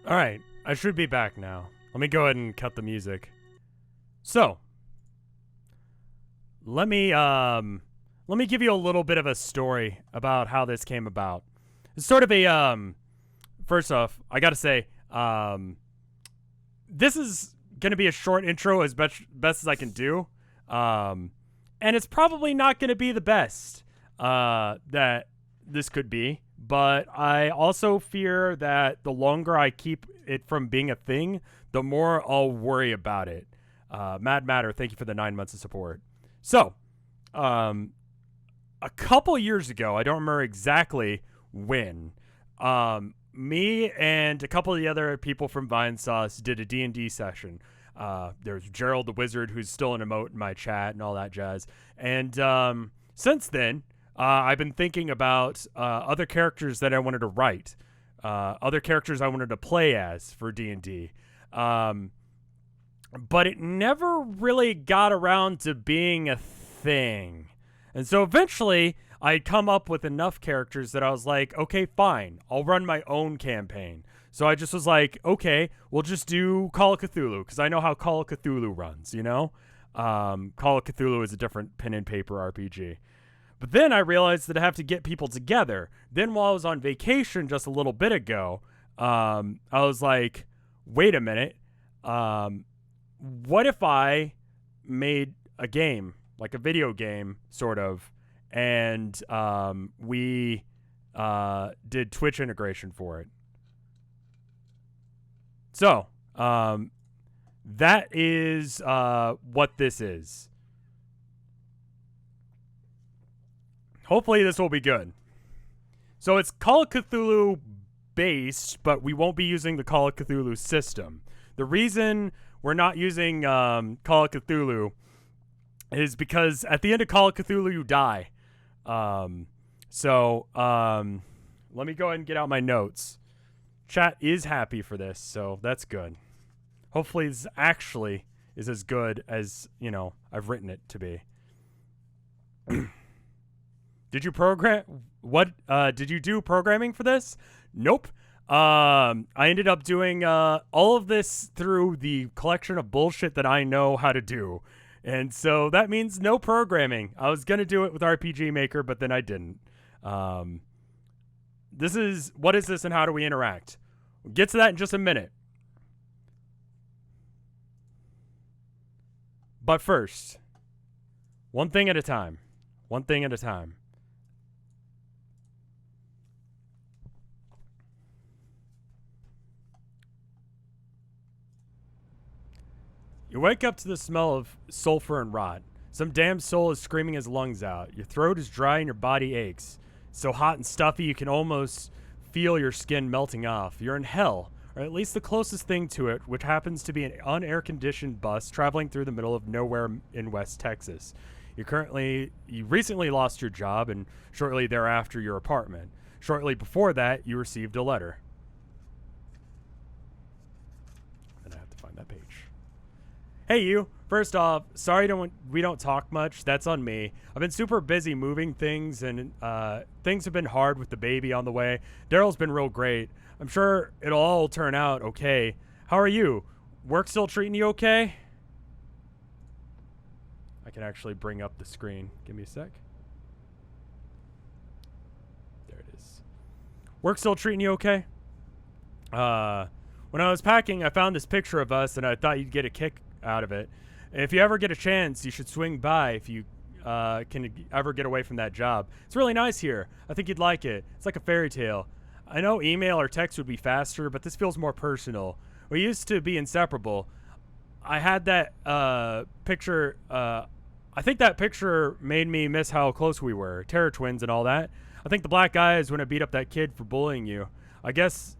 All right, I should be back now. Let me go ahead and cut the music. So, let me give you a little bit of a story about how this came about. It's sort of a first off, I got to say this is going to be a short intro as best as I can do. And it's probably not going to be the best that this could be, but I also fear that the longer I keep it from being a thing, the more I'll worry about it. Mad Matter, thank you for the 9 months of support. So, a couple years ago, I don't remember exactly when, me and a couple of the other people from Vinesauce did a D&D session. There's Gerald the Wizard, who's still an emote in my chat and all that jazz. And since then, I've been thinking about other characters that I wanted to write, other characters I wanted to play as for D&D. But it never really got around to being a thing. And so eventually, I'd come up with enough characters that I was like, okay, fine, I'll run my own campaign. So I just was like, okay, we'll just do Call of Cthulhu, because I know how Call of Cthulhu runs, you know? Call of Cthulhu is a different pen and paper RPG. But then I realized that I have to get people together. Then while I was on vacation just a little bit ago, I was like, wait a minute, what if I made a game, like a video game, sort of, and we did Twitch integration for it. So, that is what this is. Hopefully this will be good. So it's Call of Cthulhu based, but we won't be using the Call of Cthulhu system. The reason we're not using Call of Cthulhu is because at the end of Call of Cthulhu, you die. Let me go ahead and get out my notes. Chat is happy for this, so that's good. Hopefully this actually is as good as, you know, I've written it to be. Did you did you do programming for this? Nope. I ended up doing all of this through the collection of bullshit that I know how to do. And so that means no programming. I was going to do it with RPG Maker, but then I didn't. What is this and how do we interact? We'll get to that in just a minute. But first, one thing at a time. One thing at a time. You wake up to the smell of sulfur and rot. Some damn soul is screaming his lungs out. Your throat is dry and your body aches. It's so hot and stuffy you can almost feel your skin melting off. You're in hell, or at least the closest thing to it, which happens to be an unair-conditioned bus traveling through the middle of nowhere in West Texas. You recently lost your job, and shortly thereafter your apartment. Shortly before that, you received a letter. And I have to find that page. Hey, you. First off, sorry we don't talk much. That's on me. I've been super busy moving things, and things have been hard with the baby on the way. Daryl's been real great. I'm sure it'll all turn out okay. How are you? Work still treating you okay? I can actually bring up the screen. Give me a sec. There it is. Work still treating you okay? When I was packing, I found this picture of us, and I thought you'd get a kick out of it. If you ever get a chance, you should swing by if you can ever get away from that job. It's really nice here. I think you'd like it. It's like a fairy tale. I know email or text would be faster, but this feels more personal. We used to be inseparable. I had that picture. I think that picture made me miss how close we were. Terror twins and all that. I think the black eye is when I beat up that kid for bullying you. I guess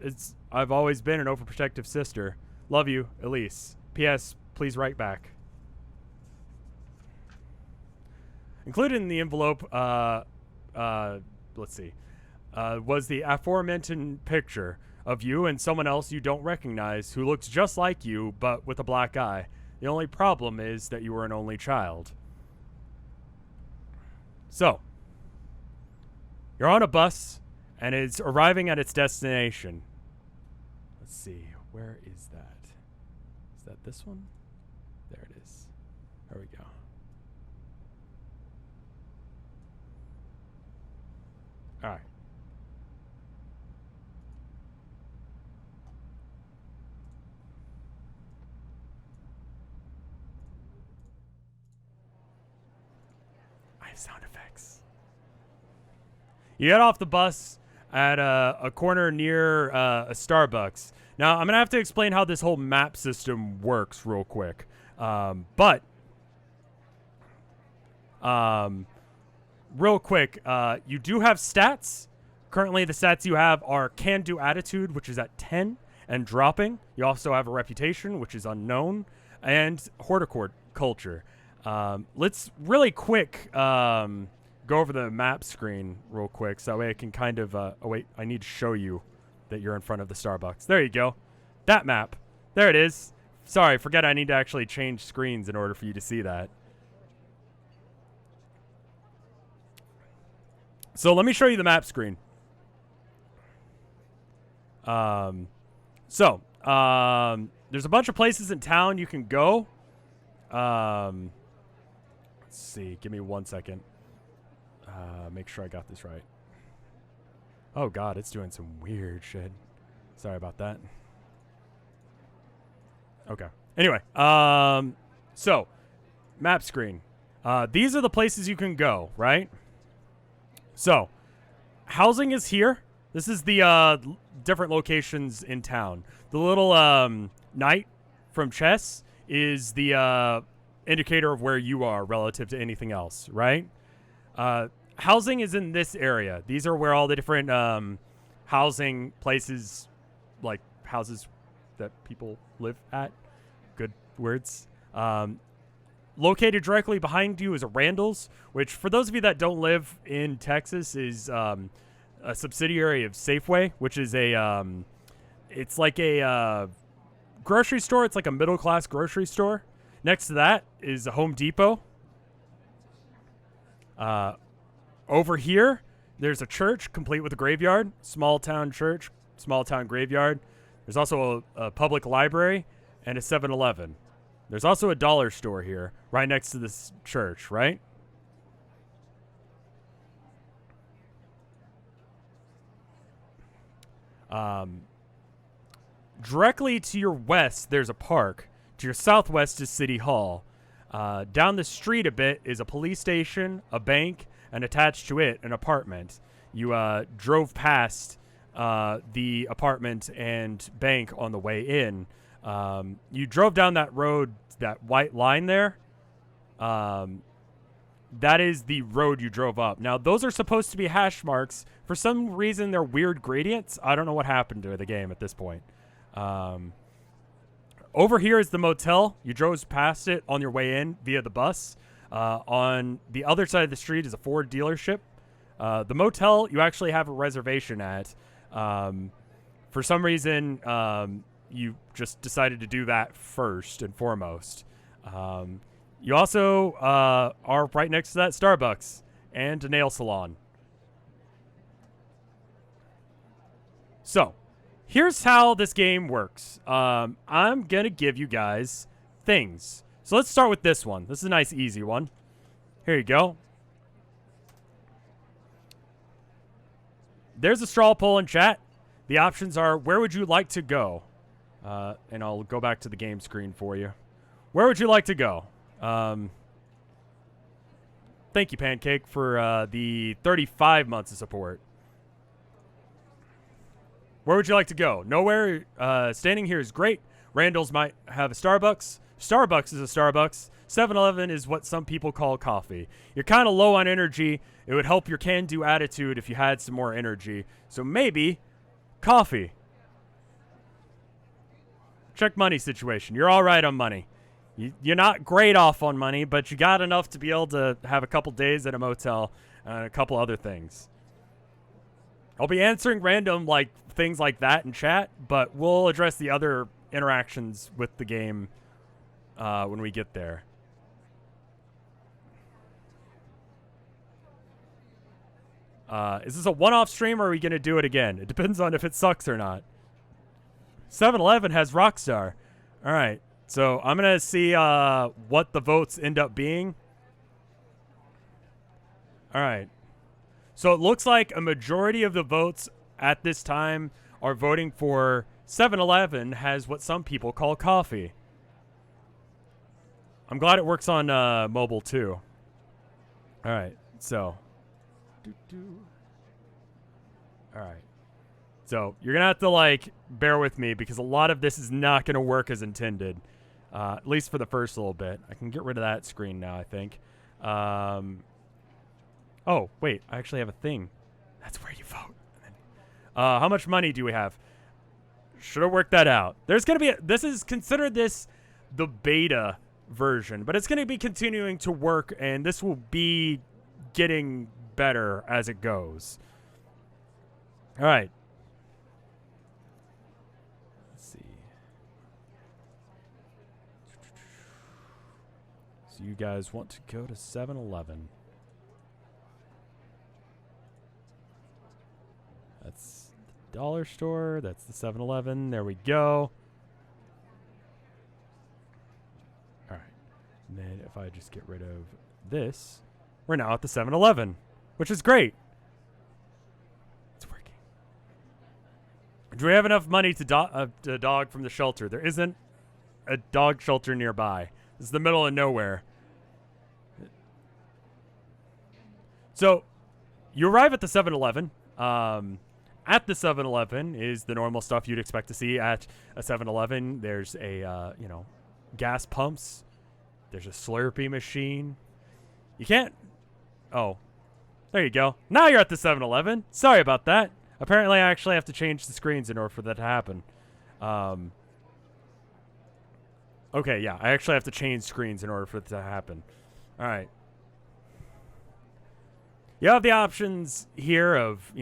I've always been an overprotective sister. Love you, Elise. P.S. Please write back. Included in the envelope, let's see, was the aforementioned picture of you and someone else you don't recognize who looks just like you but with a black eye. The only problem is that you were an only child. So, you're on a bus and it's arriving at its destination. Let's see. Where is that? Is that this one? There it is. There we go. All right. I have sound effects. You get off the bus at a corner near a Starbucks. Now, I'm going to have to explain how this whole map system works real quick. Real quick, you do have stats. Currently, the stats you have are can-do attitude, which is at 10 and dropping. You also have a reputation, which is unknown, and horticulture. Let's really quick go over the map screen real quick, so that way I can kind of... oh, wait, I need to show you that you're in front of the Starbucks. There you go. That map. There it is. Sorry, forget I need to actually change screens in order for you to see that. So let me show you the map screen. There's a bunch of places in town you can go. Let's see. Give me 1 second. Make sure I got this right. Oh, God, it's doing some weird shit. Sorry about that. Okay. Anyway, so, map screen. These are the places you can go, right? So, housing is here. This is the different locations in town. The little knight from chess is the indicator of where you are relative to anything else, right? Housing is in this area. These are where all the different housing places, like houses that people live at. Good words. Located directly behind you is a Randall's, which for those of you that don't live in Texas is a subsidiary of Safeway, which is a it's like a grocery store. It's like a middle class grocery store. Next to that is a Home Depot. Over here, there's a church complete with a graveyard. Small town church, small town graveyard. There's also a public library and a 7-Eleven. There's also a dollar store here, right next to this church, right? Directly to your west, there's a park. To your southwest is City Hall. Down the street a bit is a police station, a bank, and attached to it, an apartment. You drove past the apartment and bank on the way in. You drove down that road, that white line there. That is the road you drove up. Now, those are supposed to be hash marks. For some reason, they're weird gradients. I don't know what happened to the game at this point. Over here is the motel. You drove past it on your way in via the bus. On the other side of the street is a Ford dealership. The motel, you actually have a reservation at. For some reason, you just decided to do that first and foremost. You also are right next to that Starbucks and a nail salon. So, here's how this game works. I'm going to give you guys things. So let's start with this one. This is a nice, easy one. Here you go. There's a straw poll in chat. The options are, where would you like to go? And I'll go back to the game screen for you. Where would you like to go? Thank you, Pancake, for the 35 months of support. Where would you like to go? Nowhere. Standing here is great. Randall's might have a Starbucks. Starbucks is a Starbucks. 7-Eleven is what some people call coffee. You're kind of low on energy. It would help your can-do attitude if you had some more energy. So maybe coffee. Check money situation. You're all right on money. You're not great off on money, but you got enough to be able to have a couple days at a motel and a couple other things. I'll be answering random things like that in chat, but we'll address the other interactions with the game when we get there. Is this a one-off stream or are we going to do it again? It depends on if it sucks or not. 7-Eleven has Rockstar. All right. So I'm going to see what the votes end up being. All right. So it looks like a majority of the votes at this time are voting for 7-Eleven has what some people call coffee. I'm glad it works on mobile too. All right. So. All right. So you're going to have to like bear with me because a lot of this is not going to work as intended. At least for the first little bit. I can get rid of that screen now, I think. Oh, wait. I actually have a thing. That's where you vote. How much money do we have? Should have worked that out. There's going to be... Consider this the beta version. But it's going to be continuing to work. And this will be getting better as it goes. All right. You guys want to go to 7-Eleven. That's the dollar store. That's the 7-Eleven. There we go. All right. And then if I just get rid of this, we're now at the 7-Eleven, which is great. It's working. Do we have enough money to dog from the shelter? There isn't a dog shelter nearby. This is the middle of nowhere. So, you arrive at the 7-Eleven. At the 7-Eleven is the normal stuff you'd expect to see at a 7-Eleven. There's a, gas pumps. There's a Slurpee machine. You can't... Oh. There you go. Now you're at the 7-Eleven. Sorry about that. Apparently, I actually have to change the screens in order for that to happen. Okay, yeah. I actually have to change screens in order for it to happen. All right. You have the options here of,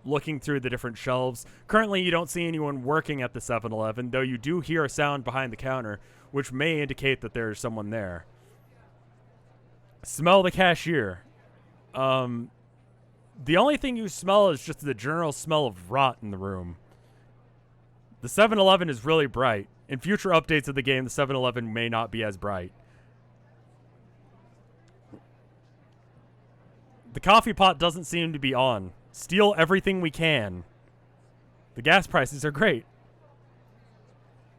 looking through the different shelves. Currently, you don't see anyone working at the 7-Eleven, though you do hear a sound behind the counter, which may indicate that there's someone there. Smell the cashier. The only thing you smell is just the general smell of rot in the room. The 7-Eleven is really bright. In future updates of the game, the 7-Eleven may not be as bright. The coffee pot doesn't seem to be on. Steal everything we can. The gas prices are great.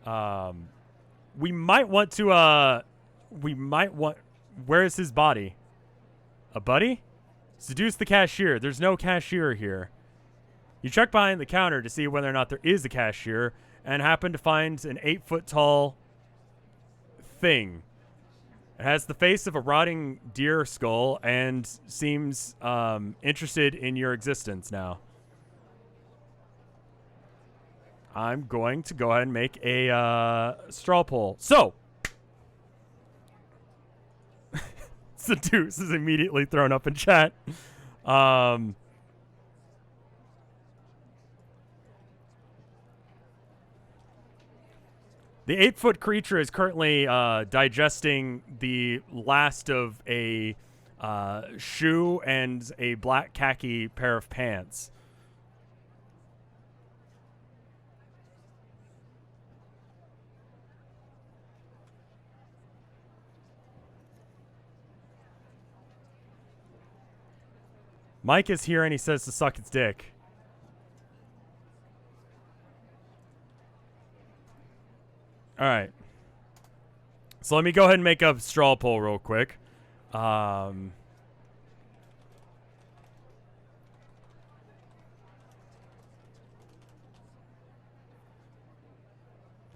We might want to, where is his body? A buddy? Seduce the cashier. There's no cashier here. You check behind the counter to see whether or not there is a cashier and happen to find an 8-foot-tall thing. It has the face of a rotting deer skull and seems interested in your existence now. I'm going to go ahead and make a straw poll. So, Seduce is immediately thrown up in chat. The 8-foot creature is currently digesting the last of a shoe and a black khaki pair of pants. Mike is here and he says to suck its dick. All right. So let me go ahead and make a straw poll real quick. I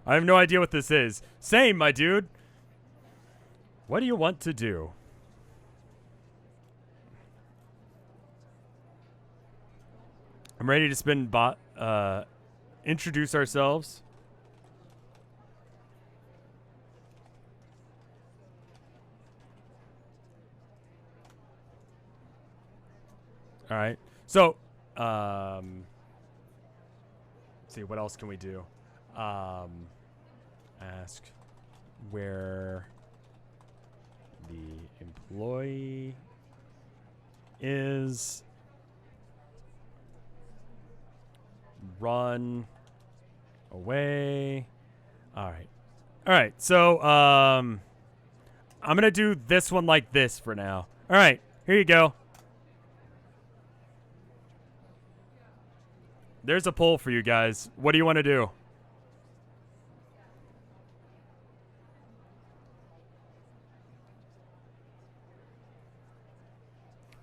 have no idea what this is. Same, my dude. What do you want to do? I'm ready to spin introduce ourselves. All right. So, let's see, what else can we do? Ask where the employee is. Run away. All right. All right. So, I'm going to do this one like this for now. All right. Here you go. There's a poll for you guys. What do you want to do?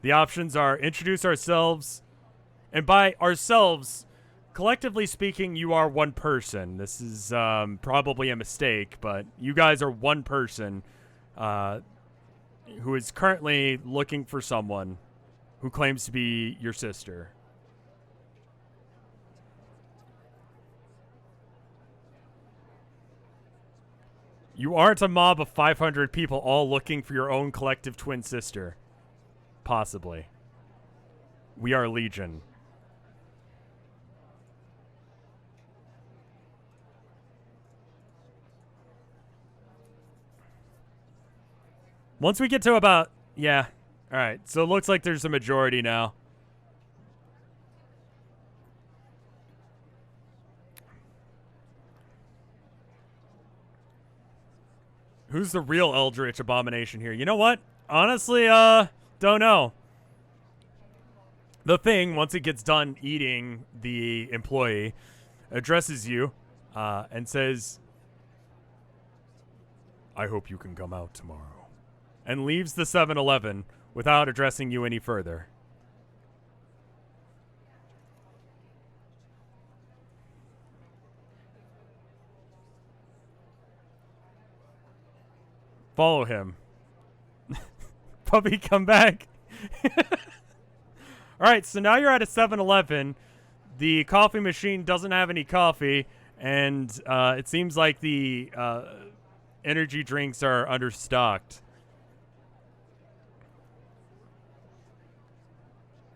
The options are introduce ourselves. And by ourselves, collectively speaking, you are one person. This is probably a mistake, but you guys are one person who is currently looking for someone who claims to be your sister. You aren't a mob of 500 people all looking for your own collective twin sister. Possibly. We are Legion. Once we get to about... Yeah. Alright, so it looks like there's a majority now. Who's the real Eldritch Abomination here? You know what? Honestly, don't know. The thing, once it gets done eating the employee, addresses you and says, I hope you can come out tomorrow. And leaves the 7-Eleven without addressing you any further. Follow him. Puppy, come back. Alright, so now you're at a 7-Eleven. The coffee machine doesn't have any coffee, and it seems like the energy drinks are understocked.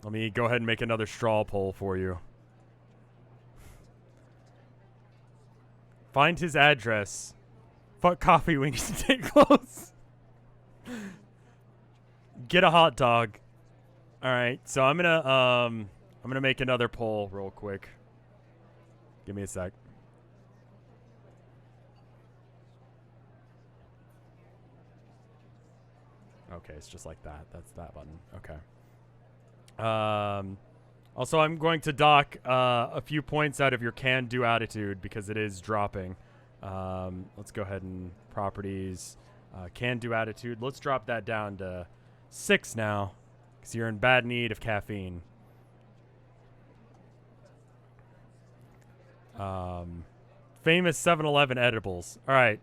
Let me go ahead and make another straw poll for you. Find his address. Fuck coffee, we need to take clothes. Get a hot dog. Alright, so I'm gonna make another poll real quick. Give me a sec. Okay, it's just like that. That's that button. Okay. Also, I'm going to dock a few points out of your can-do attitude because it is dropping. Let's go ahead and properties, can-do attitude. Let's drop that down to 6 now because you're in bad need of caffeine. Famous 7-Eleven edibles. All right.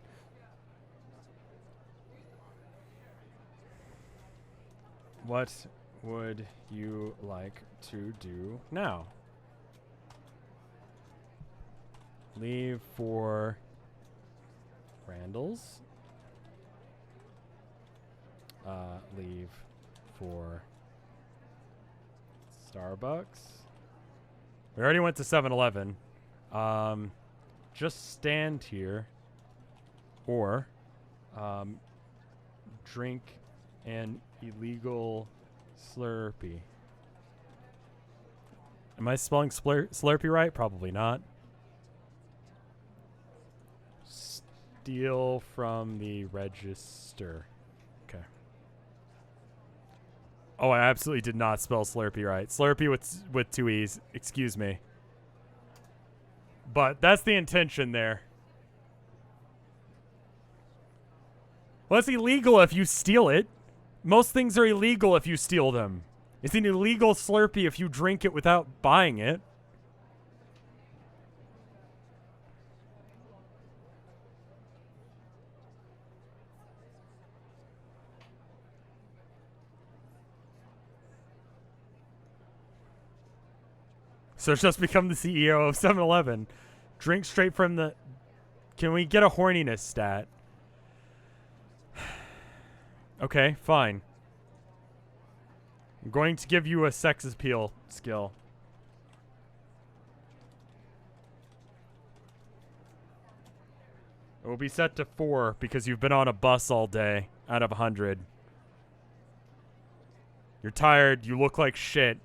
What would you like to do now? Leave for Randall's. Leave for Starbucks. We already went to 7-Eleven. Just stand here or drink an illegal Slurpee. Am I spelling Slurpee right? Probably not. Steal from the register. Okay. Oh, I absolutely did not spell Slurpee right. Slurpee with 2 E's. Excuse me. But that's the intention there. Well, it's illegal if you steal it. Most things are illegal if you steal them. It's an illegal Slurpee if you drink it without buying it. So just become the CEO of 7-Eleven. Drink straight from the... Can we get a horniness stat? Okay, fine. I'm going to give you a sex appeal skill. It will be set to 4 because you've been on a bus all day out of 100. You're tired. You look like shit.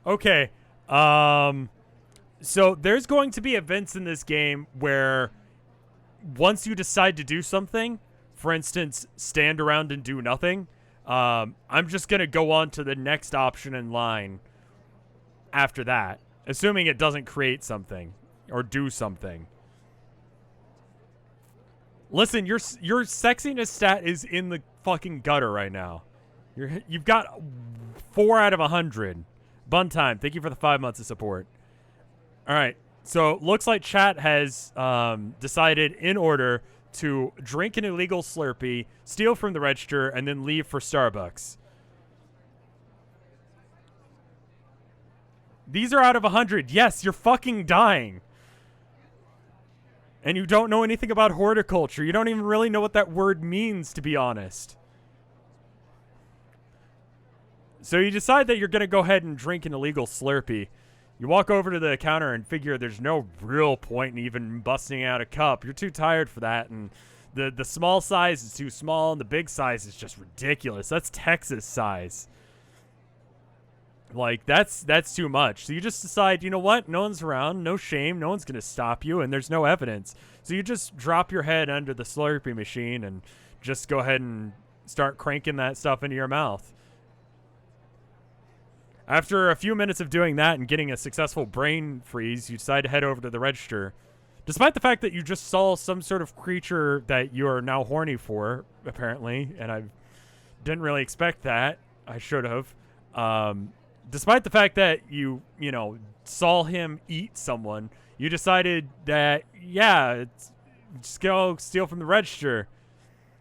Okay. So there's going to be events in this game where once you decide to do something, for instance, stand around and do nothing, I'm just going to go on to the next option in line after that, assuming it doesn't create something or do something. Listen, your sexiness stat is in the fucking gutter right now. You've got 4 out of 100. Bun time. Thank you for the 5 months of support. All right. So looks like chat has decided in order to drink an illegal Slurpee, steal from the register, and then leave for Starbucks. These are out of 100. Yes, you're fucking dying. And you don't know anything about horticulture. You don't even really know what that word means, to be honest. So you decide that you're going to go ahead and drink an illegal Slurpee. You walk over to the counter and figure there's no real point in even busting out a cup. You're too tired for that, and the small size is too small, and the big size is just ridiculous. That's Texas size. Like, that's too much. So you just decide, you know what? No one's around. No shame. No one's going to stop you, and there's no evidence. So you just drop your head under the Slurpee machine and just go ahead and start cranking that stuff into your mouth. After a few minutes of doing that and getting a successful brain freeze, you decide to head over to the register. Despite the fact that you just saw some sort of creature that you are now horny for, apparently, and I didn't really expect that. I should have. Despite the fact that you saw him eat someone, you decided that, yeah, just go steal from the register.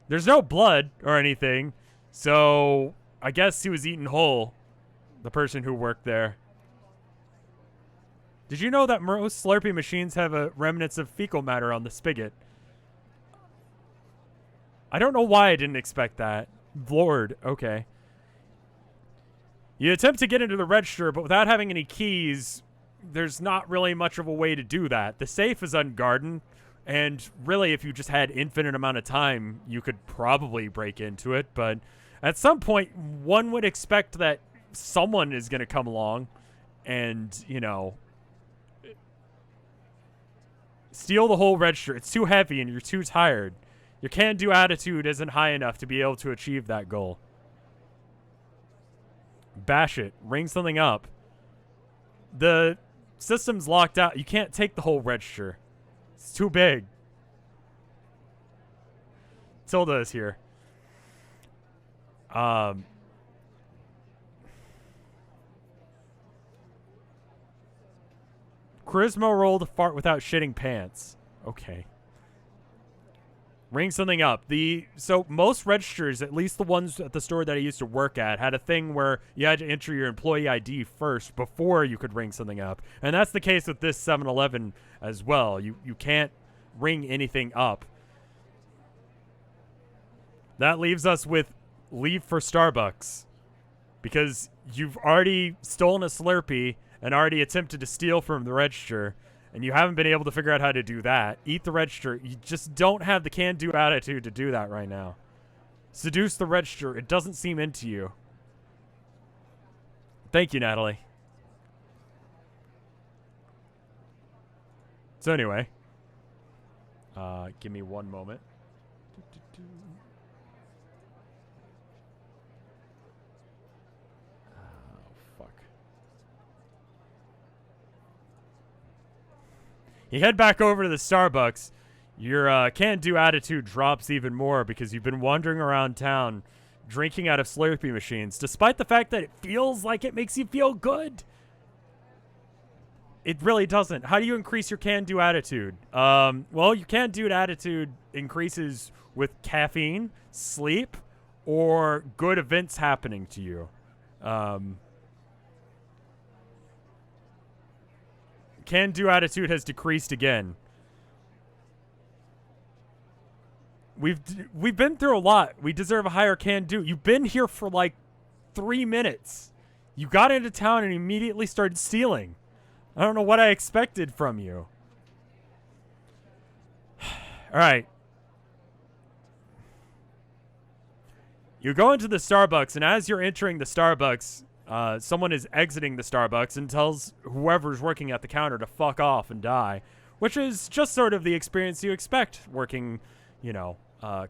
There's no blood or anything, so I guess he was eaten whole, the person who worked there. Did you know that most Slurpee machines have remnants of fecal matter on the spigot? I don't know why I didn't expect that. Lord, okay. You attempt to get into the register, but without having any keys, there's not really much of a way to do that. The safe is unguarded, and really, if you just had infinite amount of time, you could probably break into it, but at some point, one would expect that someone is going to come along and, steal the whole register. It's too heavy and you're too tired. Your can-do attitude isn't high enough to be able to achieve that goal. Bash it. Ring something up. The system's locked out. You can't take the whole register. It's too big. Tilda is here. Charisma roll to fart without shitting pants. Okay. Ring something up. So most registers, at least the ones at the store that I used to work at, had a thing where you had to enter your employee ID first before you could ring something up. And that's the case with this 7-Eleven as well. You can't ring anything up. That leaves us with leave for Starbucks. Because you've already stolen a Slurpee and already attempted to steal from the register, and you haven't been able to figure out how to do that. Eat the register. You just don't have the can-do attitude to do that right now. Seduce the register. It doesn't seem into you. Thank you, Natalie. So anyway, give me one moment. You head back over to the Starbucks. Your can-do attitude drops even more because you've been wandering around town drinking out of Slurpee machines, despite the fact that it feels like it makes you feel good. It really doesn't. How do you increase your can-do attitude? Well, your can-do attitude increases with caffeine, sleep, or good events happening to you. Can-do attitude has decreased again. We've been through a lot. We deserve a higher can-do. You've been here for like 3 minutes. You got into town and immediately started stealing. I don't know what I expected from you. All right. You go into the Starbucks, and as you're entering the Starbucks, someone is exiting the Starbucks and tells whoever's working at the counter to fuck off and die, which is just sort of the experience you expect working,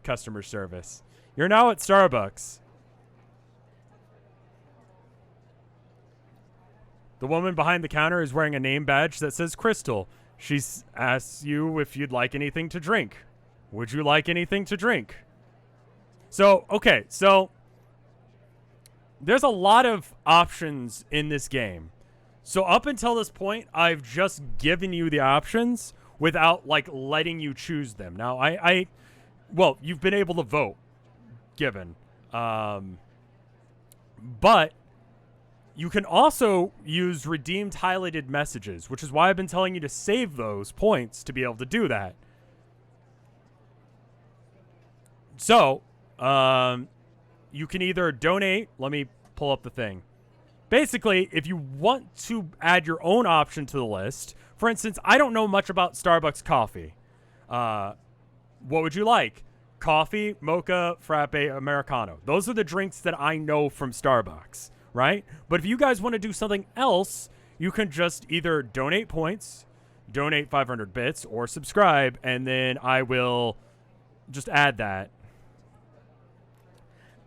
customer service. You're now at Starbucks. The woman behind the counter is wearing a name badge that says Crystal. She asks you if you'd like anything to drink. Would you like anything to drink? So there's a lot of options in this game. So up until this point, I've just given you the options without letting you choose them. Now well, you've been able to vote, given. But you can also use redeemed highlighted messages, which is why I've been telling you to save those points to be able to do that. So, you can either donate. Let me pull up the thing. Basically, if you want to add your own option to the list, for instance, I don't know much about Starbucks coffee. What would you like? Coffee, mocha, frappe, Americano. Those are the drinks that I know from Starbucks, right? But if you guys want to do something else, you can just either donate points, donate 500 bits, or subscribe, and then I will just add that.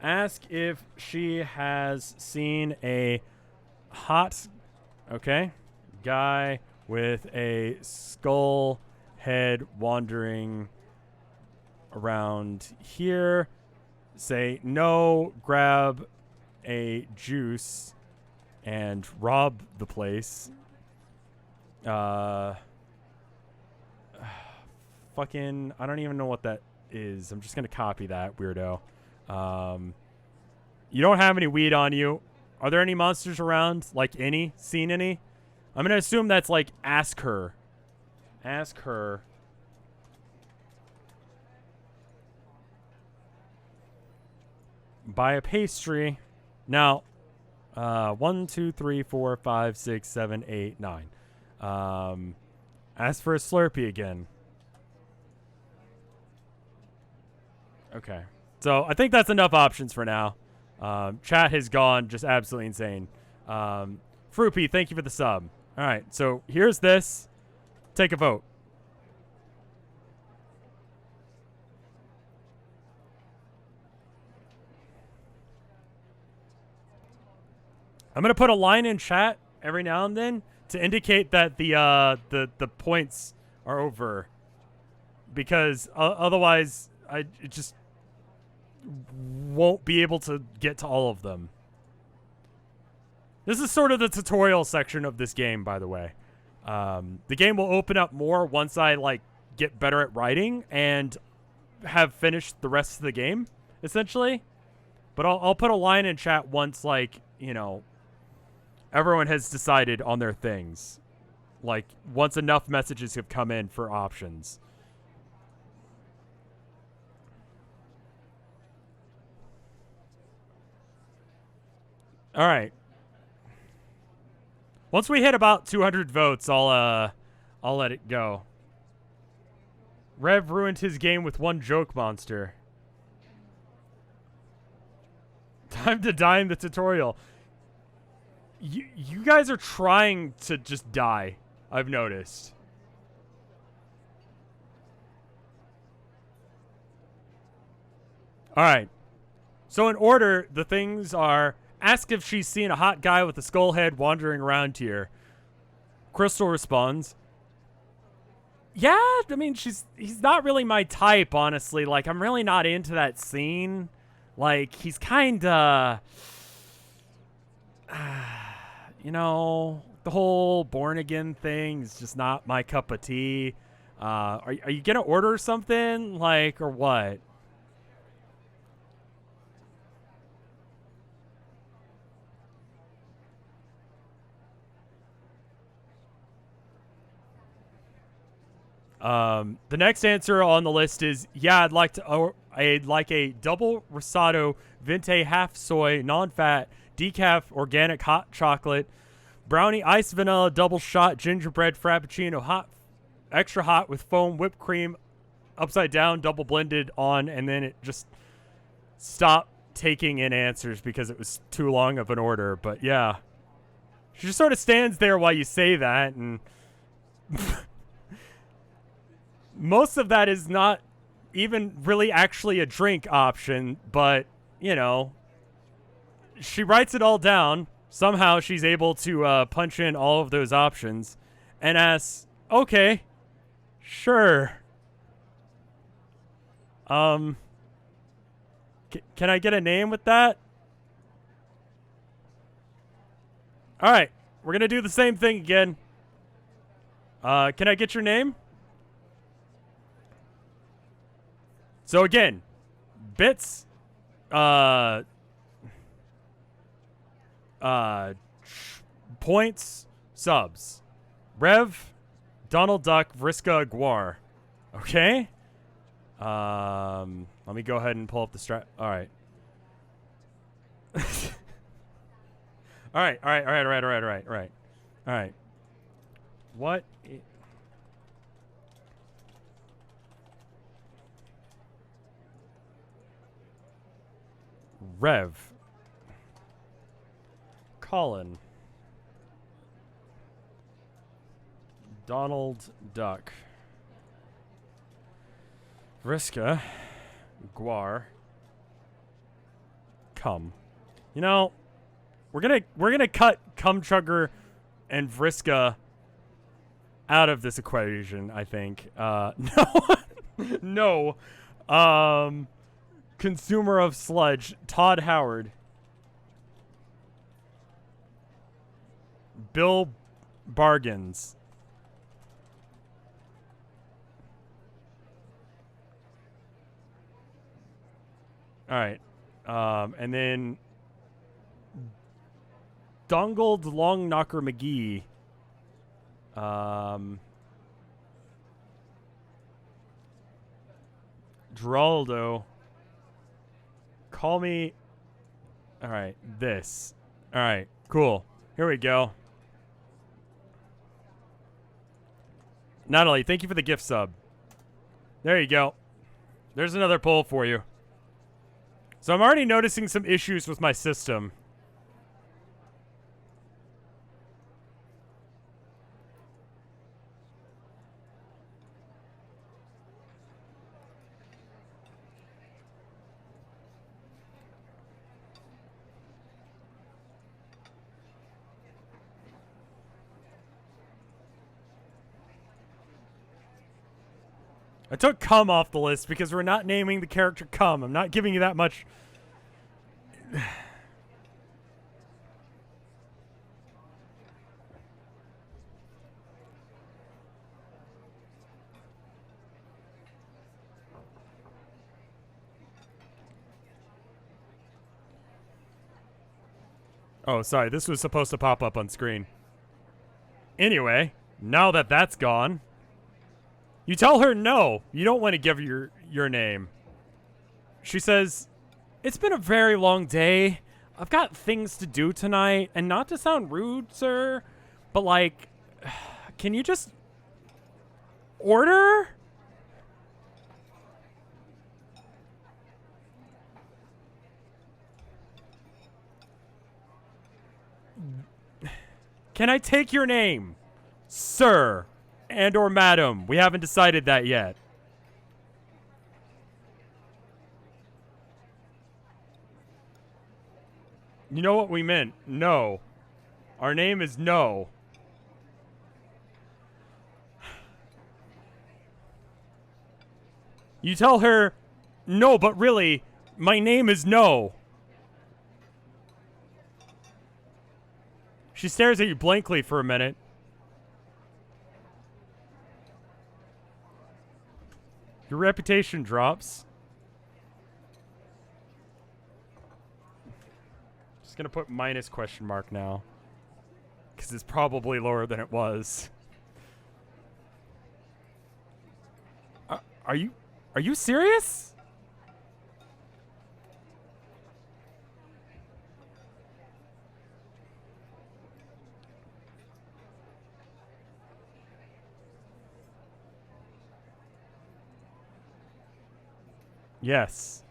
Ask if she has seen a hot, guy with a skull head wandering around here. Say no, grab a juice and rob the place. Fucking, I don't even know what that is. I'm just gonna copy that, weirdo. You don't have any weed on you. Are there any monsters around? Any? Seen any? I'm gonna assume that's ask her. Ask her. Buy a pastry. Now, 1, 2, 3, 4, 5, 6, 7, 8, 9. Ask for a Slurpee again. Okay. So I think that's enough options for now. Chat has gone just absolutely insane. Fruipy, thank you for the sub. All right, so here's this. Take a vote. I'm gonna put a line in chat every now and then to indicate that the points are over, because otherwise it just won't be able to get to all of them. This is sort of the tutorial section of this game, by the way. The game will open up more once I get better at writing and have finished the rest of the game, essentially. But I'll put a line in chat once everyone has decided on their things. Once enough messages have come in for options. All right. Once we hit about 200 votes, I'll let it go. Rev ruined his game with one joke monster. Time to die in the tutorial. You guys are trying to just die, I've noticed. All right. So in order, the things are: ask if she's seen a hot guy with a skull head wandering around here. Crystal responds, yeah, I mean, he's not really my type, honestly. I'm really not into that scene. He's kinda, the whole born again thing is just not my cup of tea. Are you gonna order something, or what? The next answer on the list is, yeah, I'd like a double Rosado Venti half soy non-fat decaf organic hot chocolate brownie ice vanilla double shot gingerbread frappuccino hot extra hot with foam whipped cream upside down double blended on, and then it just stop taking in answers because it was too long of an order, but yeah. She just sort of stands there while you say that, and most of that is not even really actually a drink option, but, you know, she writes it all down. Somehow she's able to punch in all of those options and asks, okay, sure. Can I get a name with that? All right, we're going to do the same thing again. Can I get your name? So again, bits, points, subs. Rev, Donald Duck, Vriska, Guar. Okay? Let me go ahead and pull up the strat. All right. All right. What? Rev. Colin. Donald Duck. Vriska. Guar. Cum. You know, we're gonna cut Cum Chugger and Vriska out of this equation, I think. No. No. Consumer of sludge, Todd Howard. Bill Bargains. All right. And then Dongled Long Knocker McGee. Geraldo. Call me. All right. This. All right. Cool. Here we go. Natalie, thank you for the gift sub. There you go. There's another poll for you. So I'm already noticing some issues with my system. I took cum off the list because we're not naming the character cum. I'm not giving you that much. Oh, sorry. This was supposed to pop up on screen. Anyway, now that that's gone, you tell her no. You don't want to give her your name. She says, "It's been a very long day. I've got things to do tonight. And not to sound rude, sir, but like, can you just order?" Can I take your name? Sir and or madam. We haven't decided that yet. You know what we meant? No. Our name is No. You tell her, no, but really, my name is No. She stares at you blankly for a minute. Your reputation drops. Just gonna put minus question mark now, because it's probably lower than it was. Are you serious? Yes.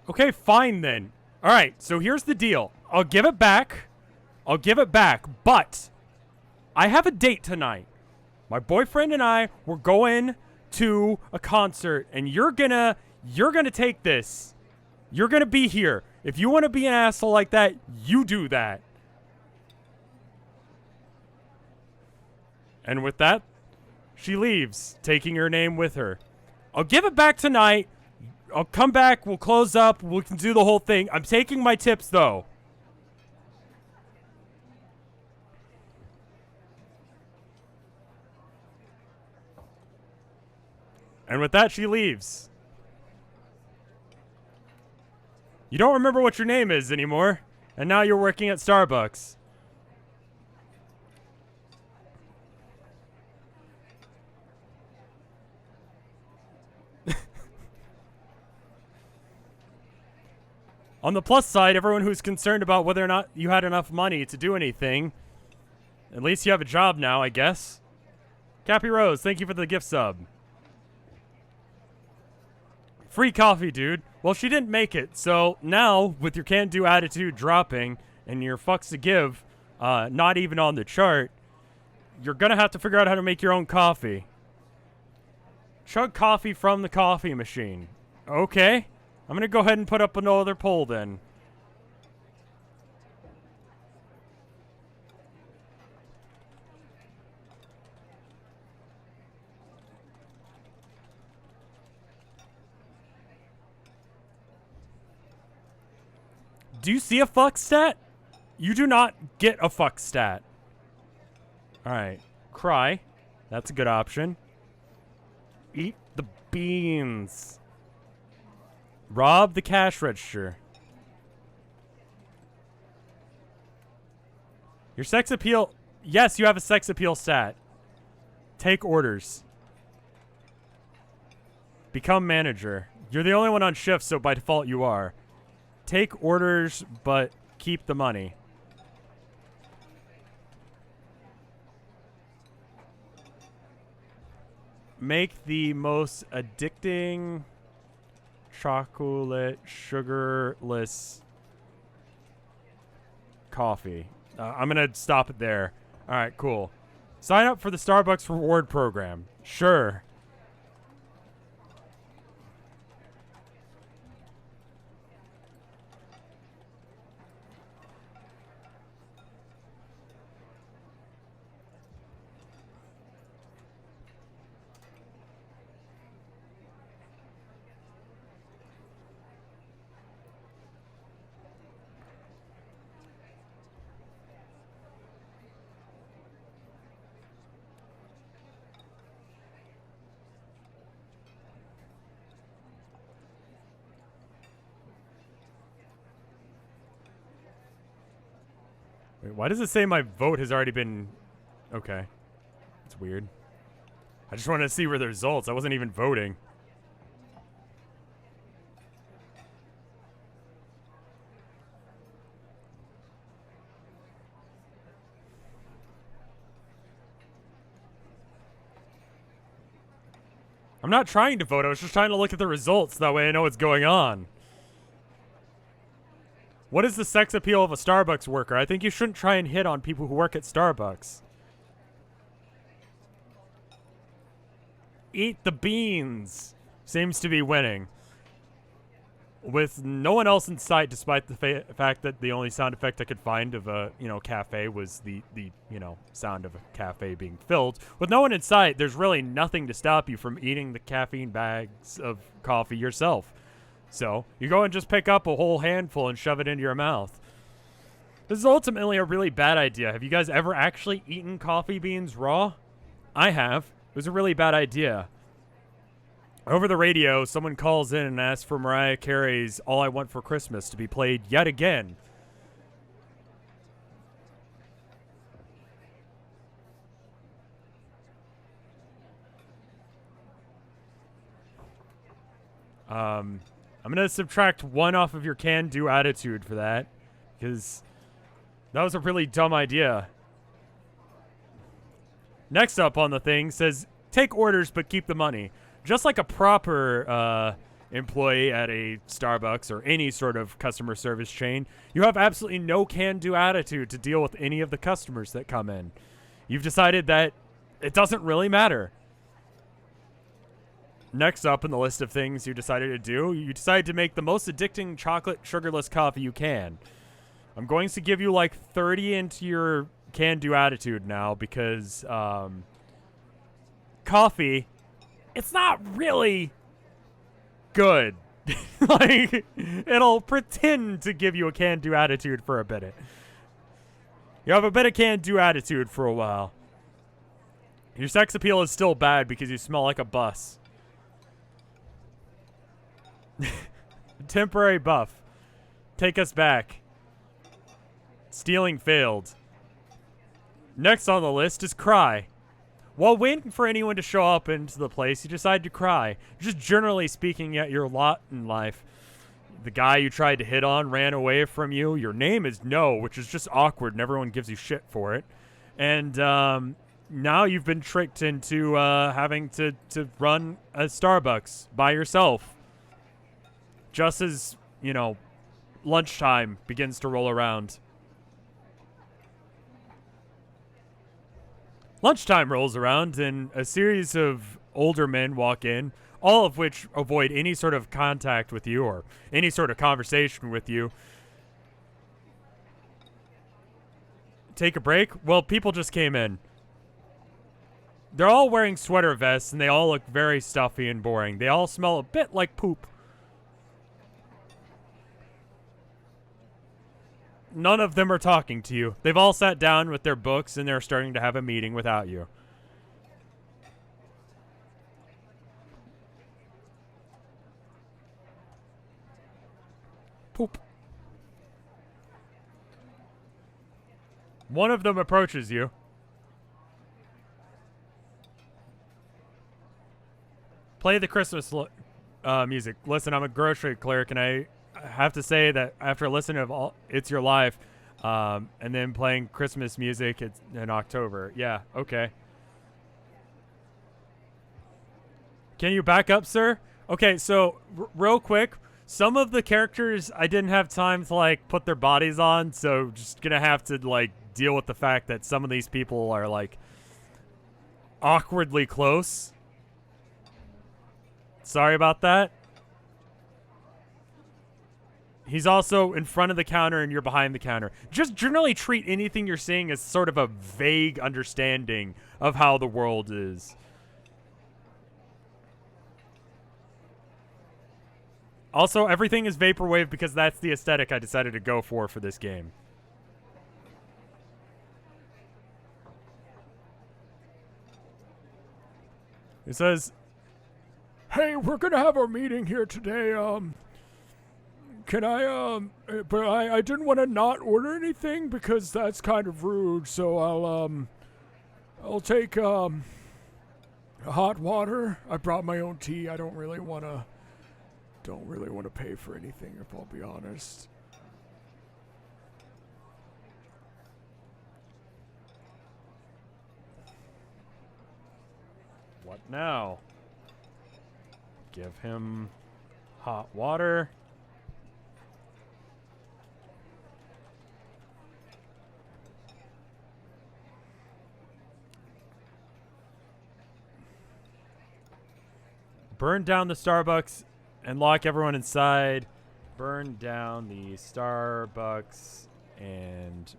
Okay, fine then. All right, so here's the deal. I'll give it back. But I have a date tonight. My boyfriend and I, we're going to a concert, and you're gonna take this. You're gonna be here. If you want to be an asshole like that, you do that. And with that, she leaves, taking her name with her. I'll give it back tonight. I'll come back. We'll close up. We can do the whole thing. I'm taking my tips, though. And with that, she leaves. You don't remember what your name is anymore. And now you're working at Starbucks. On the plus side, everyone who's concerned about whether or not you had enough money to do anything, at least you have a job now, I guess. Cappy Rose, thank you for the gift sub. Free coffee, dude. Well, she didn't make it, so now, with your can-do attitude dropping and your fucks to give not even on the chart, you're gonna have to figure out how to make your own coffee. Chug coffee from the coffee machine. Okay. I'm going to go ahead and put up another poll then. Do you see a fuck stat? You do not get a fuck stat. Alright. Cry. That's a good option. Eat the beans. Rob the cash register. Your sex appeal. Yes, you have a sex appeal stat. Take orders. Become manager. You're the only one on shift, so by default you are. Take orders, but keep the money. Make the most addicting chocolate sugarless coffee. I'm gonna stop it there. All right, cool. Sign up for the Starbucks reward program. Sure. Wait, why does it say my vote has already been... Okay. That's weird. I just wanted to see where the results. I wasn't even voting. I'm not trying to vote. I was just trying to look at the results. That way I know what's going on. What is the sex appeal of a Starbucks worker? I think you shouldn't try and hit on people who work at Starbucks. Eat the beans seems to be winning. With no one else in sight, despite the fact that the only sound effect I could find of a, cafe was the sound of a cafe being filled. With no one in sight, there's really nothing to stop you from eating the caffeine bags of coffee yourself. So, you go and just pick up a whole handful and shove it into your mouth. This is ultimately a really bad idea. Have you guys ever actually eaten coffee beans raw? I have. It was a really bad idea. Over the radio, someone calls in and asks for Mariah Carey's All I Want for Christmas to be played yet again. I'm going to subtract 1 off of your can-do attitude for that, because that was a really dumb idea. Next up on the thing says, take orders but keep the money. Just like a proper employee at a Starbucks or any sort of customer service chain, you have absolutely no can-do attitude to deal with any of the customers that come in. You've decided that it doesn't really matter. Next up in the list of things you decided to do, you decided to make the most addicting chocolate sugarless coffee you can. I'm going to give you like 30 into your can-do attitude now because coffee, it's not really good. Like, it'll pretend to give you a can-do attitude for a bit. You have a bit of can-do attitude for a while. Your sex appeal is still bad because you smell like a bus. Temporary buff. Take us back. Stealing failed. Next on the list is cry. While waiting for anyone to show up into the place, you decide to cry. Just generally speaking at your lot in life. The guy you tried to hit on ran away from you. Your name is No, which is just awkward and everyone gives you shit for it. And now you've been tricked into having to run a Starbucks by yourself. Just as, you know, lunchtime begins to roll around. Lunchtime rolls around, and a series of older men walk in, all of which avoid any sort of contact with you or any sort of conversation with you. Take a break? Well, people just came in. They're all wearing sweater vests, and they all look very stuffy and boring. They all smell a bit like poop. None of them are talking to you. They've all sat down with their books and they're starting to have a meeting without you. Poop. One of them approaches you. Play the Christmas music. Listen, I'm a grocery clerk and I have to say that after listening to It's Your Life, and then playing Christmas music in October. Yeah, okay. Can you back up, sir? Okay, so real quick, some of the characters I didn't have time to like put their bodies on, so just gonna have to like deal with the fact that some of these people are like awkwardly close. Sorry about that. He's also in front of the counter and you're behind the counter. Just generally treat anything you're seeing as sort of a vague understanding of how the world is. Also, everything is vaporwave because that's the aesthetic I decided to go for this game. It says, "Hey, we're gonna have our meeting here today. Can I, but I didn't want to not order anything because that's kind of rude, so I'll take, hot water. I brought my own tea. I don't really want to pay for anything, if I'll be honest." What now? Give him hot water. Burn down the Starbucks and lock everyone inside. Burn down the Starbucks and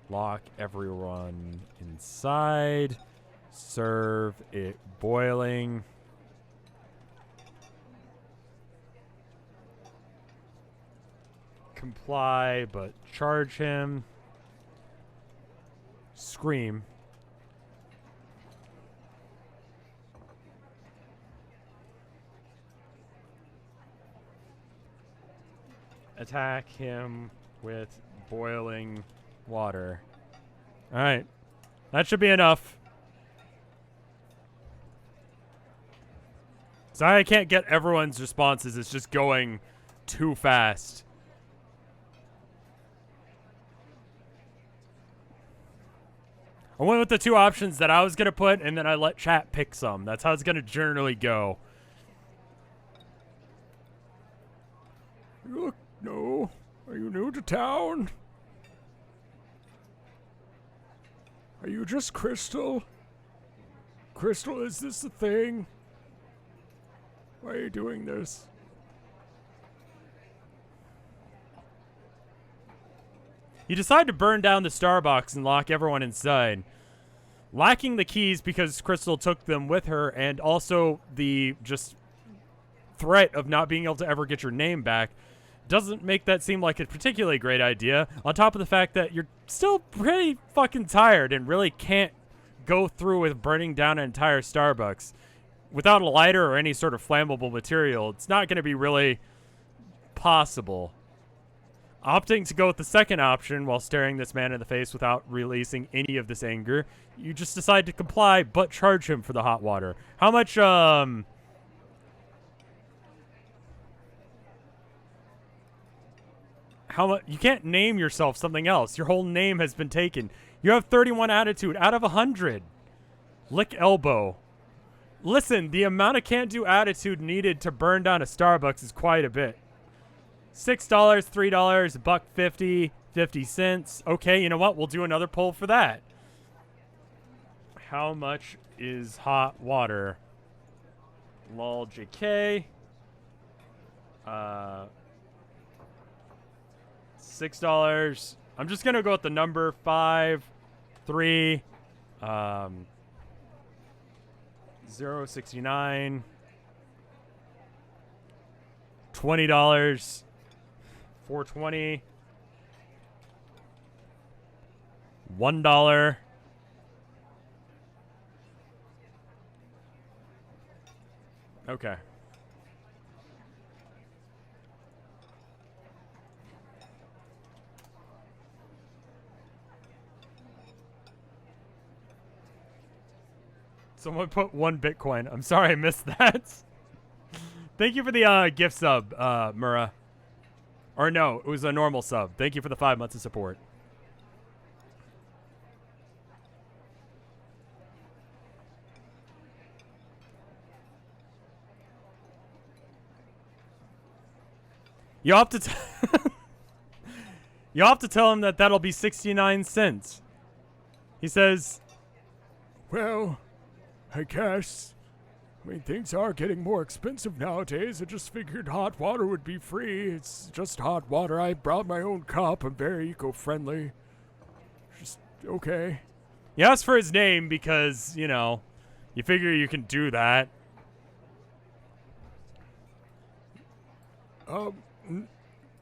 lock everyone inside. Serve it boiling. Comply, but charge him. Scream. Attack him with boiling water. All right. That should be enough. Sorry I can't get everyone's responses. It's just going too fast. I went with the two options that I was going to put, and then I let chat pick some. That's how it's going to generally go. You look... No. Are you new to town? Are you just Crystal? Crystal, is this a thing? Why are you doing this? You decide to burn down the Starbucks and lock everyone inside. Lacking the keys because Crystal took them with her, and also the just threat of not being able to ever get your name back, doesn't make that seem like a particularly great idea, on top of the fact that you're still pretty fucking tired and really can't go through with burning down an entire Starbucks. Without a lighter or any sort of flammable material, it's not going to be really possible. Opting to go with the second option while staring this man in the face without releasing any of this anger, you just decide to comply but charge him for the hot water. How much, you can't name yourself something else. Your whole name has been taken. You have 31 attitude out of 100. Lick elbow. Listen, the amount of can't-do attitude needed to burn down a Starbucks is quite a bit. $6, $3, $1.50, 50 cents. Okay, you know what? We'll do another poll for that. How much is hot water? Lol JK. $6. I'm just gonna go with the number 5, 3, 0.69, $20, 4.20, $1. Okay. Someone put 1 Bitcoin. I'm sorry I missed that. Thank you for the gift sub, Murrah. Or no, it was a normal sub. Thank you for the 5 months of support. You have to you have to tell him that that'll be 69 cents. He says, well, I guess. I mean, things are getting more expensive nowadays. I just figured hot water would be free. It's just hot water. I brought my own cup. I'm very eco-friendly. Just, okay. you asked for his name because, you know, you figure you can do that.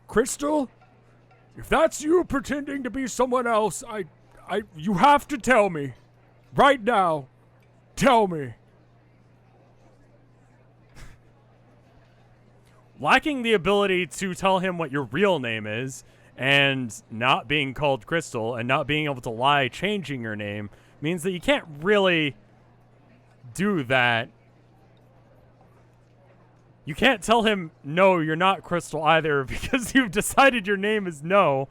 Crystal? If that's you pretending to be someone else, you have to tell me. Right now. Tell me. Lacking the ability to tell him what your real name is, and not being called Crystal, and not being able to lie changing your name, means that you can't really do that. You can't tell him, no, you're not Crystal either, because you've decided your name is No.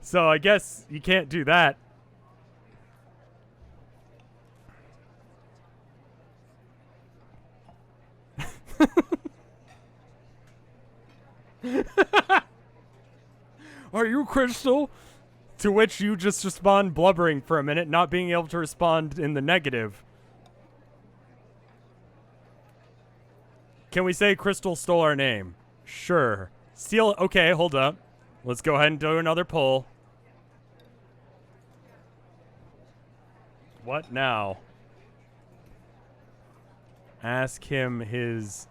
So I guess you can't do that. Are you Crystal? To which you just respond blubbering for a minute, not being able to respond in the negative. Can we say Crystal stole our name? Sure. Steal. Okay, hold up. Let's go ahead and do another poll. What now? Ask him his...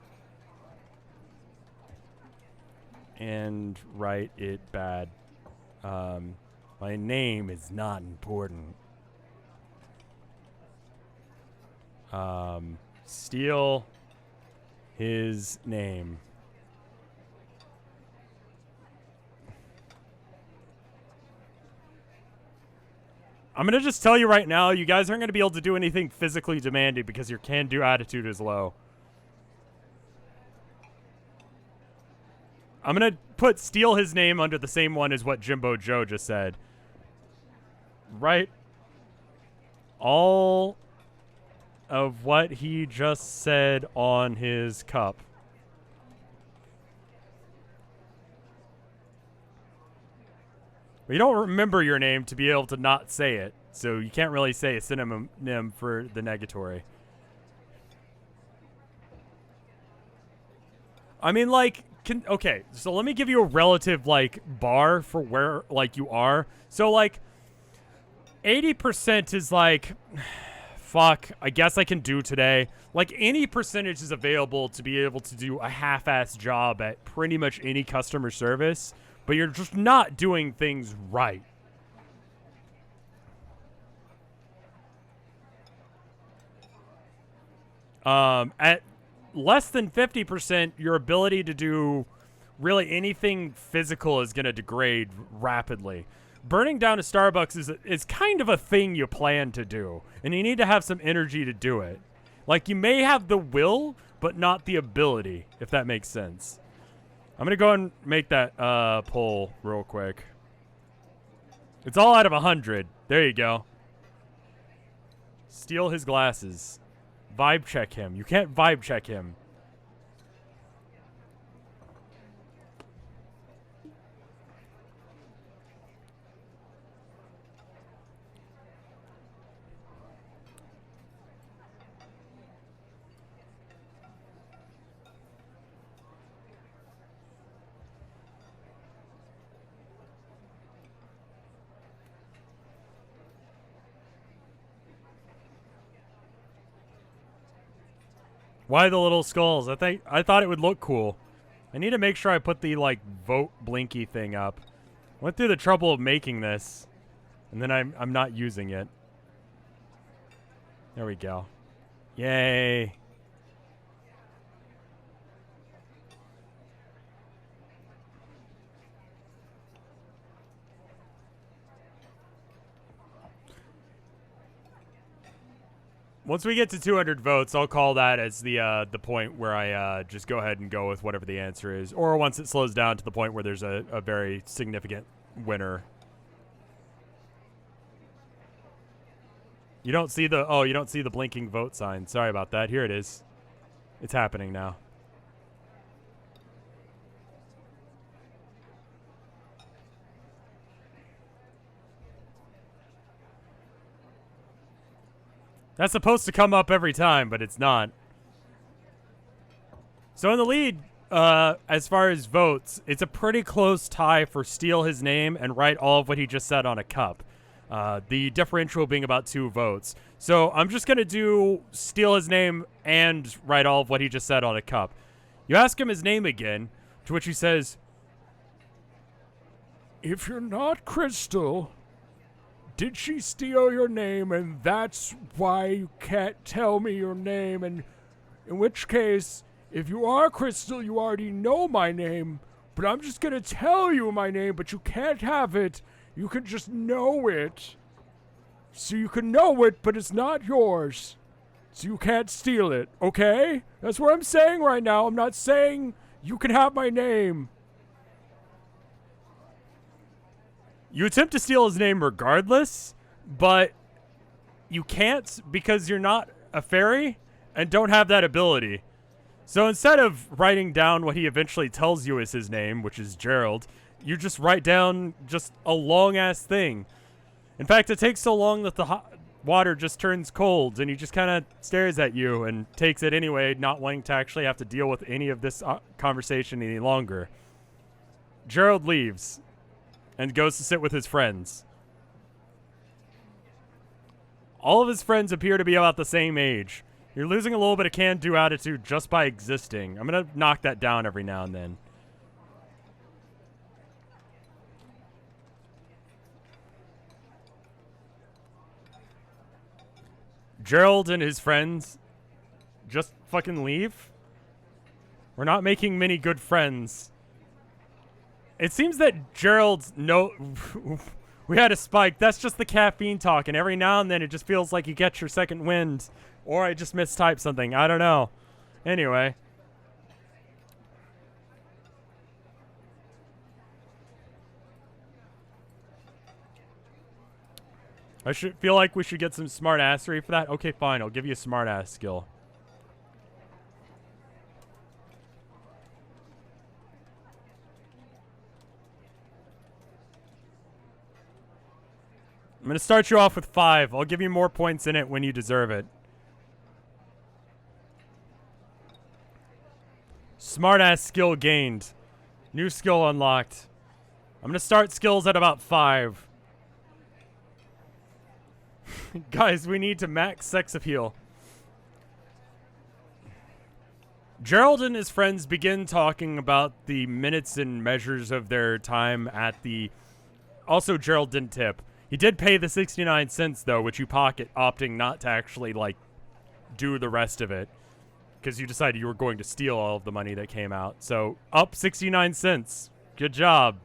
and write it bad. My name is not important. Steal his name. I'm gonna just tell you right now, you guys aren't gonna be able to do anything physically demanding because your can-do attitude is low. I'm going to put steal his name under the same one as what Jimbo Joe just said. Write all of what he just said on his cup. But you don't remember your name to be able to not say it, so you can't really say a synonym for the negatory. I mean, like, okay, so let me give you a relative, like, bar for where, like, you are. So, like, 80% is, like, fuck, I guess I can do today. Like, any percentage is available to be able to do a half-ass job at pretty much any customer service, but you're just not doing things right. At less than 50%, your ability to do really anything physical is going to degrade rapidly. Burning down a Starbucks is kind of a thing you plan to do, and you need to have some energy to do it. Like, you may have the will, but not the ability, if that makes sense. I'm going to go and make that poll real quick. It's all out of 100. There you go. Steal his glasses. Vibe check him. You can't vibe check him. Why the little skulls? I thought it would look cool. I need to make sure I put the, like, vote blinky thing up. Went through the trouble of making this, and then I'm not using it. There we go. Yay. Once we get to 200 votes, I'll call that as the point where I just go ahead and go with whatever the answer is. Or once it slows down to the point where there's a very significant winner. You don't see the blinking vote sign. Sorry about that. Here it is. It's happening now. That's supposed to come up every time, but it's not. So in the lead, as far as votes, it's a pretty close tie for steal his name and write all of what he just said on a cup. The differential being about 2 votes. So I'm just going to do steal his name and write all of what he just said on a cup. You ask him his name again, to which he says, "If you're not Crystal, did she steal your name and that's why you can't tell me your name? And in which case, if you are Crystal, you already know my name, but I'm just gonna tell you my name, but you can't have it. You can just know it. So you can know it, but it's not yours. So you can't steal it, okay? That's what I'm saying right now. I'm not saying you can have my name." you attempt to steal his name regardless, but you can't because you're not a fairy and don't have that ability. So instead of writing down what he eventually tells you is his name, which is Gerald, you just write down just a long-ass thing. In fact, it takes so long that the hot water just turns cold, and he just kind of stares at you and takes it anyway, not wanting to actually have to deal with any of this conversation any longer. Gerald leaves and goes to sit with his friends. All of his friends appear to be about the same age. You're losing a little bit of can-do attitude just by existing. I'm going to knock that down every now and then. Gerald and his friends just fucking leave? We're not making many good friends. It seems that Gerald's we had a spike. That's just the caffeine talk, and every now and then it just feels like you get your second wind. Or I just mistyped something. I don't know. Anyway. I feel like we should get some smart assery for that. Okay, fine. I'll give you a smart ass skill. I'm going to start you off with 5. I'll give you more points in it when you deserve it. Smartass skill gained. New skill unlocked. I'm going to start skills at about 5. Guys, we need to max sex appeal. Gerald and his friends begin talking about the minutes and measures of their time at the... Also, Gerald didn't tip. He did pay the 69 cents, though, which you pocket, opting not to actually, like, do the rest of it. Because you decided you were going to steal all of the money that came out. So, up 69 cents. Good job.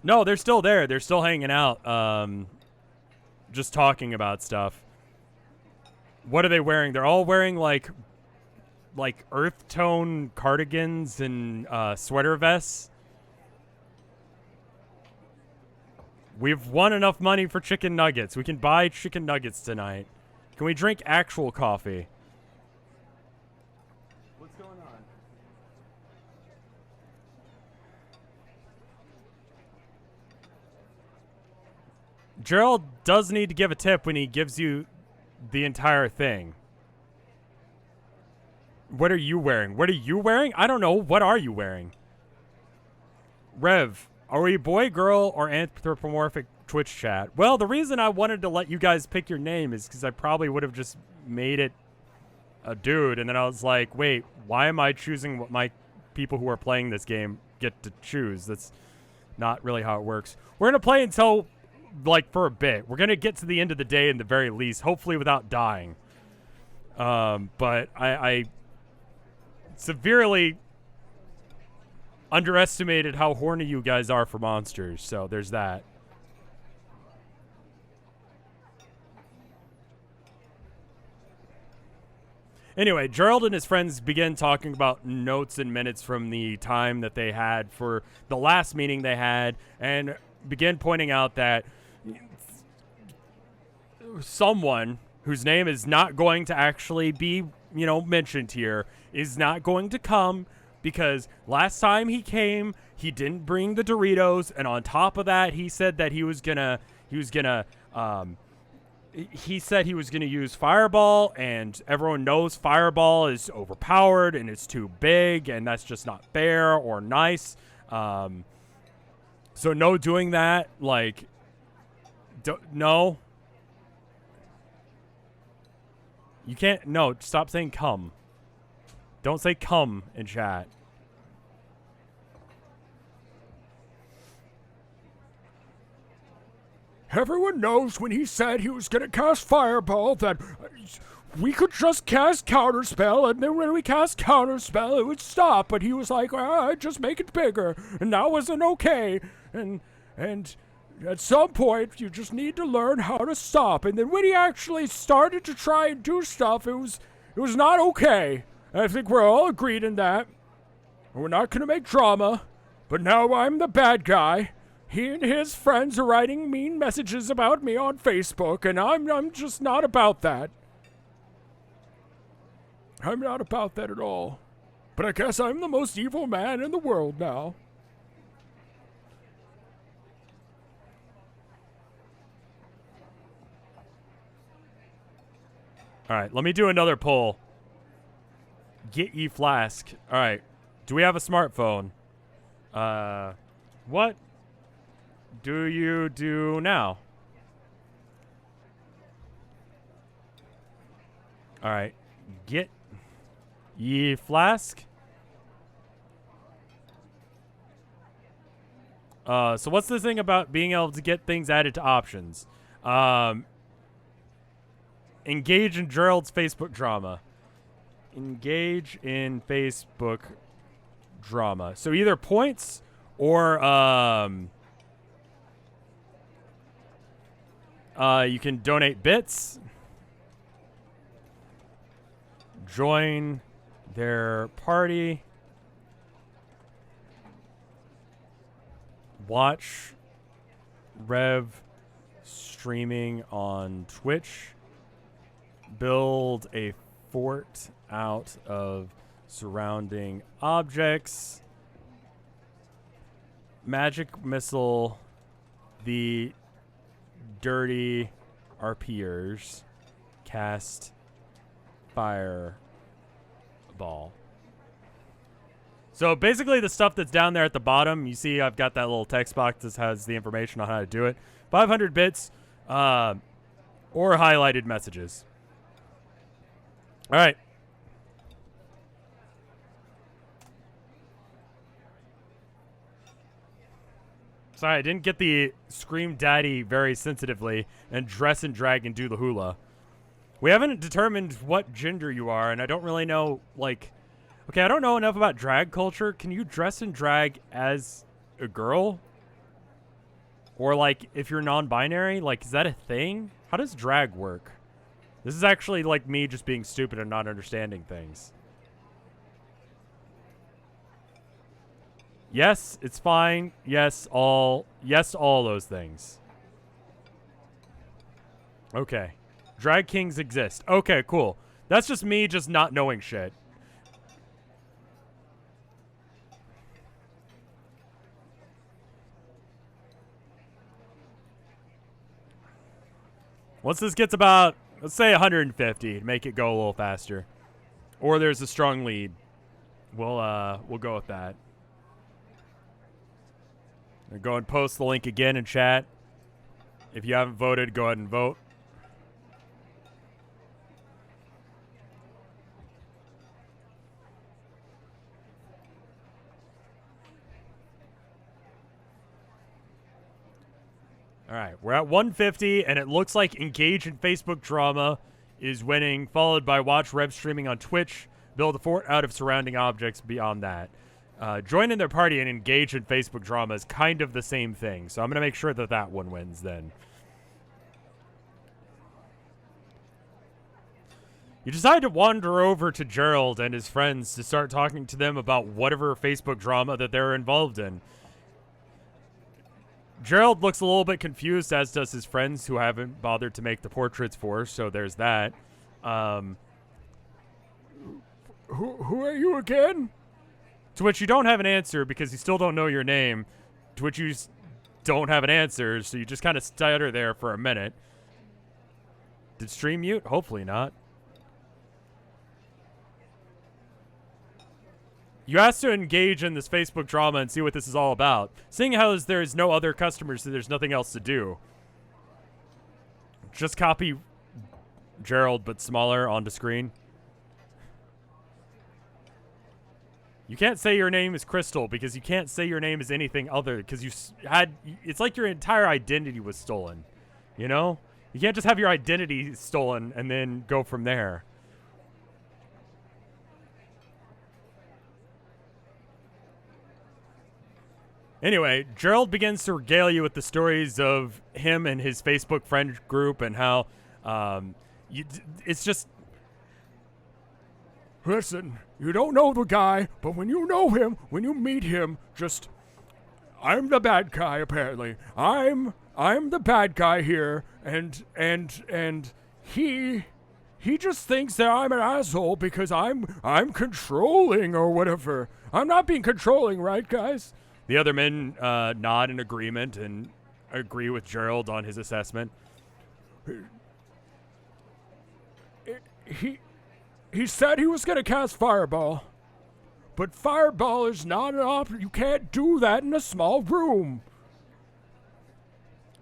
No, they're still there. They're still hanging out. Just talking about stuff. What are they wearing? They're all wearing, like earth tone cardigans and sweater vests. We've won enough money for chicken nuggets. We can buy chicken nuggets tonight. Can we drink actual coffee? What's going on? Gerald does need to give a tip when he gives you the entire thing. What are you wearing? What are you wearing? I don't know. What are you wearing? Rev, are we boy, girl, or anthropomorphic Twitch chat? Well, the reason I wanted to let you guys pick your name is because I probably would have just made it a dude, and then I was like, wait, why am I choosing what my people who are playing this game get to choose? That's not really how it works. We're going to play until, like, for a bit. We're going to get to the end of the day in the very least, hopefully without dying. But I severely underestimated how horny you guys are for monsters, so there's that. Anyway, Gerald and his friends begin talking about notes and minutes from the time that they had for the last meeting they had, and begin pointing out that someone whose name is not going to actually be, mentioned here is not going to come because last time he came, he didn't bring the Doritos, and on top of that, he said that he said he was gonna use Fireball, and everyone knows Fireball is overpowered and it's too big, and that's just not fair or nice. So no doing that. Like, no. You can't. No, stop saying come. Don't say come in chat. Everyone knows when he said he was going to cast Fireball that we could just cast Counterspell, and then when we cast Counterspell, it would stop. But he was like, just make it bigger, and that wasn't okay. And at some point, you just need to learn how to stop. And then when he actually started to try and do stuff, it was not okay. And I think we're all agreed in that. We're not going to make drama, but now I'm the bad guy. He and his friends are writing mean messages about me on Facebook, and I'm just not about that. I'm not about that at all. But I guess I'm the most evil man in the world now. All right, let me do another poll. Get ye flask. All right, do we have a smartphone? What do you do now? All right, get ye flask. So what's the thing about being able to get things added to options? Engage in Gerald's Facebook drama. Engage in Facebook drama. So either points or you can donate bits. Join their party. Watch Rev streaming on Twitch. Build a fort out of surrounding objects. magic missile the dirty RPers. Cast fireball. So basically the stuff that's down there at the bottom, you see I've got that little text box that has the information on how to do it. 500 bits or highlighted messages. All right. Sorry, I didn't get the scream daddy very sensitively and dress and drag and do the hula. We haven't determined what gender you are, and I don't really know, like... Okay, I don't know enough about drag culture. Can you dress and drag as a girl? Or, like, if you're non-binary? Like, is that a thing? How does drag work? This is actually, like, me just being stupid and not understanding things. Yes, it's fine. Yes, all those things. Okay. Drag kings exist. Okay, cool. That's just me just not knowing shit. Once this gets about, let's say 150, to make it go a little faster. Or there's a strong lead. We'll go with that. Go and post the link again in chat. If you haven't voted, go ahead and vote. All right, we're at 150, and it looks like Engage in Facebook Drama is winning, followed by Watch Rev streaming on Twitch, build a fort out of surrounding objects beyond that. Joining their party and engage in Facebook drama is kind of the same thing, so I'm going to make sure that that one wins then. You decide to wander over to Gerald and his friends to start talking to them about whatever Facebook drama that they're involved in. Gerald looks a little bit confused, as does his friends who haven't bothered to make the portraits for, so there's that. Who are you again? To which you don't have an answer because you still don't know your name. To which you don't have an answer, so you just kind of stutter there for a minute. Did stream mute? Hopefully not. You asked to engage in this Facebook drama and see what this is all about. Seeing how there's no other customers, so there's nothing else to do. Just copy Gerald, but smaller, onto screen. You can't say your name is Crystal because you can't say your name is anything other because it's like your entire identity was stolen, you know? You can't just have your identity stolen and then go from there. Anyway, Gerald begins to regale you with the stories of him and his Facebook friend group and how it's just... Listen, you don't know the guy, but when you know him, when you meet him, just... I'm the bad guy, apparently. I'm the bad guy here, and he just thinks that I'm an asshole because I'm controlling or whatever. I'm not being controlling, right, guys? The other men nod in agreement and agree with Gerald on his assessment. He said he was going to cast Fireball. But Fireball is not an option. You can't do that in a small room.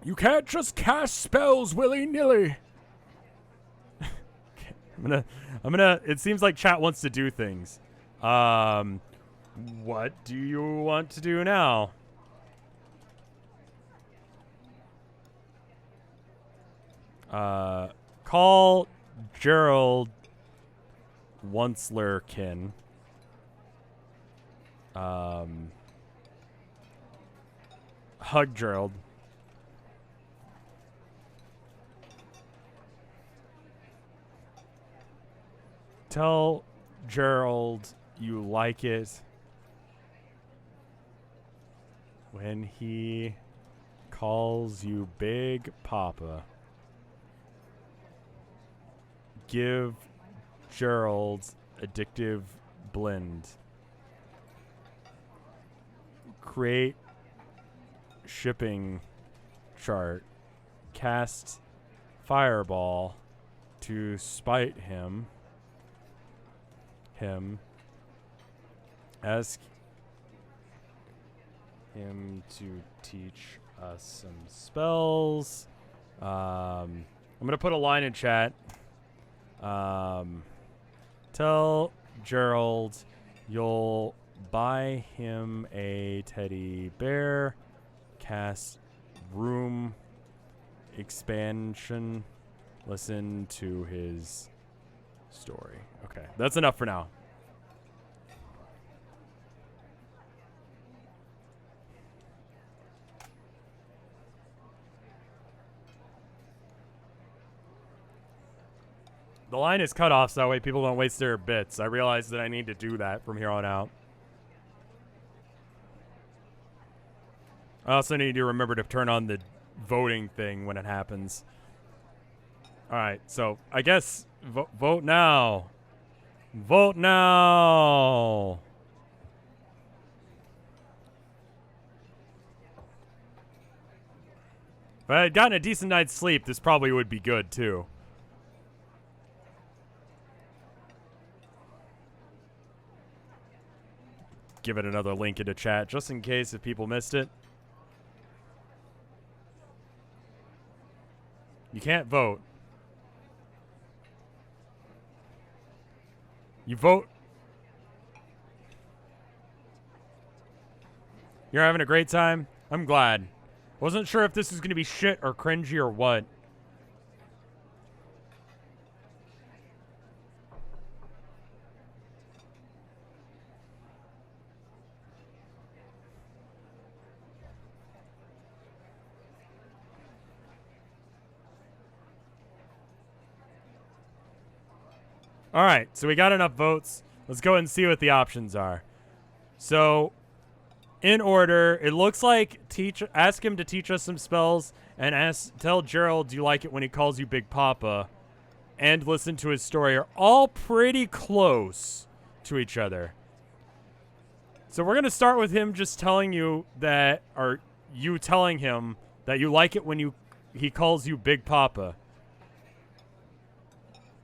You can't just cast spells willy-nilly. I'm gonna, it seems like chat wants to do things. What do you want to do now? Call Gerald Oncelerkin. Hug Gerald. Tell Gerald you like it when he calls you Big Papa. Give Gerald addictive blend. Create shipping chart. Cast fireball to spite him. Ask him to teach us some spells. I'm gonna put a line in chat. Tell Gerald you'll buy him a teddy bear. Cast room expansion. Listen to his story. Okay, that's enough for now. The line is cut off so that way people don't waste their bits. I realize that I need to do that from here on out. I also need to remember to turn on the voting thing when it happens. Alright, so I guess vote now. Vote now. If I had gotten a decent night's sleep, this probably would be good too. Give it another link into chat just in case if people missed it. You can't vote. You vote. You're having a great time? I'm glad. Wasn't sure if this was going to be shit or cringy or what. All right, so we got enough votes. Let's go ahead and see what the options are. So, in order, it looks like ask him to teach us some spells, and tell Gerald you like it when he calls you Big Papa, and listen to his story are all pretty close to each other. So we're gonna start with him just telling you that, or you telling him that you like it when he calls you Big Papa.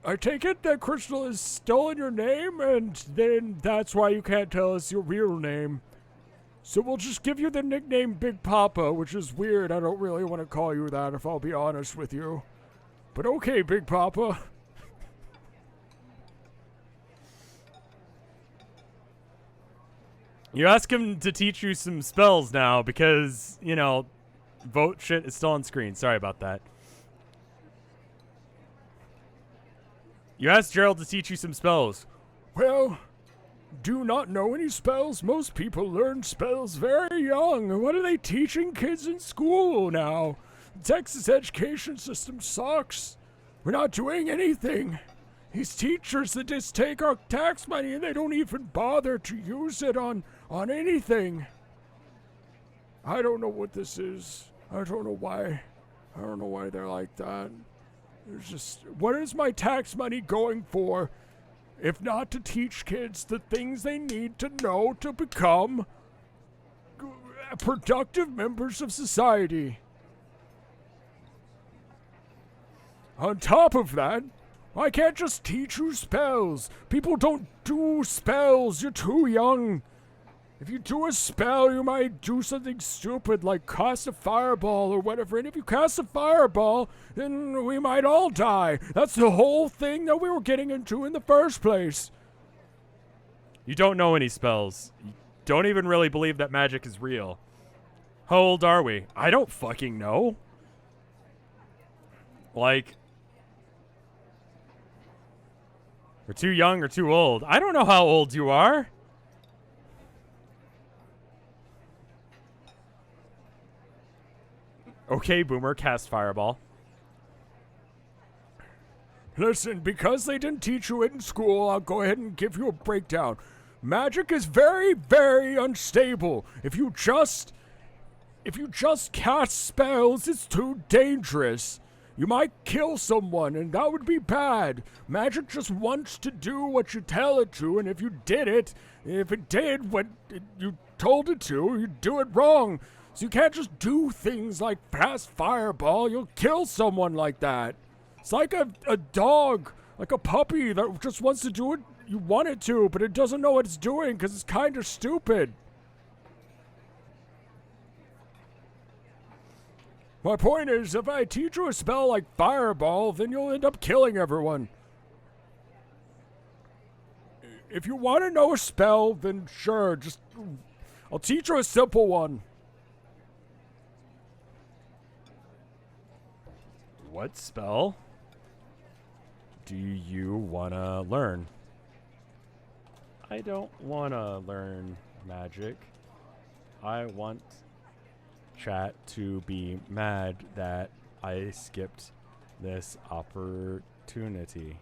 I take it that Crystal has stolen your name, and then that's why you can't tell us your real name. So we'll just give you the nickname Big Papa, which is weird. I don't really want to call you that, if I'll be honest with you. But okay, Big Papa. You ask him to teach you some spells now because, you know, vote shit is still on screen. Sorry about that. You asked Gerald to teach you some spells. Well, do not know any spells. Most people learn spells very young. What are they teaching kids in school now? The Texas education system sucks. We're not doing anything. These teachers that just take our tax money and they don't even bother to use it on anything. I don't know what this is. I don't know why. I don't know why they're like that. It's just, what is my tax money going for, if not to teach kids the things they need to know to become productive members of society? On top of that, I can't just teach you spells. People don't do spells. You're too young. If you do a spell, you might do something stupid like cast a fireball or whatever. And if you cast a fireball, then we might all die. That's the whole thing that we were getting into in the first place. You don't know any spells. You don't even really believe that magic is real. How old are we? I don't fucking know. Like, we're too young or too old. I don't know how old you are. Okay, Boomer, cast fireball. Listen, because they didn't teach you it in school, I'll go ahead and give you a breakdown. Magic is very, very unstable. If you just cast spells, it's too dangerous. You might kill someone, and that would be bad. Magic just wants to do what you tell it to, and if it did what you told it to, you'd do it wrong. So you can't just do things like fast fireball. You'll kill someone like that. It's like a dog, like a puppy that just wants to do what you want it to, but it doesn't know what it's doing because it's kind of stupid. My point is, if I teach you a spell like fireball, then you'll end up killing everyone. If you want to know a spell, then sure, I'll teach you a simple one. What spell do you want to learn? I don't want to learn magic. I want chat to be mad that I skipped this opportunity.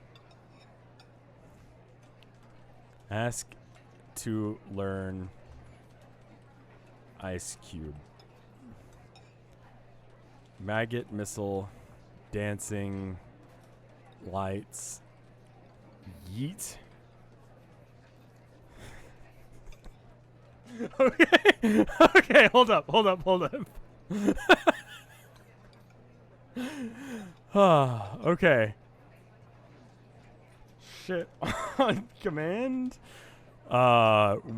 Ask to learn Ice Cube. Maggot missile. Dancing lights. Yeet. Okay. Okay, hold up. Okay. Shit on command.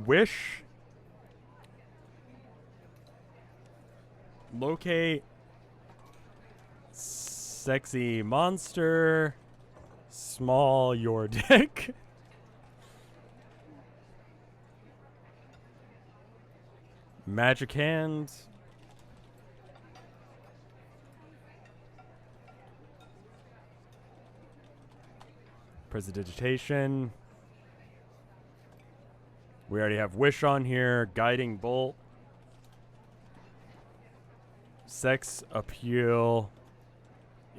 Wish. Locate sexy monster. Small your dick. Magic hand. Prestidigitation. We already have wish on here. Guiding bolt. Sex appeal.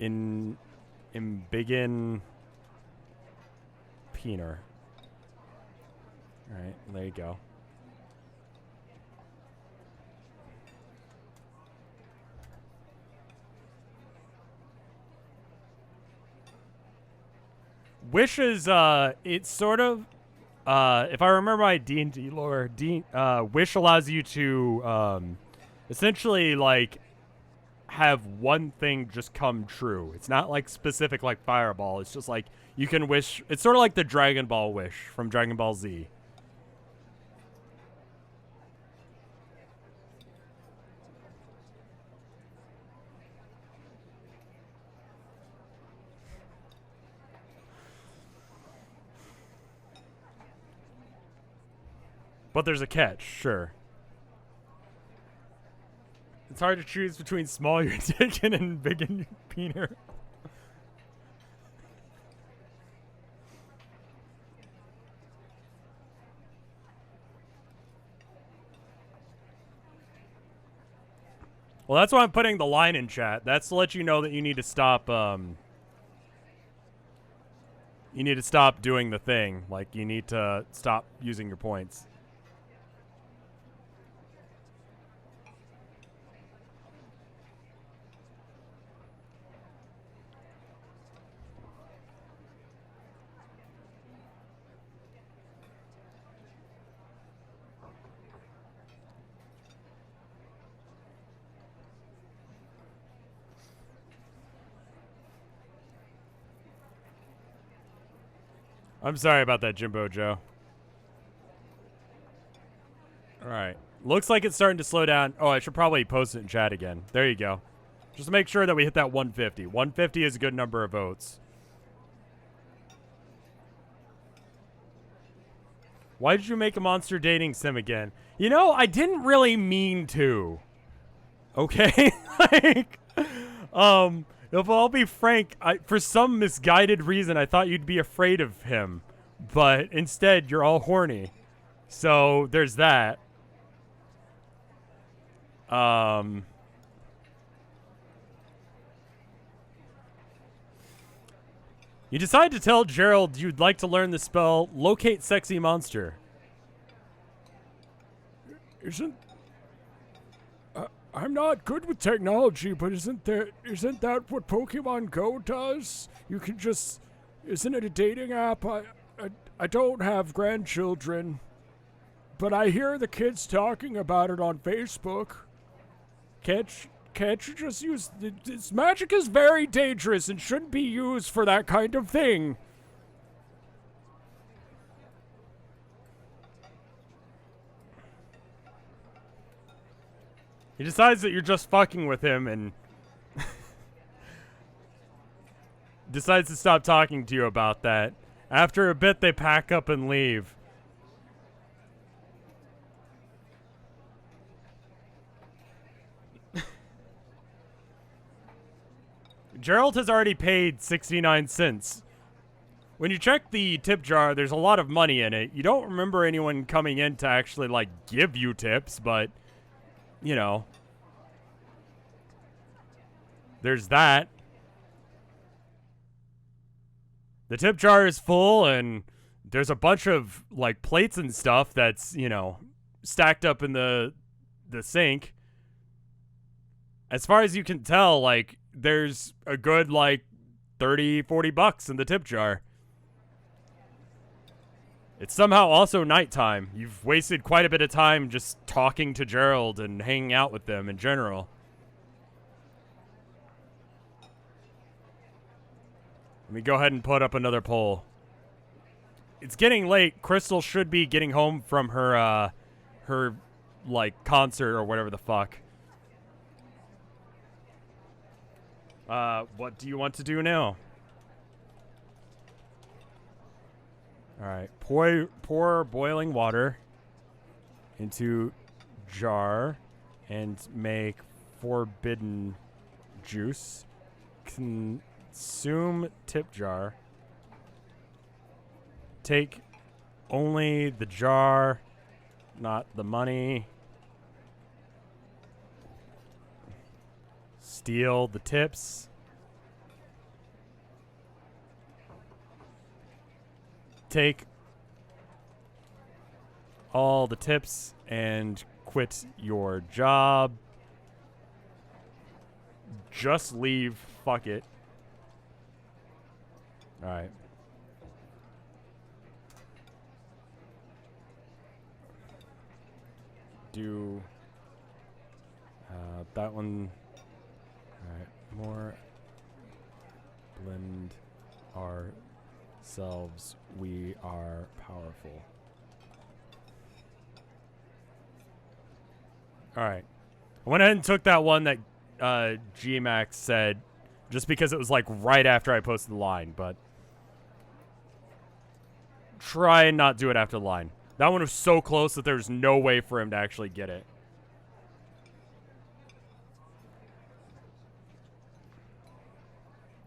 Embiggen. Peener. Alright, there you go. Wish is, it's sort of, if I remember my D&D lore, Wish allows you to, essentially, like, have one thing just come true. It's not, like, specific like Fireball. It's just, like, you can wish. It's sort of like the Dragon Ball wish from Dragon Ball Z. But there's a catch, sure. It's hard to choose between small your dick and big in your peener. Well, that's why I'm putting the line in chat. That's to let you know that you need to stop, you need to stop doing the thing. Like, you need to stop using your points. I'm sorry about that, Jimbo Joe. Alright. Looks like it's starting to slow down. Oh, I should probably post it in chat again. There you go. Just to make sure that we hit that 150. 150 is a good number of votes. Why did you make a monster dating sim again? You know, I didn't really mean to. Okay? Like, if I'll be frank, for some misguided reason, I thought you'd be afraid of him. But instead, you're all horny. So, there's that. You decide to tell Gerald you'd like to learn the spell Locate Sexy Monster. I'm not good with technology, but isn't that what Pokemon Go does? You can just... Isn't it a dating app? I don't have grandchildren, but I hear the kids talking about it on Facebook. Can't you just use... This magic is very dangerous and shouldn't be used for that kind of thing. He decides that you're just fucking with him and decides to stop talking to you about that. After a bit, they pack up and leave. Gerald has already paid 69 cents. When you check the tip jar, there's a lot of money in it. You don't remember anyone coming in to actually, like, give you tips, but, you know, there's that. The tip jar is full, and there's a bunch of, like, plates and stuff that's, you know, stacked up in the sink. As far as you can tell, like, there's a good, like, 30, 40 bucks in the tip jar. It's somehow also nighttime. You've wasted quite a bit of time just talking to Gerald and hanging out with them in general. Let me go ahead and put up another poll. It's getting late. Crystal should be getting home from her, like, concert or whatever the fuck. What do you want to do now? Alright, pour boiling water into jar and make forbidden juice. Consume tip jar. Take only the jar, not the money. Steal the tips. Take all the tips and quit your job. Just leave. Fuck it. Alright. Do that one. Alright. More blend ourselves. We are powerful. Alright. I went ahead and took that one that GMax said just because it was like right after I posted the line, but try and not do it after the line. That one was so close that there's no way for him to actually get it.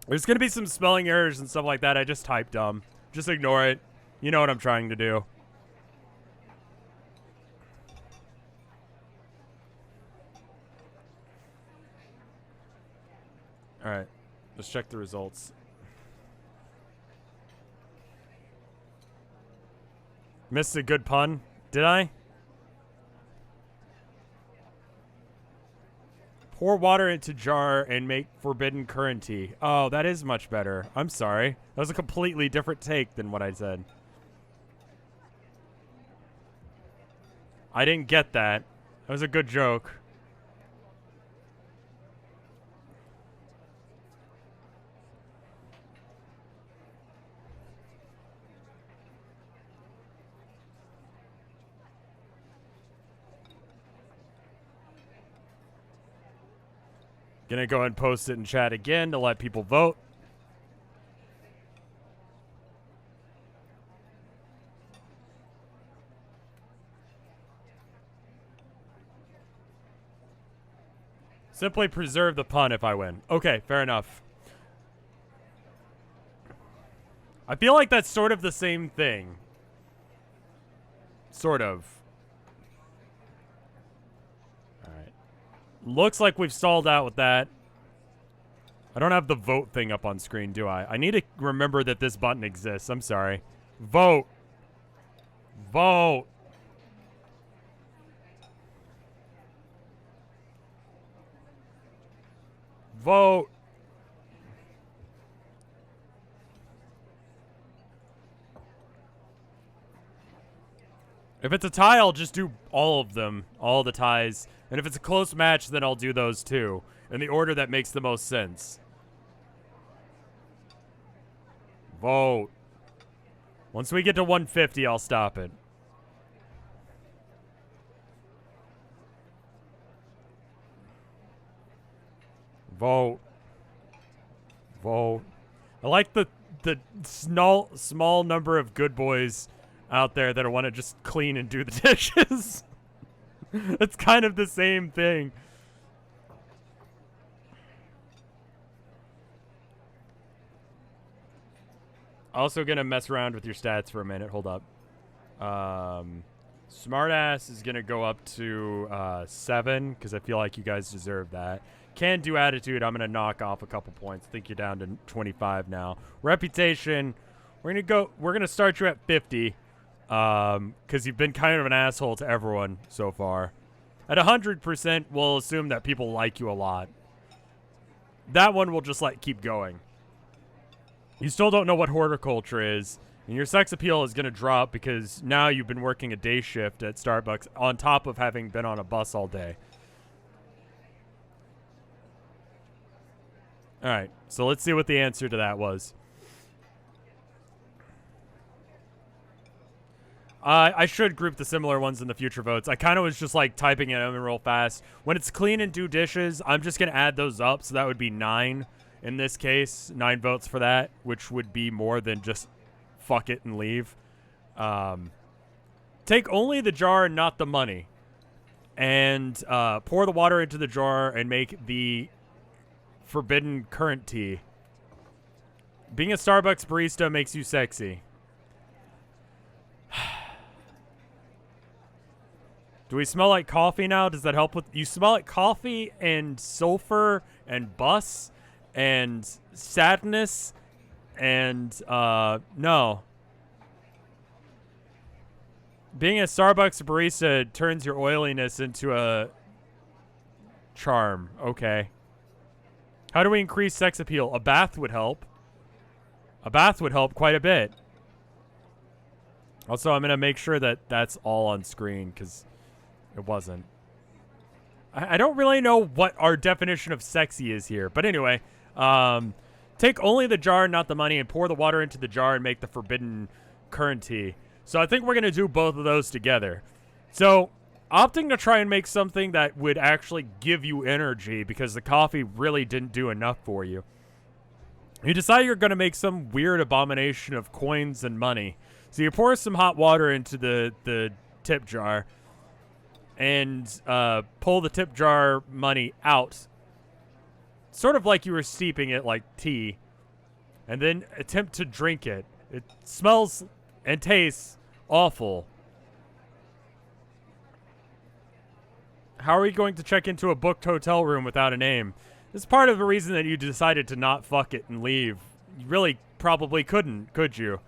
There's going to be some spelling errors and stuff like that. I just typed dumb. Just ignore it. You know what I'm trying to do. Alright. Let's check the results. Missed a good pun. Did I? Pour water into jar and make forbidden current tea. Oh, that is much better. I'm sorry. That was a completely different take than what I said. I didn't get that. That was a good joke. Gonna go ahead and post it in chat again to let people vote. Simply preserve the pun if I win. Okay, fair enough. I feel like that's sort of the same thing. Sort of. Looks like we've stalled out with that. I don't have the vote thing up on screen, do I? I need to remember that this button exists. I'm sorry. Vote. Vote. Vote. If it's a tie, I'll just do all of them, all the ties. And if it's a close match, then I'll do those too, in the order that makes the most sense. Vote. Once we get to 150, I'll stop it. Vote. Vote. I like the small number of good boys out there that want to just clean and do the dishes. It's kind of the same thing. Also gonna mess around with your stats for a minute. Hold up. Smartass is gonna go up to 7 because I feel like you guys deserve that. Can do attitude. I'm gonna knock off a couple points. I think you're down to 25 now. Reputation. We're gonna start you at 50. Because you've been kind of an asshole to everyone so far. At 100%, we'll assume that people like you a lot. That one will just keep going. You still don't know what horticulture is, and your sex appeal is going to drop because now you've been working a day shift at Starbucks on top of having been on a bus all day. All right, so let's see what the answer to that was. I should group the similar ones in the future votes. I kind of was just typing it in real fast. When it's clean and do dishes, I'm just going to add those up. So that would be 9 in this case. 9 votes for that, which would be more than just fuck it and leave. Take only the jar and not the money. And pour the water into the jar and make the forbidden currant tea. Being a Starbucks barista makes you sexy. Do we smell like coffee now? Does that help with... You smell like coffee and sulfur and bus and sadness and, no. Being a Starbucks barista turns your oiliness into a charm. Okay. How do we increase sex appeal? A bath would help. A bath would help quite a bit. Also, I'm going to make sure that that's all on screen because... It wasn't. I don't really know what our definition of sexy is here. But anyway, take only the jar, not the money, and pour the water into the jar and make the forbidden currant tea. So I think we're going to do both of those together. So opting to try and make something that would actually give you energy because the coffee really didn't do enough for you. You decide you're going to make some weird abomination of coins and money. So you pour some hot water into the tip jar. And pull the tip jar money out. Sort of like you were steeping it like tea. And then attempt to drink it. It smells and tastes awful. How are we going to check into a booked hotel room without a name? This is part of the reason that you decided to not fuck it and leave. You really probably couldn't, could you?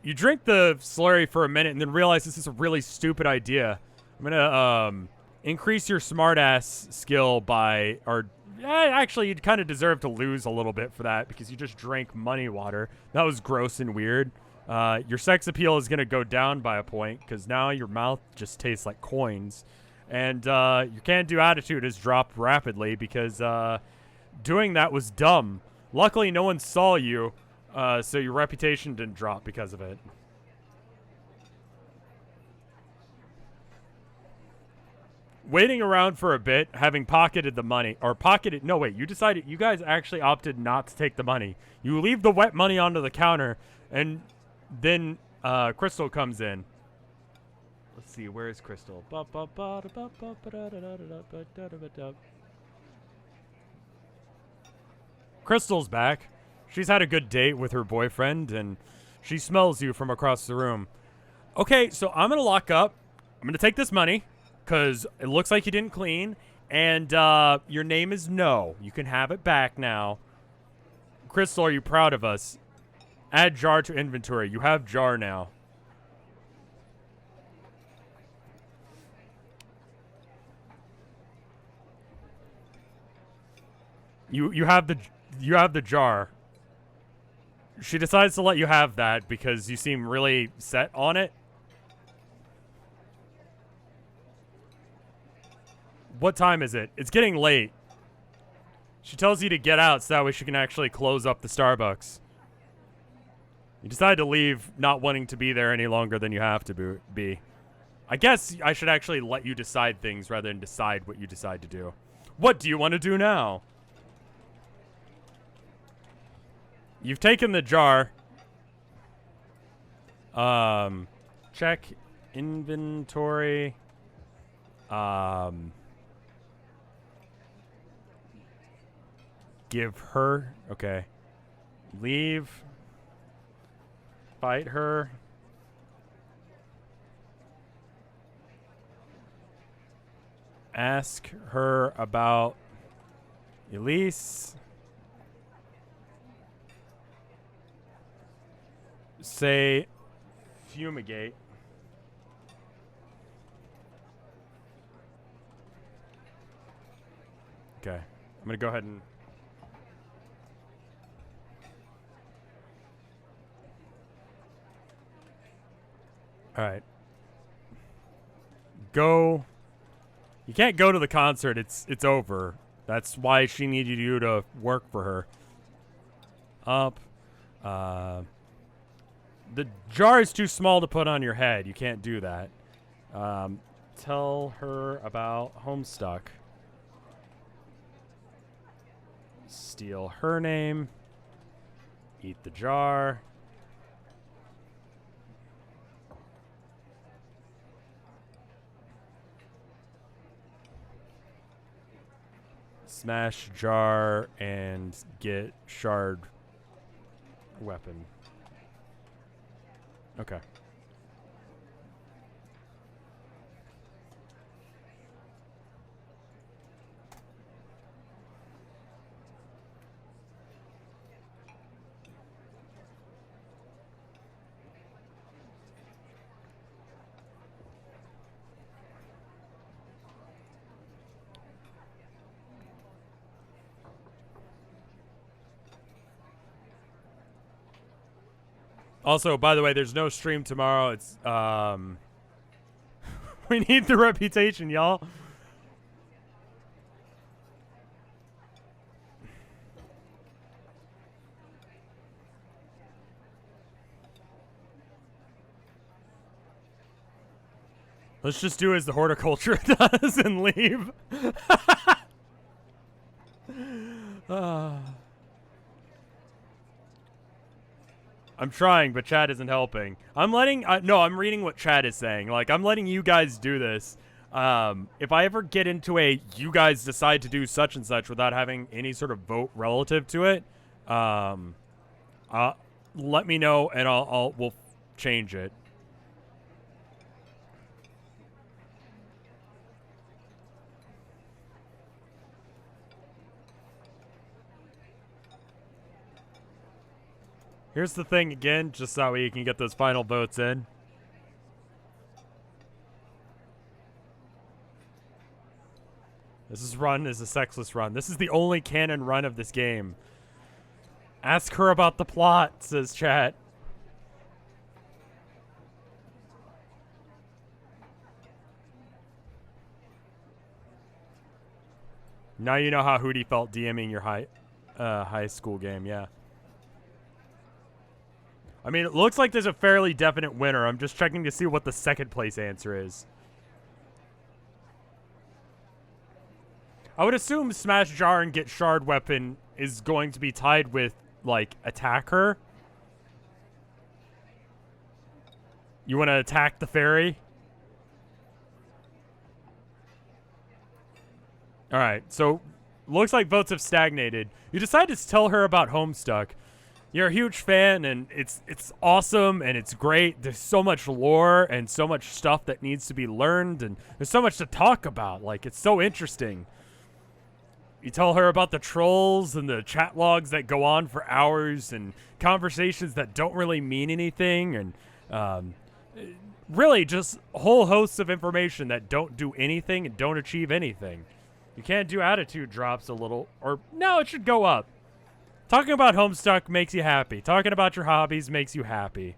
You drink the slurry for a minute and then realize this is a really stupid idea. I'm gonna increase your smartass skill by, actually you'd kind of deserve to lose a little bit for that because you just drank money water. That was gross and weird. Your sex appeal is gonna go down by a point because now your mouth just tastes like coins, and your can-do attitude has dropped rapidly because doing that was dumb. Luckily, no one saw you. So your reputation didn't drop because of it. Waiting around for a bit, having pocketed the money, no wait, you guys actually opted not to take the money. You leave the wet money onto the counter, and then Crystal comes in. Let's see, where is Crystal? Crystal's back. She's had a good date with her boyfriend, and she smells you from across the room. Okay, so I'm going to lock up. I'm going to take this money, because it looks like you didn't clean, and your name is No. You can have it back now. Crystal, are you proud of us? Add jar to inventory. You have jar now. You have the jar. she decides to let you have that because you seem really set on it. What time is it? It's getting late. She tells you to get out so that way she can actually close up the Starbucks. You decide to leave, not wanting to be there any longer than you have to be. I guess I should actually let you decide things rather than decide what you decide to do. What do you want to do now? You've taken the jar. Check inventory. Give her. Okay. Leave. Fight her. Ask her about Elise. Say fumigate. Okay. I'm going to go ahead and... All right. Go. You can't go to the concert. It's over. That's why she needed you to work for her. Up. The jar is too small to put on your head. You can't do that. Tell her about Homestuck. Steal her name. Eat the jar. Smash jar and get shard weapon. Okay. Also, by the way, there's no stream tomorrow. It's we need the reputation, y'all. Let's just do as the horticulture does and leave. I'm trying, but chat isn't helping. I'm reading what chat is saying. Like, I'm letting you guys do this. If I ever get into you guys decide to do such and such without having any sort of vote relative to it, let me know and we'll change it. Here's the thing again, just so that way you can get those final votes in. This run is a sexless run. This is the only canon run of this game. Ask her about the plot, says chat. Now you know how Hootie felt DMing your high school game, yeah. I mean, it looks like there's a fairly definite winner. I'm just checking to see what the second place answer is. I would assume Smash Jar and Get Shard Weapon is going to be tied with, like, attack her. You want to attack the fairy? Alright, so looks like votes have stagnated. You decide to tell her about Homestuck. You're a huge fan, and it's awesome, and it's great. There's so much lore and so much stuff that needs to be learned, and there's so much to talk about. Like, it's so interesting. You tell her about the trolls and the chat logs that go on for hours and conversations that don't really mean anything, and really just whole hosts of information that don't do anything and don't achieve anything. You can't do attitude drops a little, or no, it should go up. Talking about Homestuck makes you happy. Talking about your hobbies makes you happy.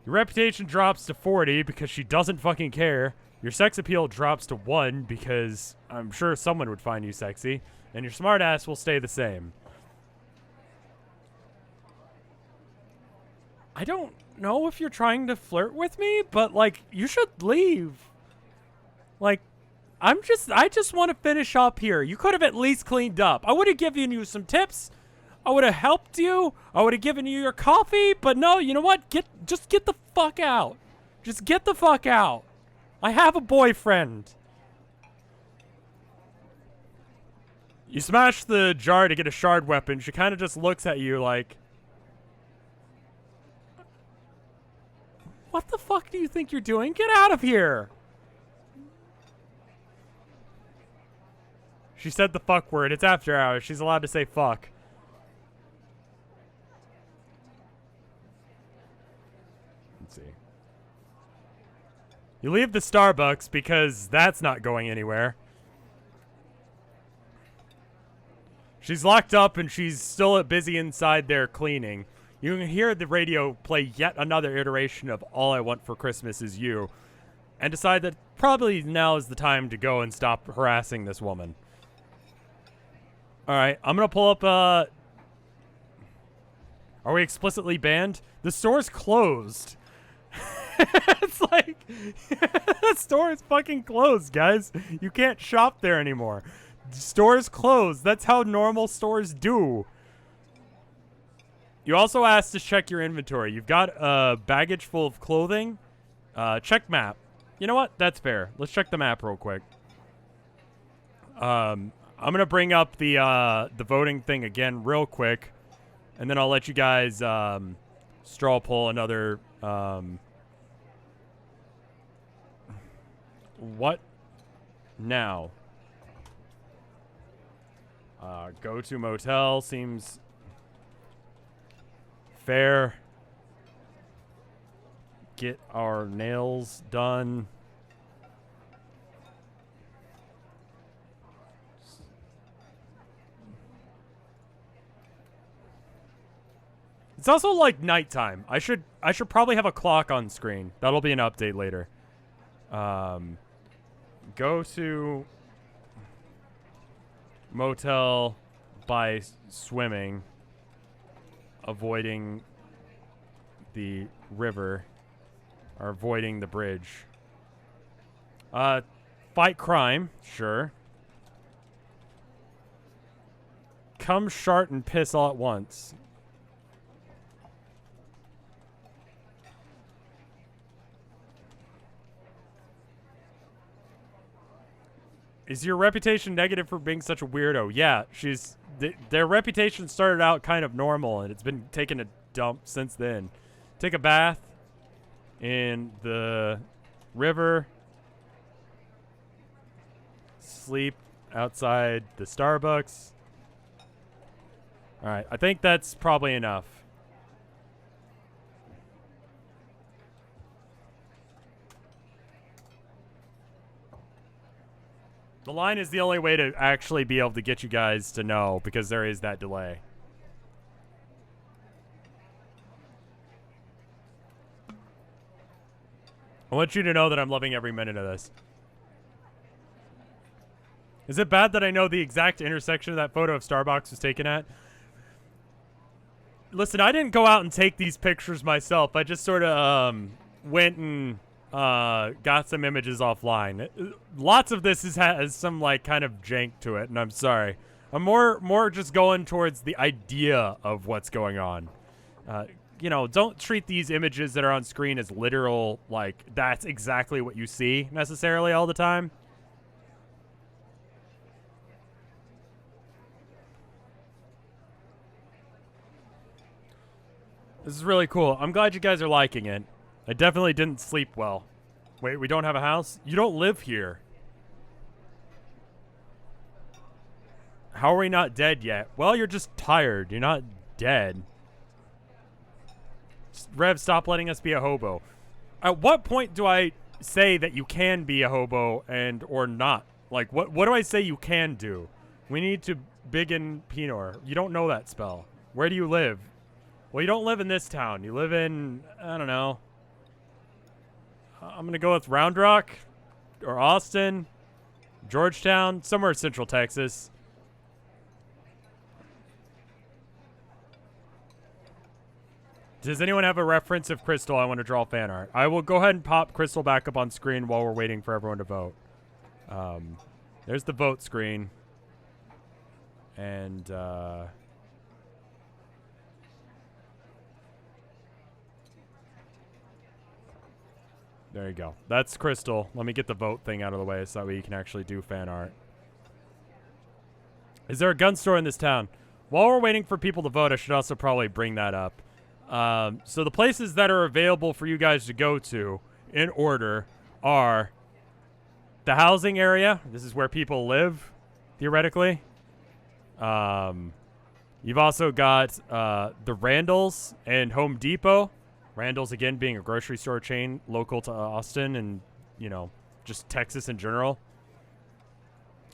Your reputation drops to 40 because she doesn't fucking care. Your sex appeal drops to 1 because I'm sure someone would find you sexy. And your smartass will stay the same. I don't know if you're trying to flirt with me, but, like, you should leave. Like, I just want to finish up here. You could have at least cleaned up. I would have given you some tips. I would have helped you. I would have given you your coffee. But no, you know what? Just get the fuck out. Just get the fuck out. I have a boyfriend. You smash the jar to get a shard weapon. She kind of just looks at you like, what the fuck do you think you're doing? Get out of here. She said the fuck word. It's after hours. She's allowed to say fuck. Let's see. You leave the Starbucks because that's not going anywhere. She's locked up and she's still busy inside there cleaning. You can hear the radio play yet another iteration of All I Want for Christmas Is You and decide that probably now is the time to go and stop harassing this woman. All right, I'm going to pull up, are we explicitly banned? The store's closed. It's like, the store is fucking closed, guys. You can't shop there anymore. The store's closed. That's how normal stores do. You also asked to check your inventory. You've got a baggage full of clothing. Check map. You know what? That's fair. Let's check the map real quick. I'm going to bring up the voting thing again real quick, and then I'll let you guys straw poll another what now? Go to motel seems fair. Get our nails done. It's also like nighttime. I should probably have a clock on screen. That'll be an update later. Go to motel by swimming, avoiding the river, or avoiding the bridge. Fight crime, sure. Come, shart, and piss all at once. Is your reputation negative for being such a weirdo? Yeah, their reputation started out kind of normal, and it's been taking a dump since then. Take a bath in the river. Sleep outside the Starbucks. All right, I think that's probably enough. The line is the only way to actually be able to get you guys to know, because there is that delay. I want you to know that I'm loving every minute of this. Is it bad that I know the exact intersection that photo of Starbucks was taken at? Listen, I didn't go out and take these pictures myself. I just sort of went and got some images offline. Lots of this has some like kind of jank to it, and I'm sorry. I'm more just going towards the idea of what's going on. You know, don't treat these images that are on screen as literal, like that's exactly what you see necessarily all the time. This is really cool. I'm glad you guys are liking it. I definitely didn't sleep well. Wait, we don't have a house? You don't live here. How are we not dead yet? Well, you're just tired. You're not dead. Rev, stop letting us be a hobo. At what point do I say that you can be a hobo and or not? Like, what do I say you can do? We need to Biggin Pinor. You don't know that spell. Where do you live? Well, you don't live in this town. You live in, I don't know. I'm going to go with Round Rock or Austin, Georgetown, somewhere in Central Texas. Does anyone have a reference of Crystal? I want to draw fan art. I will go ahead and pop Crystal back up on screen while we're waiting for everyone to vote. There's the vote screen. And, there you go. That's Crystal. Let me get the vote thing out of the way so that way you can actually do fan art. Is there a gun store in this town? While we're waiting for people to vote, I should also probably bring that up. So the places that are available for you guys to go to in order are the housing area. This is where people live, theoretically. You've also got the Randalls and Home Depot. Randall's, again, being a grocery store chain local to Austin and, you know, just Texas in general.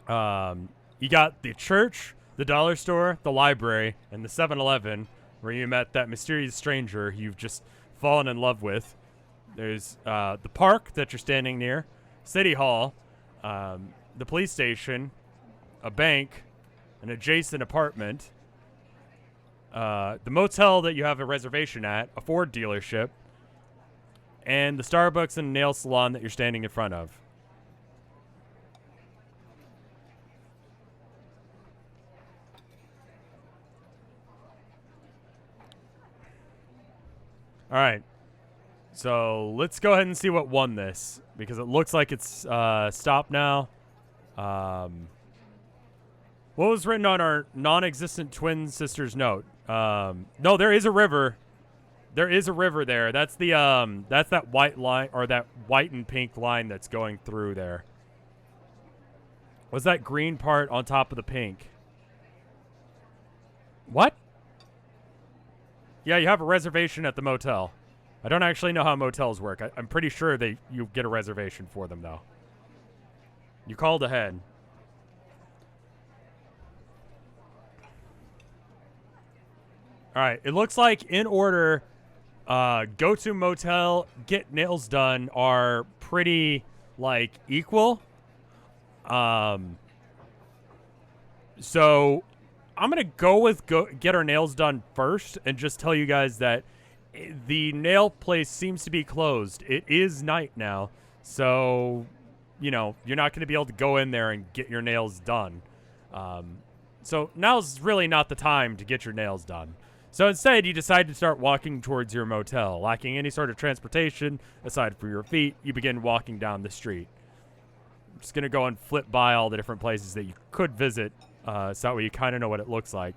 You got the church, the dollar store, the library, and the 7-Eleven, where you met that mysterious stranger you've just fallen in love with. There's the park that you're standing near, City Hall, the police station, a bank, an adjacent apartment, the motel that you have a reservation at, a Ford dealership, and the Starbucks and nail salon that you're standing in front of. All right. So let's go ahead and see what won this, because it looks like it's stopped now. What was written on our non-existent twin sister's note? No, there is a river. There is a river there. That's the that's that white line, or that white and pink line that's going through there. What's that green part on top of the pink? What? Yeah, you have a reservation at the motel. I don't actually know how motels work. I'm pretty sure you get a reservation for them, though. You called ahead. All right, it looks like in order, go to motel, get nails done are pretty, like, equal. So I'm going to go with get our nails done first and just tell you guys that the nail place seems to be closed. It is night now, so, you know, you're not going to be able to go in there and get your nails done. So now's really not the time to get your nails done. So instead, you decide to start walking towards your motel. Lacking any sort of transportation, aside from your feet, you begin walking down the street. I'm just going to go and flip by all the different places that you could visit, so that way you kind of know what it looks like.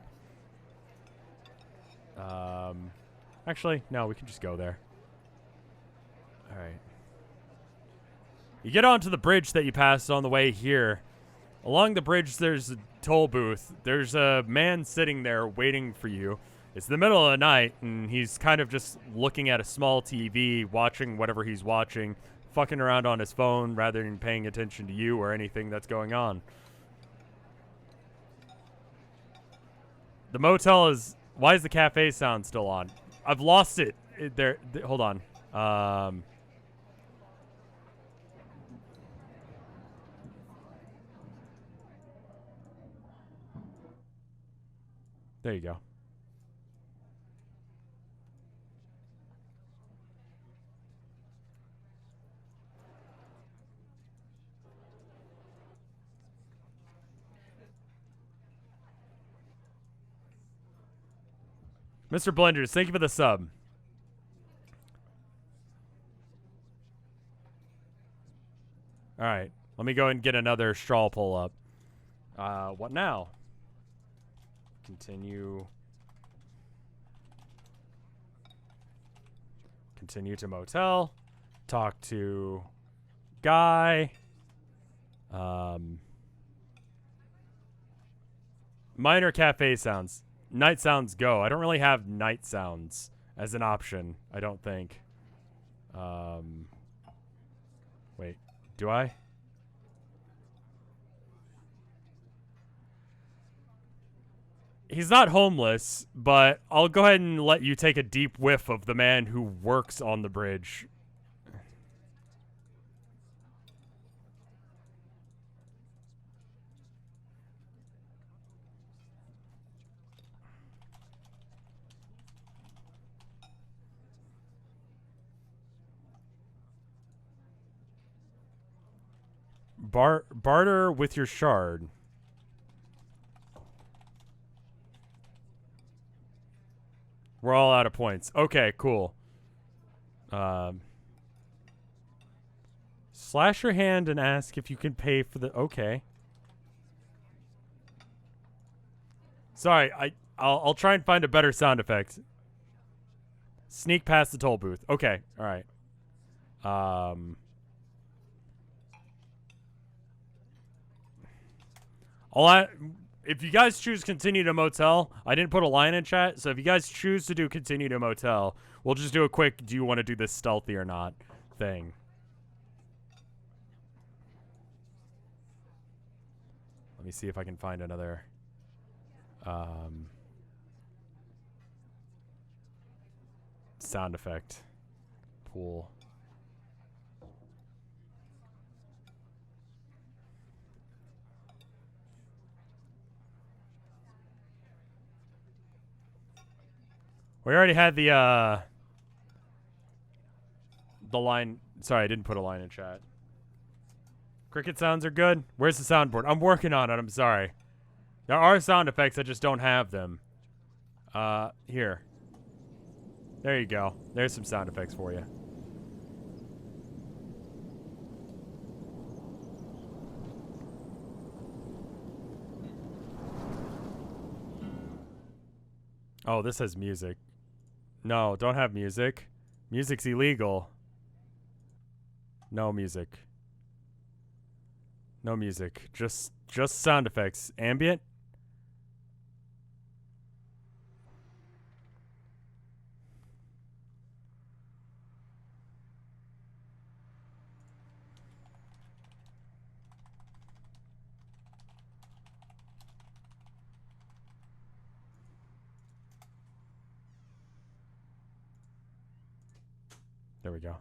Actually, no, we can just go there. All right. You get onto the bridge that you passed on the way here. Along the bridge, there's a toll booth. There's a man sitting there waiting for you. It's the middle of the night, and he's kind of just looking at a small TV, watching whatever he's watching, fucking around on his phone rather than paying attention to you or anything that's going on. The motel is... Why is the cafe sound still on? I've lost it. Hold on. There you go. Mr. Blenders, thank you for the sub. All right. Let me go and get another straw pull up. What now? Continue. Continue to motel. Talk to guy. Minor cafe sounds. Night sounds go. I don't really have night sounds as an option, I don't think. Wait, do I? He's not homeless, but I'll go ahead and let you take a deep whiff of the man who works on the bridge. Barter with your shard. We're all out of points. Okay, cool. Slash your hand and ask if you can pay for the... Okay. Sorry, I'll try and find a better sound effect. Sneak past the toll booth. Okay, all right. If you guys choose continue to motel, I didn't put a line in chat, so if you guys choose to do continue to motel, we'll just do a quick do you want to do this stealthy or not thing. Let me see if I can find another sound effect. Pool. We already had the line. Sorry, I didn't put a line in chat. Cricket sounds are good. Where's the soundboard? I'm working on it. I'm sorry. There are sound effects. I just don't have them. Here. There you go. There's some sound effects for you. Oh, this has music. No, don't have music. Music's illegal. No music. No music. Just sound effects. Ambient? There we go.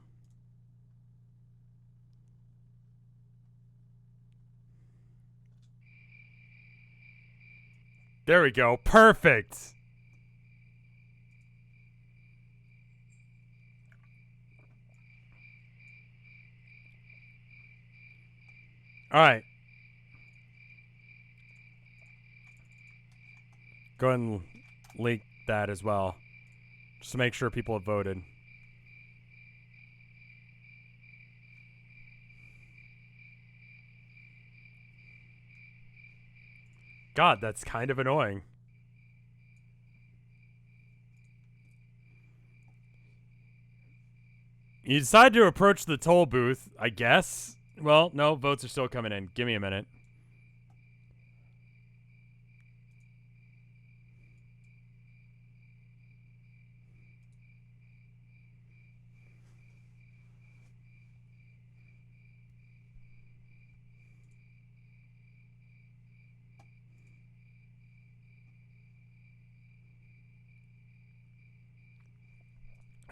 There we go. Perfect. All right. Go ahead and link that as well, just to make sure people have voted. God, that's kind of annoying. You decide to approach the toll booth, I guess. Well, no, votes are still coming in. Give me a minute.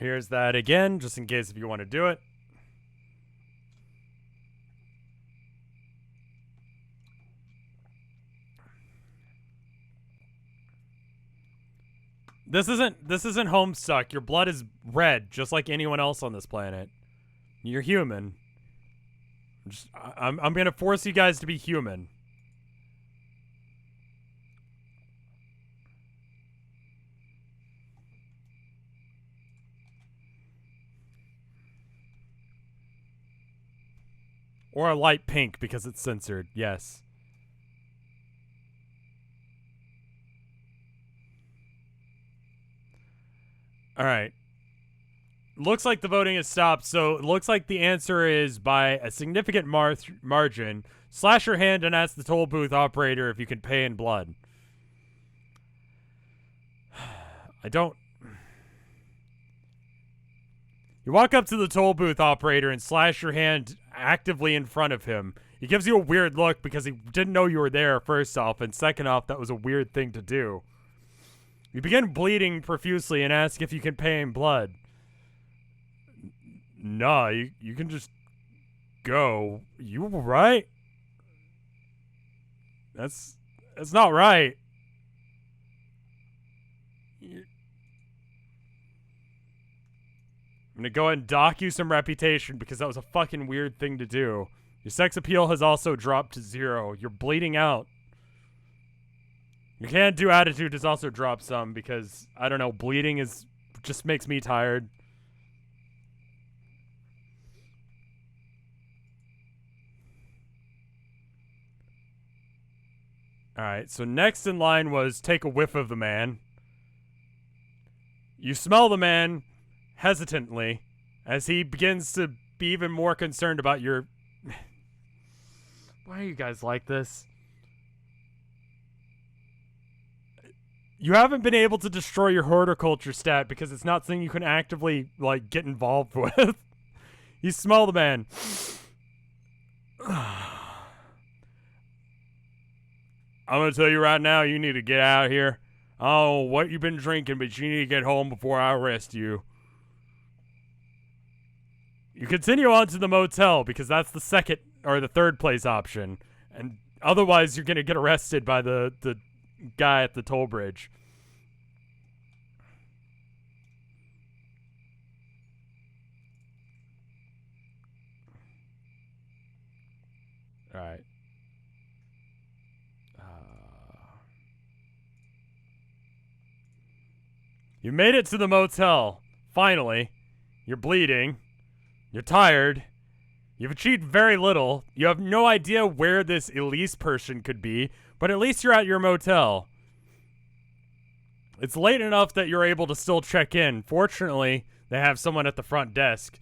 Here's that again, just in case if you want to do it. This isn't Homestuck. Your blood is red, just like anyone else on this planet. You're human. I'm gonna force you guys to be human. Or a light pink because it's censored. Yes. All right. Looks like the voting has stopped, so it looks like the answer is by a significant margin. Slash your hand and ask the toll booth operator if you can pay in blood. I don't... You walk up to the toll booth operator and slash your hand actively in front of him. He gives you a weird look because he didn't know you were there, first off, and second off, that was a weird thing to do. You begin bleeding profusely and ask if you can pay in blood. Nah, you can just go. You right? That's not right. I'm gonna go ahead and dock you some reputation because that was a fucking weird thing to do. Your sex appeal has also dropped to 0. You're bleeding out. You can't do attitude has also dropped some because, I don't know, bleeding just makes me tired. Alright, so next in line was take a whiff of the man. You smell the man hesitantly as he begins to be even more concerned about your... Why are you guys like this? You haven't been able to destroy your horticulture stat because it's not something you can actively, like, get involved with. You smell the man. I'm gonna tell you right now, you need to get out of here. I don't know what you've been drinking, but you need to get home before I arrest you. You continue on to the motel because that's the second or the third place option. And otherwise you're gonna get arrested by the guy at the toll bridge. Alright. You made it to the motel. Finally. You're bleeding. You're tired. You've achieved very little. You have no idea where this Elise person could be, but at least you're at your motel. It's late enough that you're able to still check in. Fortunately, they have someone at the front desk.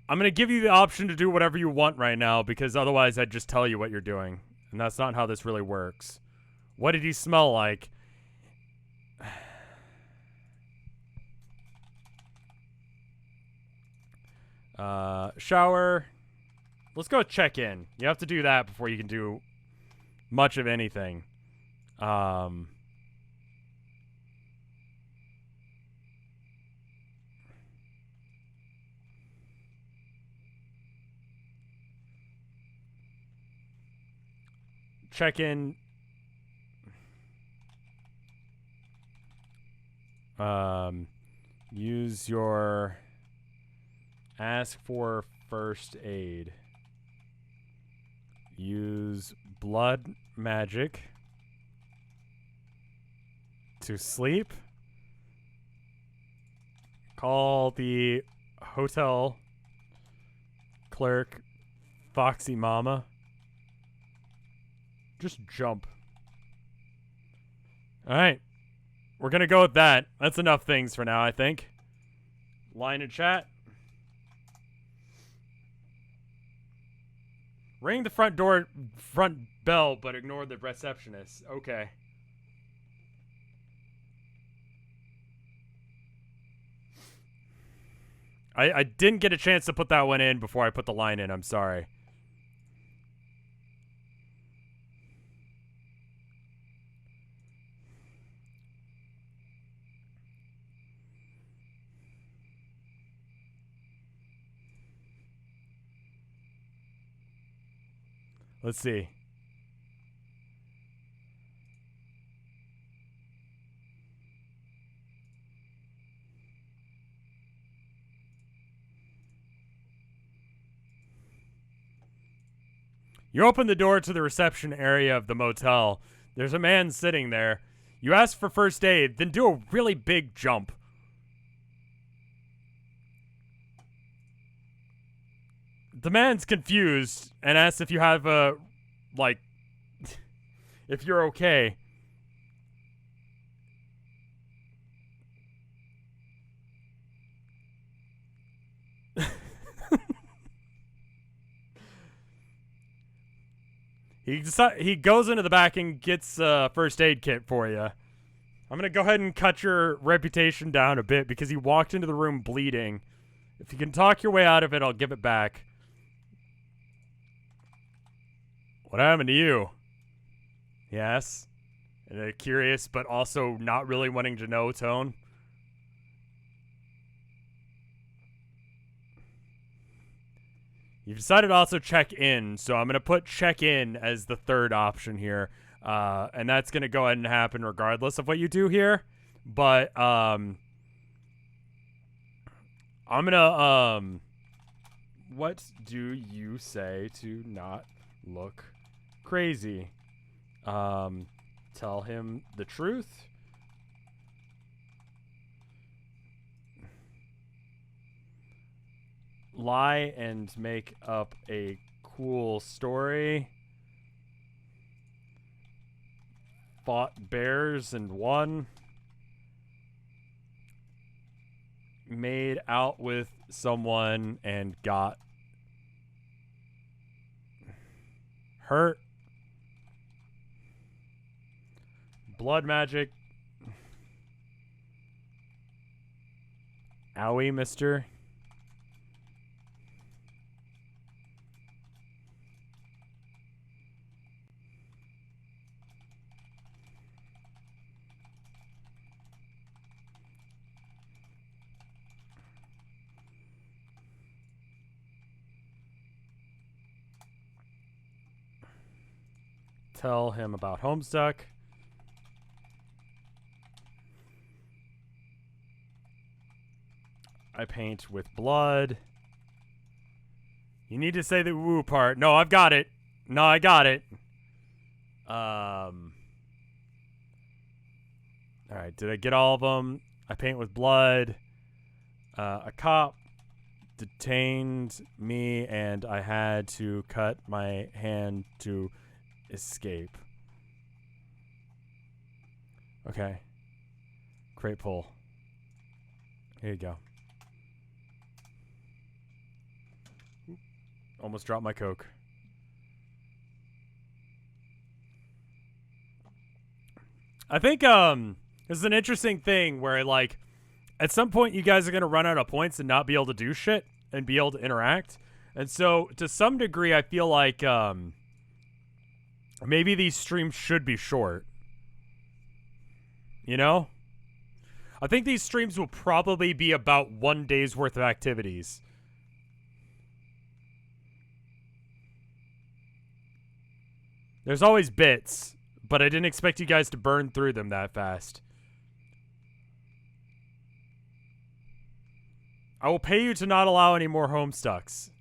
I'm going to give you the option to do whatever you want right now, because otherwise I'd just tell you what you're doing. And that's not how this really works. What did he smell like? Shower. Let's go check in. You have to do that before you can do much of anything. Check in. Use your ask for first aid. Use blood magic to sleep. Call the hotel clerk Foxy Mama. Just jump. Alright. We're gonna go with that. That's enough things for now, I think. Line in chat. Ring the front bell, but ignore the receptionist. Okay. I didn't get a chance to put that one in before I put the line in. I'm sorry. Let's see. You open the door to the reception area of the motel. There's a man sitting there. You ask for first aid, then do a really big jump. The man's confused and asks if you have a, like, if you're okay. He goes into the back and gets a first aid kit for you. I'm going to go ahead and cut your reputation down a bit because he walked into the room bleeding. If you can talk your way out of it, I'll give it back. What happened to you? Yes. in a curious but also not really wanting to know tone. You've decided to also check in, so I'm going to put check in as the third option here. And that's going to go ahead and happen regardless of what you do here. But I'm going to... what do you say to not look crazy? Tell him the truth. Lie and make up a cool story. Fought bears and won. Made out with someone and got hurt. Blood magic. Owie, mister. Tell him about Homestuck. I paint with blood. You need to say the woo part. No, I've got it. No, I got it. Alright, did I get all of them? I paint with blood. A cop detained me and I had to cut my hand to escape. Okay. Crate pull. Here you go. Almost dropped my Coke. I think this is an interesting thing where, like, at some point you guys are going to run out of points and not be able to do shit and be able to interact. And so to some degree I feel like maybe these streams should be short. You know? I think these streams will probably be about 1 day's worth of activities. There's always bits, but I didn't expect you guys to burn through them that fast. I will pay you to not allow any more Homestucks.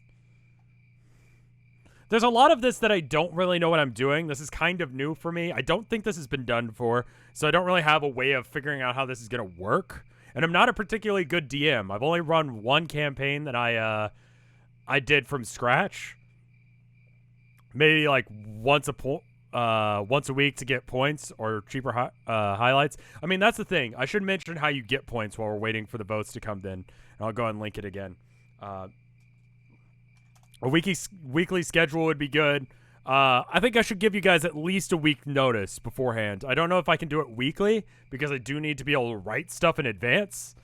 There's a lot of this that I don't really know what I'm doing. This is kind of new for me. I don't think this has been done before, so I don't really have a way of figuring out how this is going to work. And I'm not a particularly good DM. I've only run one campaign that I did from scratch. Maybe like once a week to get points or cheaper highlights. I mean, that's the thing. I should mention how you get points while we're waiting for the votes to come in. And I'll go ahead and link it again. A weekly schedule would be good. I think I should give you guys at least a week notice beforehand. I don't know if I can do it weekly because I do need to be able to write stuff in advance.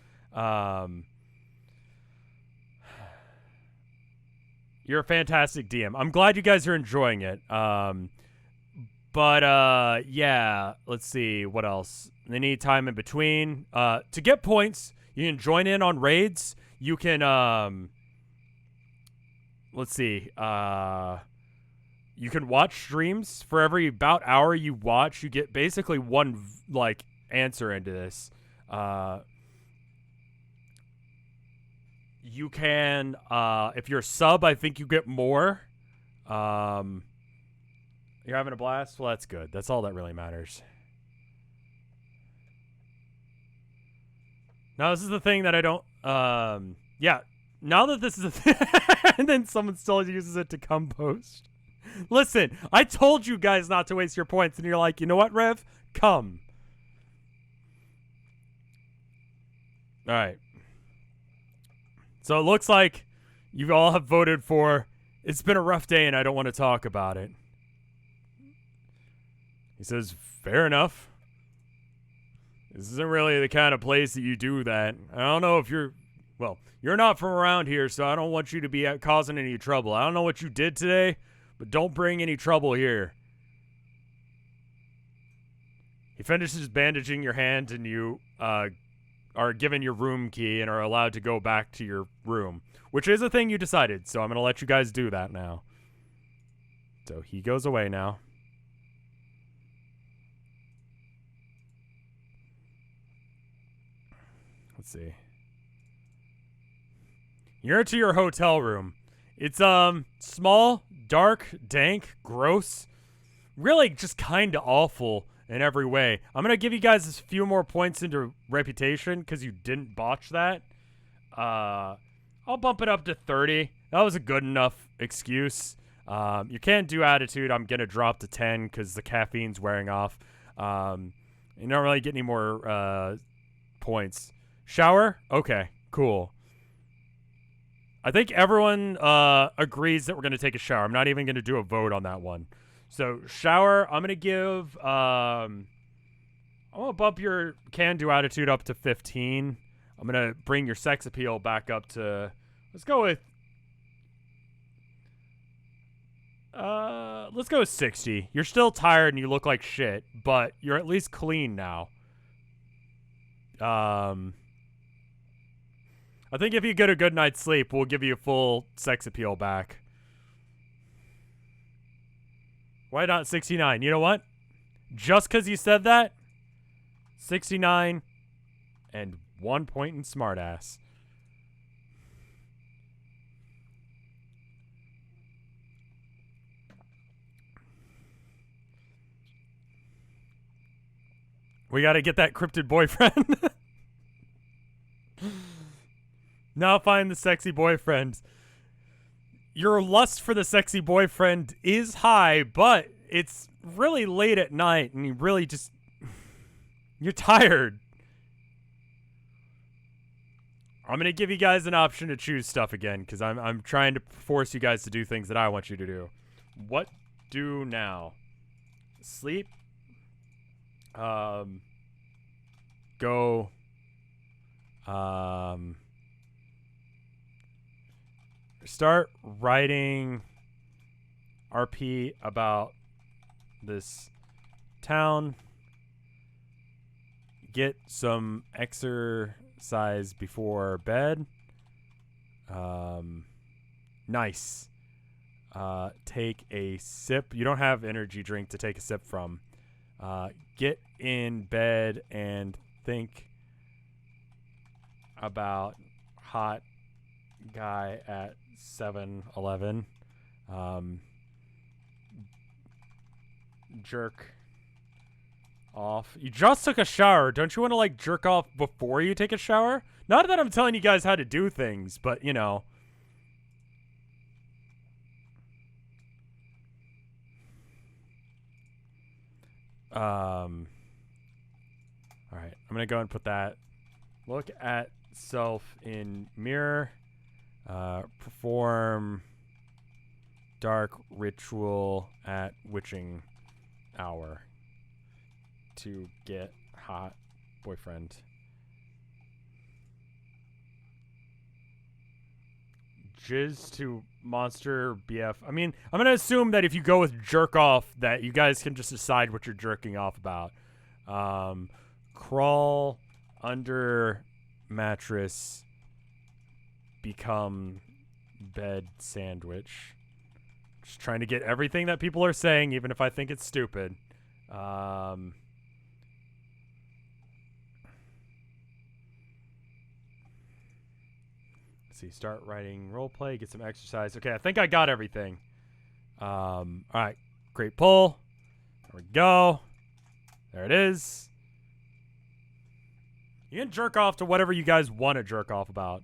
You're a fantastic DM. I'm glad you guys are enjoying it. Yeah, let's see. What else? They need time in between. To get points, you can join in on raids. You can, let's see. You can watch streams. For every about hour you watch, you get basically one, like, answer into this. You can, if you're a sub, I think you get more. You're having a blast? Well, that's good. That's all that really matters. Now, this is the thing that I don't, yeah. Now that this is a thing, and then someone still uses it to compost. Listen, I told you guys not to waste your points, and you're like, you know what, Rev? Come. All right. So it looks like you all have voted for, it's been a rough day and I don't want to talk about it. He says, fair enough. This isn't really the kind of place that you do that. I don't know if you're, well, you're not from around here, so I don't want you to be causing any trouble. I don't know what you did today, but don't bring any trouble here. He finishes bandaging your hand, and you are given your room key and are allowed to go back to your room, which is a thing you decided, so I'm going to let you guys do that now. So he goes away now. Let's see. You're to your hotel room. It's small, dark, dank, gross. Really just kind of awful in every way. I'm going to give you guys a few more points into reputation because you didn't botch that. I'll bump it up to 30. That was a good enough excuse. You can't do attitude. I'm going to drop to 10 because the caffeine's wearing off. You don't really get any more points. Shower? Okay, cool. I think everyone agrees that we're going to take a shower. I'm not even going to do a vote on that one. So, shower, I'm going to give... I'm going to bump your can-do attitude up to 15. I'm going to bring your sex appeal back up to... Let's go with... let's go with 60. You're still tired and you look like shit, but you're at least clean now. I think if you get a good night's sleep, we'll give you a full sex appeal back. Why not 69? You know what? Just because you said that, 69 and 1 point in smartass. We got to get that cryptid boyfriend. Now find the sexy boyfriend. Your lust for the sexy boyfriend is high, but it's really late at night and you really just... You're tired. I'm going to give you guys an option to choose stuff again because I'm trying to force you guys to do things that I want you to do. What do now? Sleep. Go. Start writing RP about this town. Get some exercise before bed. Nice. Take a sip. You don't have energy drink to take a sip from. Get in bed and think about hot guy at 7-Eleven. Jerk off. You just took a shower. Don't you want to, like, jerk off before you take a shower? Not that I'm telling you guys how to do things, but, you know. All right. I'm going to go and put that. Look at self in mirror. Perform dark ritual at witching hour to get hot boyfriend. Jizz to monster BF. I mean, I'm going to assume that if you go with jerk off, that you guys can just decide what you're jerking off about. Crawl under mattress, become bed sandwich. Just trying to get everything that people are saying, even if I think it's stupid. Let's see, start writing roleplay, get some exercise. Okay, I think I got everything. All right, great pull. There we go. There it is. You can jerk off to whatever you guys want to jerk off about.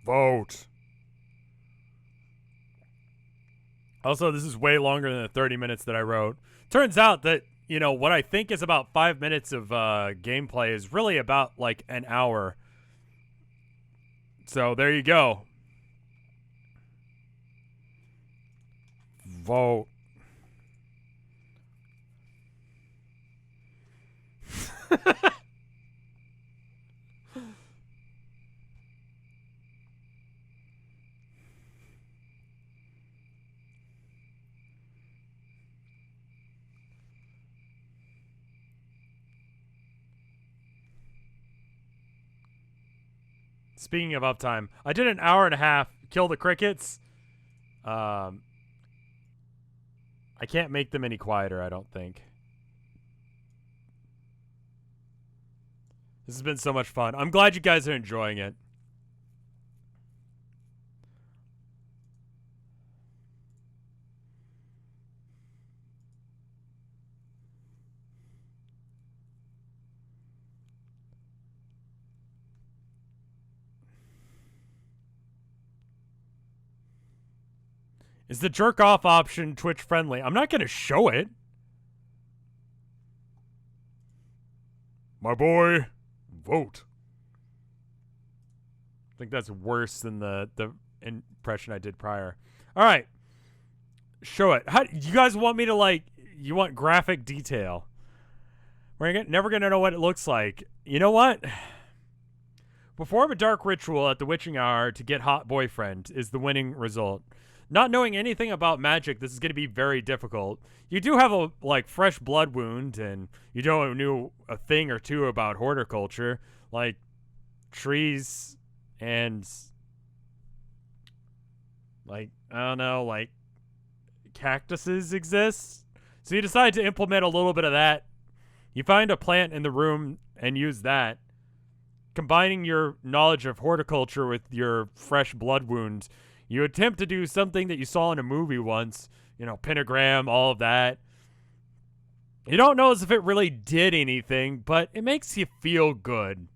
Vote. Also, this is way longer than the 30 minutes that I wrote. Turns out that, you know, what I think is about 5 minutes of gameplay is really about, like, an hour. So, there you go. Vote. Speaking of uptime, I did an hour and a half. Kill the crickets. I can't make them any quieter, I don't think. This has been so much fun. I'm glad you guys are enjoying it. Is the jerk off option Twitch friendly? I'm not going to show it. My boy, vote. I think that's worse than the impression I did prior. All right. Show it. How you guys want me to, like, you want graphic detail? We're never going to know what it looks like. You know what? Perform a dark ritual at the witching hour to get hot boyfriend is the winning result. Not knowing anything about magic, this is going to be very difficult. You do have a, like, fresh blood wound, and you don't know a thing or two about horticulture, like trees and, like, I don't know, like, cactuses exist. So you decide to implement a little bit of that. You find a plant in the room and use that. Combining your knowledge of horticulture with your fresh blood wound, you attempt to do something that you saw in a movie once, you know, pentagram, all of that. You don't know as if it really did anything, but it makes you feel good.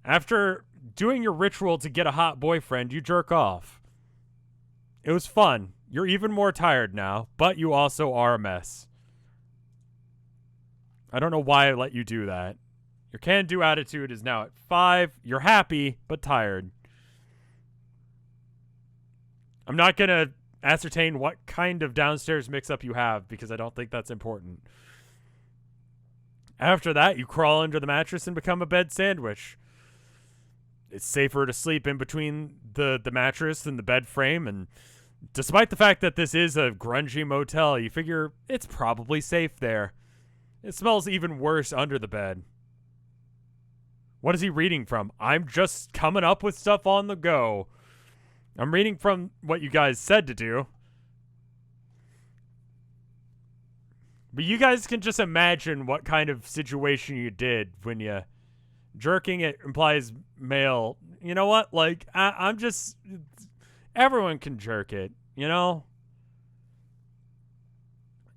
After doing your ritual to get a hot boyfriend, you jerk off. It was fun. You're even more tired now, but you also are a mess. I don't know why I let you do that. Your can-do attitude is now at 5. You're happy, but tired. I'm not going to ascertain what kind of downstairs mix-up you have, because I don't think that's important. After that, you crawl under the mattress and become a bed sandwich. It's safer to sleep in between the mattress and the bed frame, and despite the fact that this is a grungy motel, you figure it's probably safe there. It smells even worse under the bed. What is he reading from? I'm just coming up with stuff on the go. I'm reading from what you guys said to do. But you guys can just imagine what kind of situation you did when you... Jerking, it implies male. You know what? Like, I'm just... Everyone can jerk it, you know?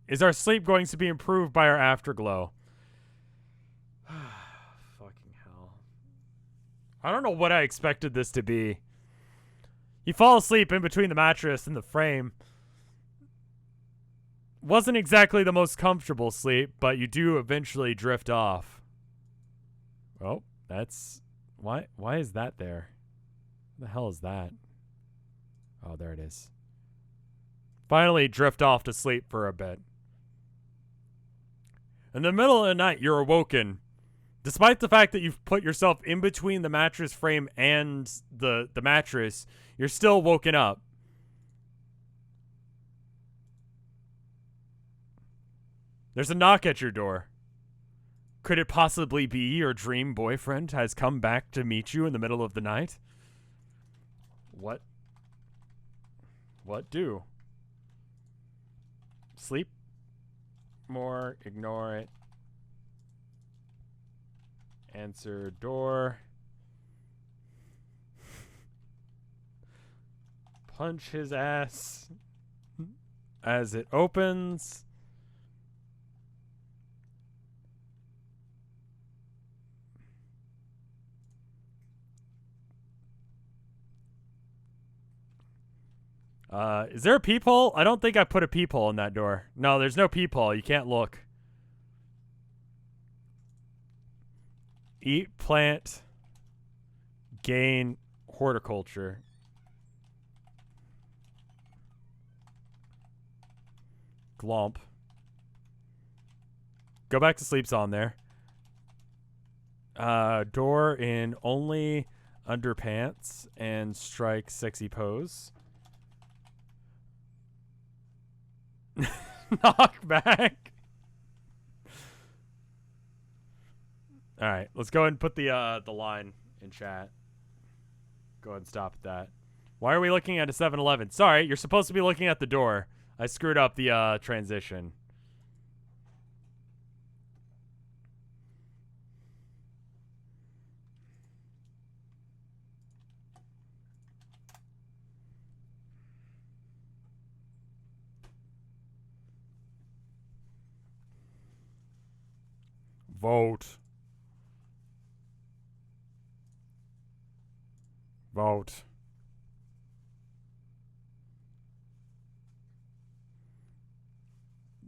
Is our sleep going to be improved by our afterglow? I don't know what I expected this to be. You fall asleep in between the mattress and the frame. Wasn't exactly the most comfortable sleep, but you do eventually drift off. Oh, that's... Why is that there? What the hell is that? Oh, there it is. Finally drift off to sleep for a bit. In the middle of the night, you're awoken. Despite the fact that you've put yourself in between the mattress frame and the mattress, you're still woken up. There's a knock at your door. Could it possibly be your dream boyfriend has come back to meet you in the middle of the night? What do? Sleep more, ignore it. Answer door. Punch his ass as it opens. Is there a peephole? I don't think I put a peephole in that door. No, there's no peephole. You can't look. Eat plant. Gain horticulture. Glomp. Go back to sleep's on there. Door in only underpants and strike sexy pose. Knock back. All right, let's go ahead and put the line in chat. Go ahead and stop at that. Why are we looking at a 7-Eleven? Sorry, you're supposed to be looking at the door. I screwed up the transition. Vote. Vote.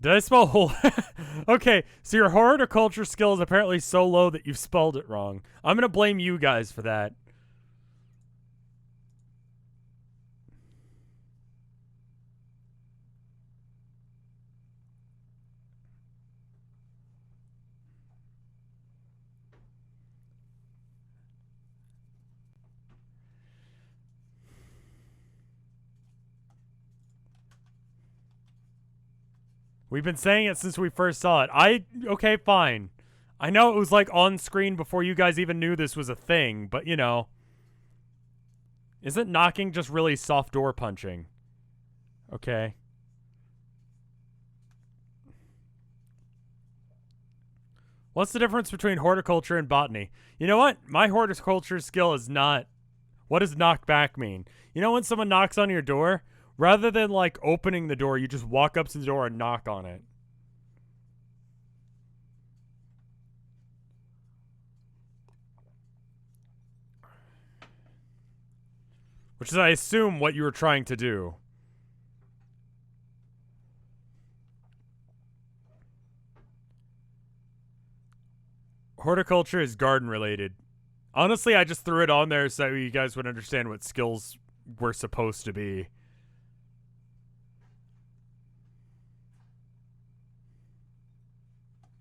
Did I spell whole? Okay, so your horticulture skill is apparently so low that you've spelled it wrong. I'm gonna blame you guys for that. We've been saying it since we first saw it. Okay, fine. I know it was like on screen before you guys even knew this was a thing, but you know. Isn't knocking just really soft door punching? Okay. What's the difference between horticulture and botany? You know what? My horticulture skill is not. What does knock back mean? You know when someone knocks on your door? Rather than like opening the door, you just walk up to the door and knock on it. Which is, I assume, what you were trying to do. Horticulture is garden related. Honestly, I just threw it on there so you guys would understand what skills were supposed to be.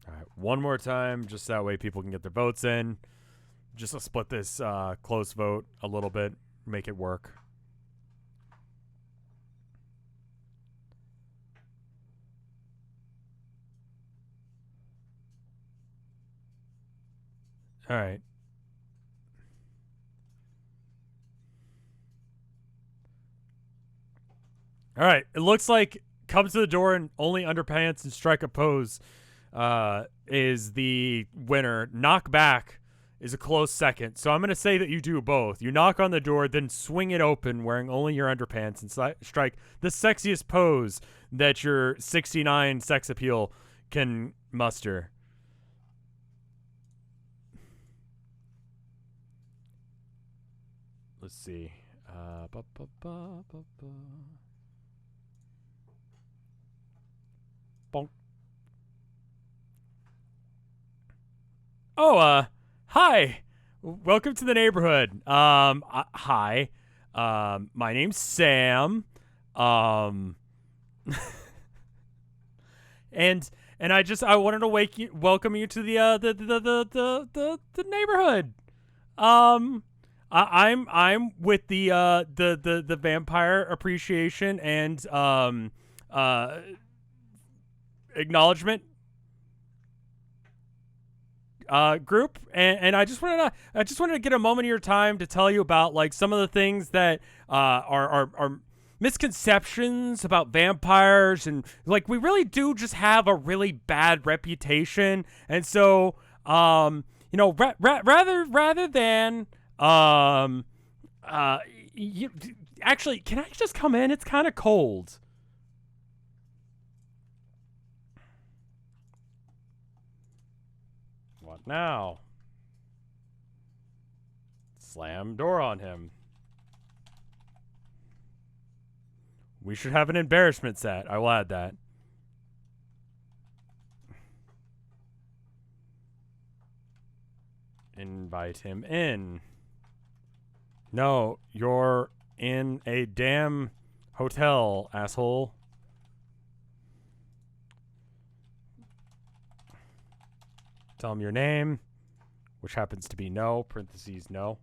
Alright, one more time, just that way people can get their votes in. Just to split this close vote a little bit, make it work. Alright. Alright, it looks like come to the door and only underpants and strike a pose is the winner. Knock back is a close second. So I'm going to say that you do both. You knock on the door, then swing it open wearing only your underpants and strike the sexiest pose that your 69 sex appeal can muster. Let's see. Bonk. Oh, hi. Welcome to the neighborhood. Hi. My name's Sam. And I wanted to welcome you to the neighborhood. I'm with the vampire appreciation and acknowledgement group, and I just wanted to get a moment of your time to tell you about like some of the things that are misconceptions about vampires, and like we really do just have a really bad reputation, and so you know, rather than you, actually, can I just come in? It's kind of cold. What now? Slam door on him. We should have an embarrassment set. I will add that. Invite him in. No, you're in a damn hotel, asshole. Tell him your name, which happens to be no, parentheses no.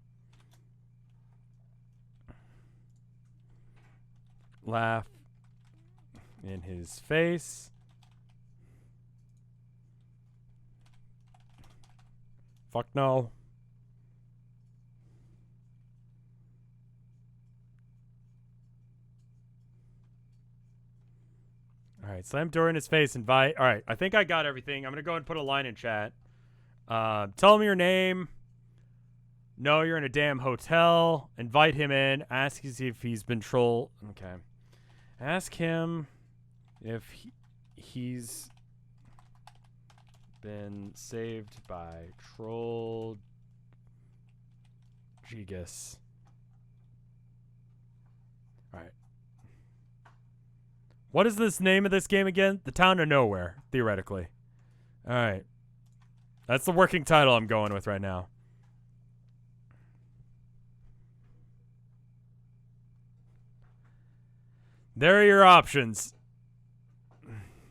Laugh in his face. Fuck no. All right, slam door in his face, invite. All right, I think I got everything. I'm going to go ahead and put a line in chat. Tell him your name. No, you're in a damn hotel. Invite him in. Ask if he's been trolled. Okay. Ask him if he's been saved by troll Gigas. All right. What is this name of this game again? The Town of Nowhere, theoretically. All right. That's the working title I'm going with right now. There are your options.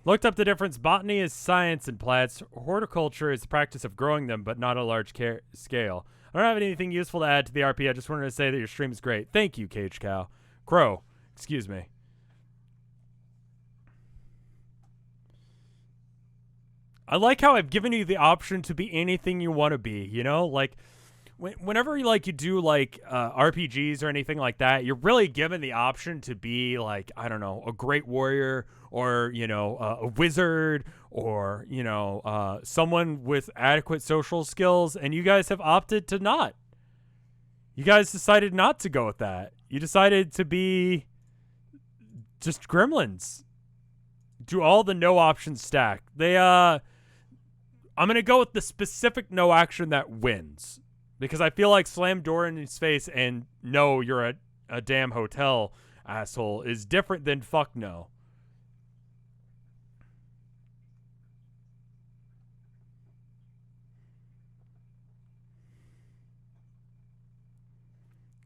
Looked up the difference. Botany is science and plants. Horticulture is the practice of growing them, but not a large scale. I don't have anything useful to add to the RP. I just wanted to say that your stream is great. Thank you, Cage Cow. Crow. Excuse me. I like how I've given you the option to be anything you want to be, you know? Like, whenever you do, RPGs or anything like that, you're really given the option to be, like, I don't know, a great warrior or, you know, a wizard or, you know, someone with adequate social skills, and you guys have opted to not. You guys decided not to go with that. You decided to be just gremlins. Do all the no options stack. I'm going to go with the specific no action that wins. Because I feel like slam door in his face and no, you're a damn hotel asshole is different than fuck no.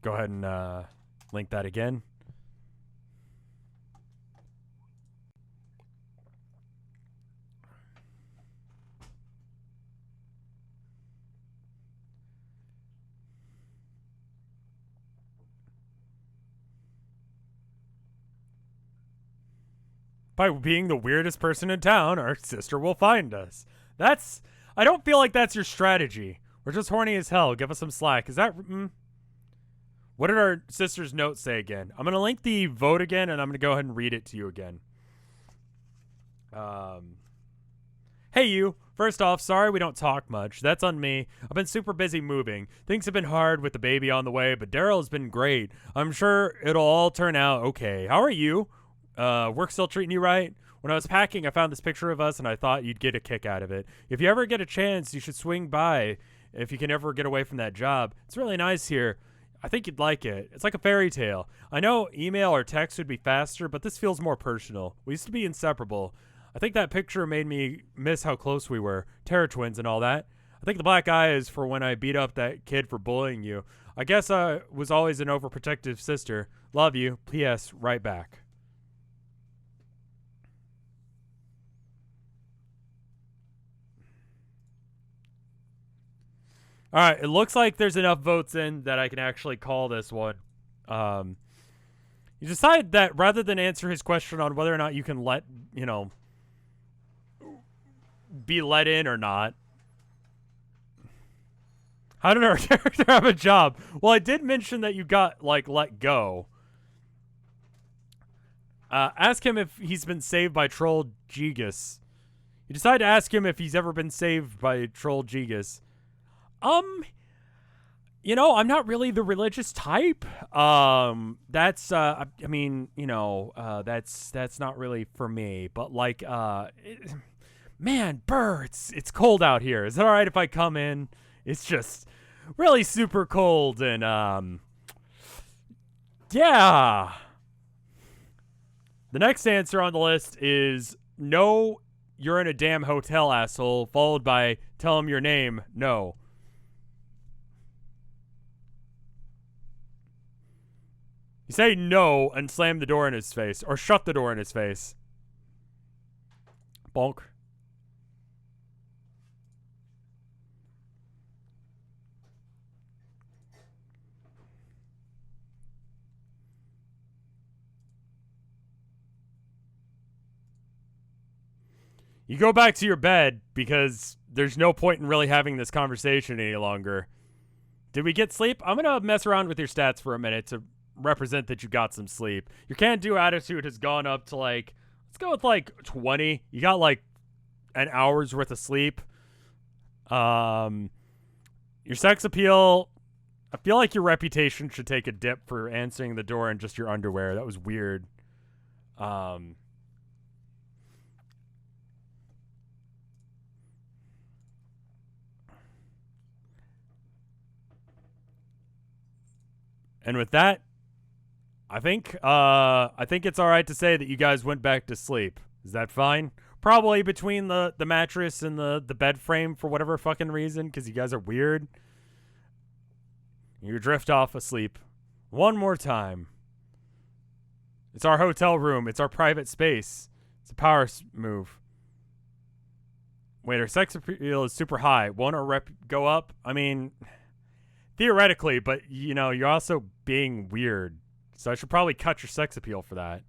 Go ahead and link that again. By being the weirdest person in town, our sister will find us. I don't feel like that's your strategy. We're just horny as hell. Give us some slack. Is that, What did our sister's note say again? I'm going to link the vote again, and I'm going to go ahead and read it to you again. Hey, you. First off, sorry we don't talk much. That's on me. I've been super busy moving. Things have been hard with the baby on the way, but Daryl's been great. I'm sure it'll all turn out okay. How are you? Work still treating you right? When I was packing, I found this picture of us, and I thought you'd get a kick out of it. If you ever get a chance, you should swing by if you can ever get away from that job. It's really nice here. I think you'd like it. It's like a fairy tale. I know email or text would be faster, but this feels more personal. We used to be inseparable. I think that picture made me miss how close we were. Terror twins and all that. I think the black eye is for when I beat up that kid for bullying you. I guess I was always an overprotective sister. Love you. P.S. Right back. All right, it looks like there's enough votes in that I can actually call this one. You decide that rather than answer his question on whether or not you can be let in or not. How did our character have a job? Well, I did mention that you got, let go. Ask him if he's been saved by Troll Gigas. You decide to ask him if he's ever been saved by Troll Gigas. I'm not really the religious type. That's not really for me. But man, Burr, it's cold out here. Is it all right if I come in? It's just really super cold and yeah. The next answer on the list is no, you're in a damn hotel, asshole, followed by tell him your name, no. You say no and slam the door in his face, or shut the door in his face. Bonk. You go back to your bed because there's no point in really having this conversation any longer. Did we get sleep? I'm gonna mess around with your stats for a minute to represent that you got some sleep. Your can-do attitude has gone up to like, let's go with like 20. You got like an hour's worth of sleep. Your sex appeal, I feel like your reputation should take a dip for answering the door in just your underwear. That was weird. And with that, I think it's all right to say that you guys went back to sleep. Is that fine? Probably between the mattress and the bed frame for whatever fucking reason, because you guys are weird. You drift off asleep. One more time. It's our hotel room. It's our private space. It's a power move. Wait, our sex appeal is super high. Won't our rep go up? I mean, theoretically, but you know, you're also being weird. So I should probably cut your sex appeal for that.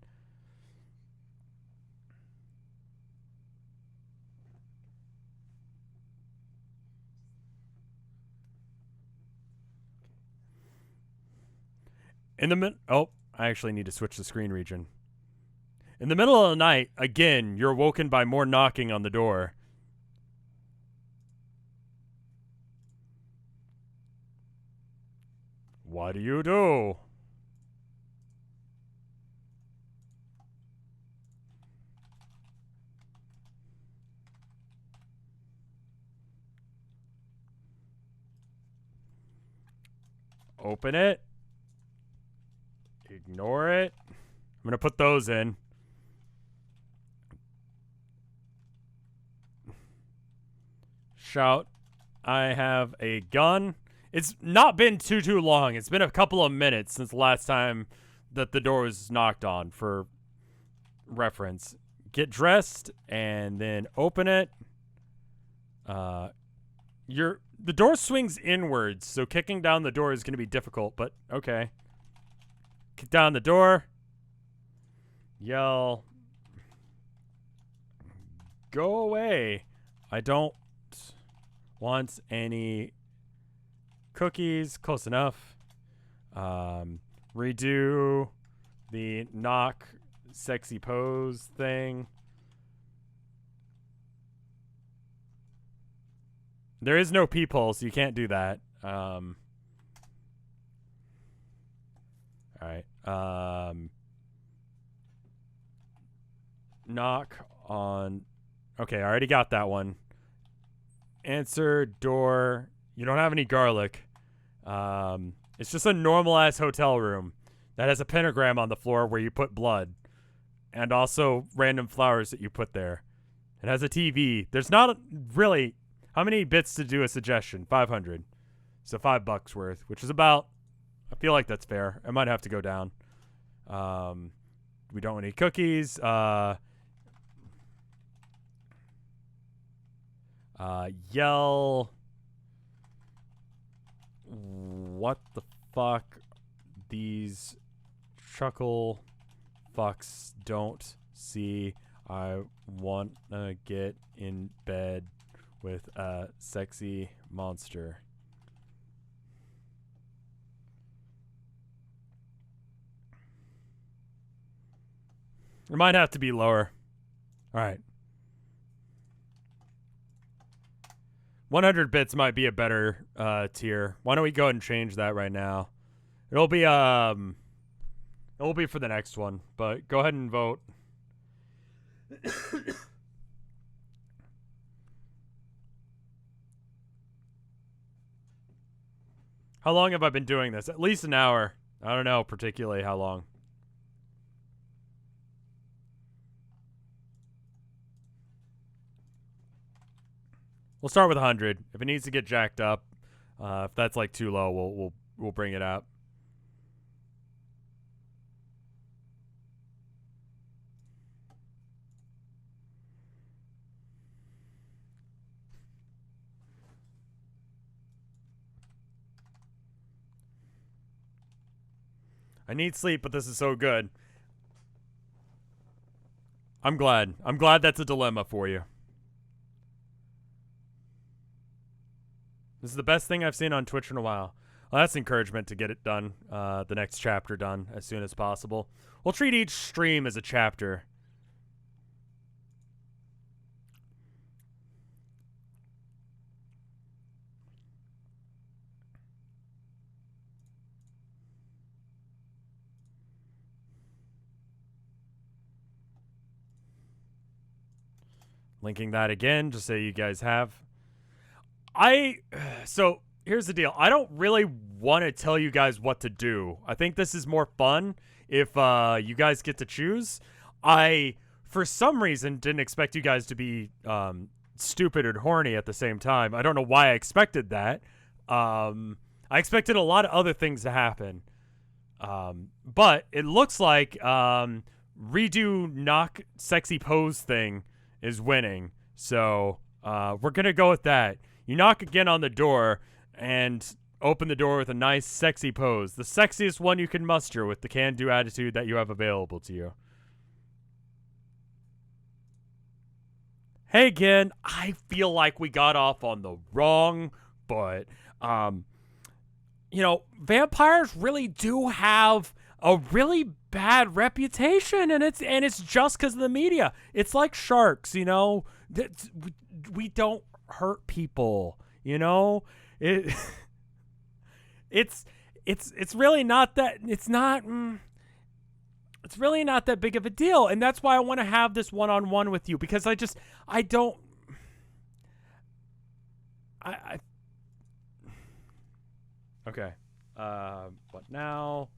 Oh, I actually need to switch the screen region. In the middle of the night, again, you're woken by more knocking on the door. What do you do? Open it. Ignore it. I'm going to put those in. Shout, I have a gun. It's not been too long. It's been a couple of minutes since the last time that the door was knocked on, for reference. Get dressed and then open it. The door swings inwards, so kicking down the door is going to be difficult, but okay. Kick down the door. Yell, go away. I don't want any cookies. Close enough. Redo the knock sexy pose thing. There is no peephole, so you can't do that. All right. Knock on. Okay, I already got that one. Answer door. You don't have any garlic. It's just a normal ass hotel room that has a pentagram on the floor where you put blood, and also random flowers that you put there. It has a TV. There's not really. How many bits to do a suggestion? 500. So $5 worth, which is about. I feel like that's fair. I might have to go down. We don't need cookies. Yell. What the fuck? These chuckle fucks don't see. I want to get in bed with a sexy monster. It might have to be lower. All right. 100 bits might be a better tier. Why don't we go ahead and change that right now? It'll be for the next one, but go ahead and vote. How long have I been doing this? At least an hour. I don't know particularly how long. We'll start with 100. If it needs to get jacked up, if that's like too low, we'll bring it up. I need sleep, but this is so good. I'm glad. I'm glad that's a dilemma for you. This is the best thing I've seen on Twitch in a while. Well, that's encouragement to get it done, the next chapter done as soon as possible. We'll treat each stream as a chapter. Linking that again, just so you guys have. So here's the deal. I don't really want to tell you guys what to do. I think this is more fun if you guys get to choose. I, for some reason, didn't expect you guys to be stupid and horny at the same time. I don't know why I expected that. I expected a lot of other things to happen. But it looks like redo knock sexy pose thing is winning. So we're going to go with that. You knock again on the door and open the door with a nice sexy pose. The sexiest one you can muster with the can-do attitude that you have available to you. Hey again, I feel like we got off on the wrong foot. You know, vampires really do have a really bad reputation, and it's just because of the media. It's like sharks, you know. We don't hurt people, you know. It's really not that. It's really not that big of a deal, and that's why I want to have this one-on-one with you, because I don't. Okay. What now?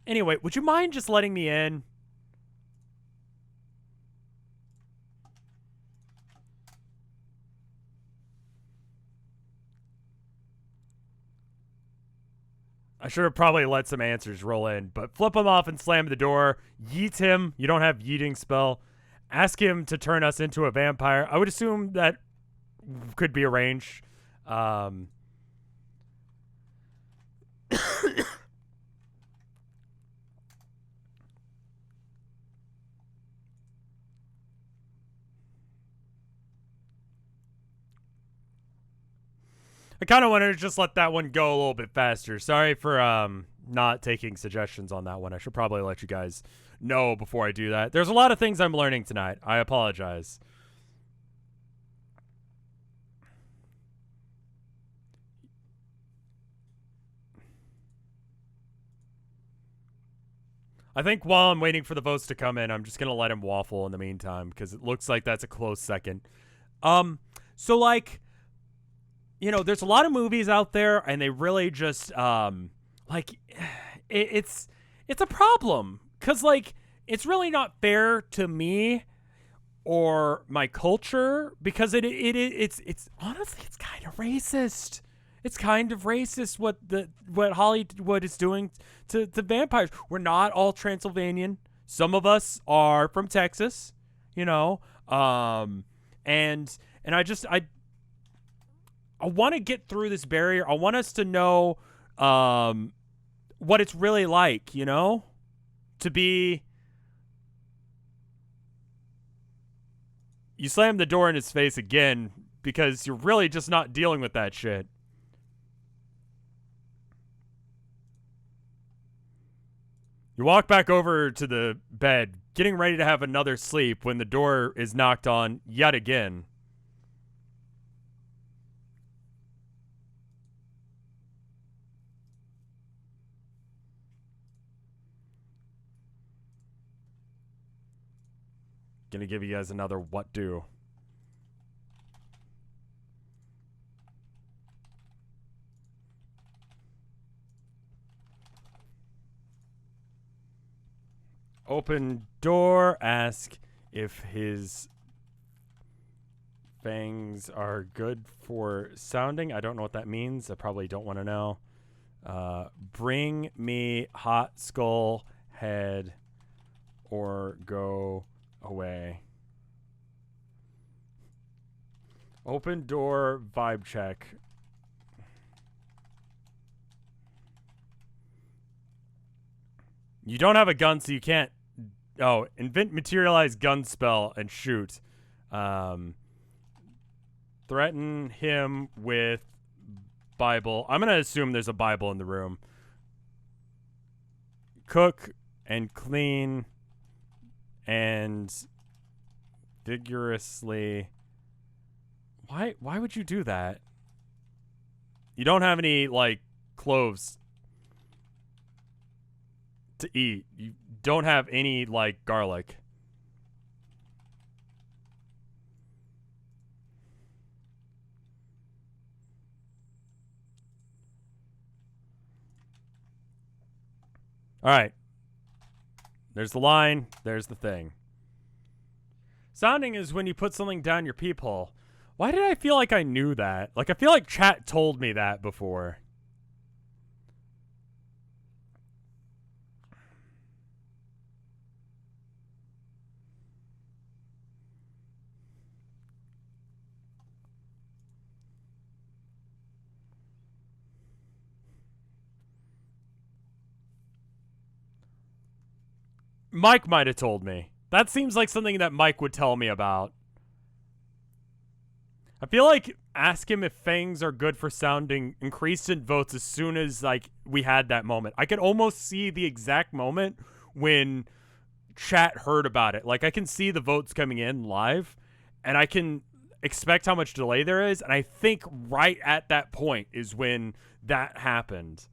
Anyway, would you mind just letting me in? I should have probably let some answers roll in, but flip him off and slam the door. Yeet him. You don't have yeeting spell. Ask him to turn us into a vampire. I would assume that could be arranged. I kind of wanted to just let that one go a little bit faster. Sorry for not taking suggestions on that one. I should probably let you guys know before I do that. There's a lot of things I'm learning tonight. I apologize. I think while I'm waiting for the votes to come in, I'm just going to let him waffle in the meantime, because it looks like that's a close second. So like, you know, there's a lot of movies out there, and they really just like it's a problem, because like it's really not fair to me or my culture, because it's honestly, it's kind of racist. It's kind of racist what Hollywood is doing to vampires. We're not all Transylvanian. Some of us are from Texas, you know. And I want to get through this barrier. I want us to know what it's really like, you know, to be. You slam the door in his face again because you're really just not dealing with that shit. You walk back over to the bed, getting ready to have another sleep, when the door is knocked on yet again. Gonna give you guys another what do. Open door, ask if his fangs are good for sounding. I don't know what that means. I probably don't want to know. Bring me hot skull head or go away. Open door, vibe check. You don't have a gun, so you can't invent materialize gun spell and shoot. Threaten him with Bible. I'm gonna assume there's a Bible in the room. Cook and clean and vigorously. Why would you do that? You don't have any like cloves to eat. You don't have any like garlic. All right. There's the line. There's the thing. Sounding is when you put something down your peephole. Why did I feel like I knew that? Like, I feel like chat told me that before. Mike might have told me. That seems like something that Mike would tell me about. I feel like ask him if fangs are good for sounding increased in votes as soon as like we had that moment. I could almost see the exact moment when chat heard about it. Like I can see the votes coming in live and I can expect how much delay there is, and I think right at that point is when that happened.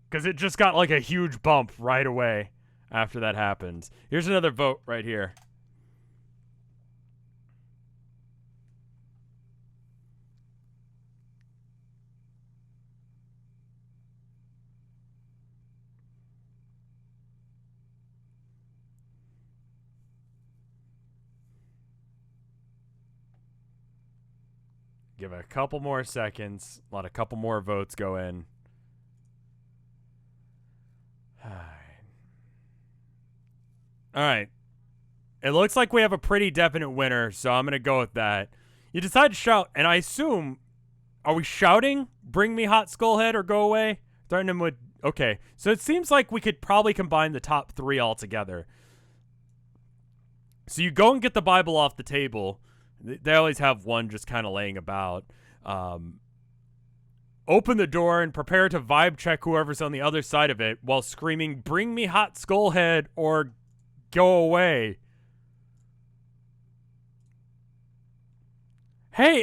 Because it just got like a huge bump right away after that happened. Here's another vote right here. Give it a couple more seconds. Let a couple more votes go in. All right. It looks like we have a pretty definite winner, so I'm going to go with that. You decide to shout, and I assume, are we shouting, bring me hot skullhead or go away? Threaten him with, okay. So it seems like we could probably combine the top three all together. So you go and get the Bible off the table. They always have one just kind of laying about. Open the door and prepare to vibe check whoever's on the other side of it while screaming, bring me hot skullhead or go away. Hey,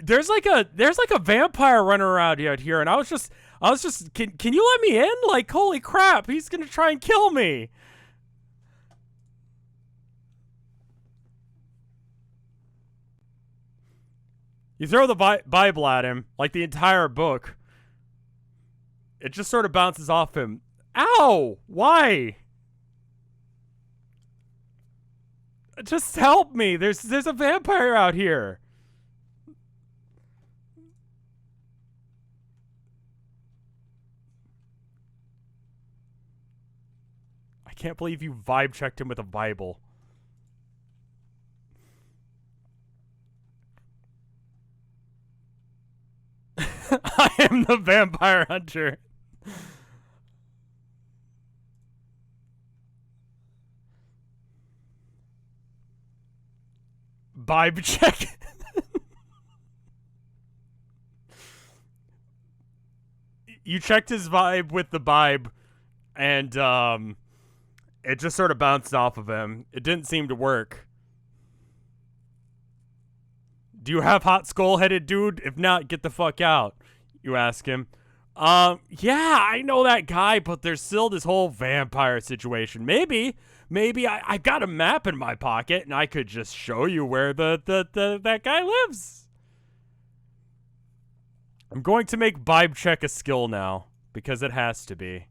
there's like a vampire running around out here, and I was just, can you let me in? Like, holy crap, he's gonna try and kill me. You throw the Bible at him, like the entire book. It just sort of bounces off him. Ow! Why? Just help me. There's a vampire out here. I can't believe you vibe checked him with a Bible. I am the vampire hunter. Vibe check. You checked his vibe with the Bibe, and it just sort of bounced off of him. It didn't seem to work. Do you have hot skull-headed dude? If not, get the fuck out. You ask him. Yeah, I know that guy, but there's still this whole vampire situation. Maybe I got a map in my pocket, and I could just show you where that guy lives. I'm going to make Vibe check a skill now, because it has to be.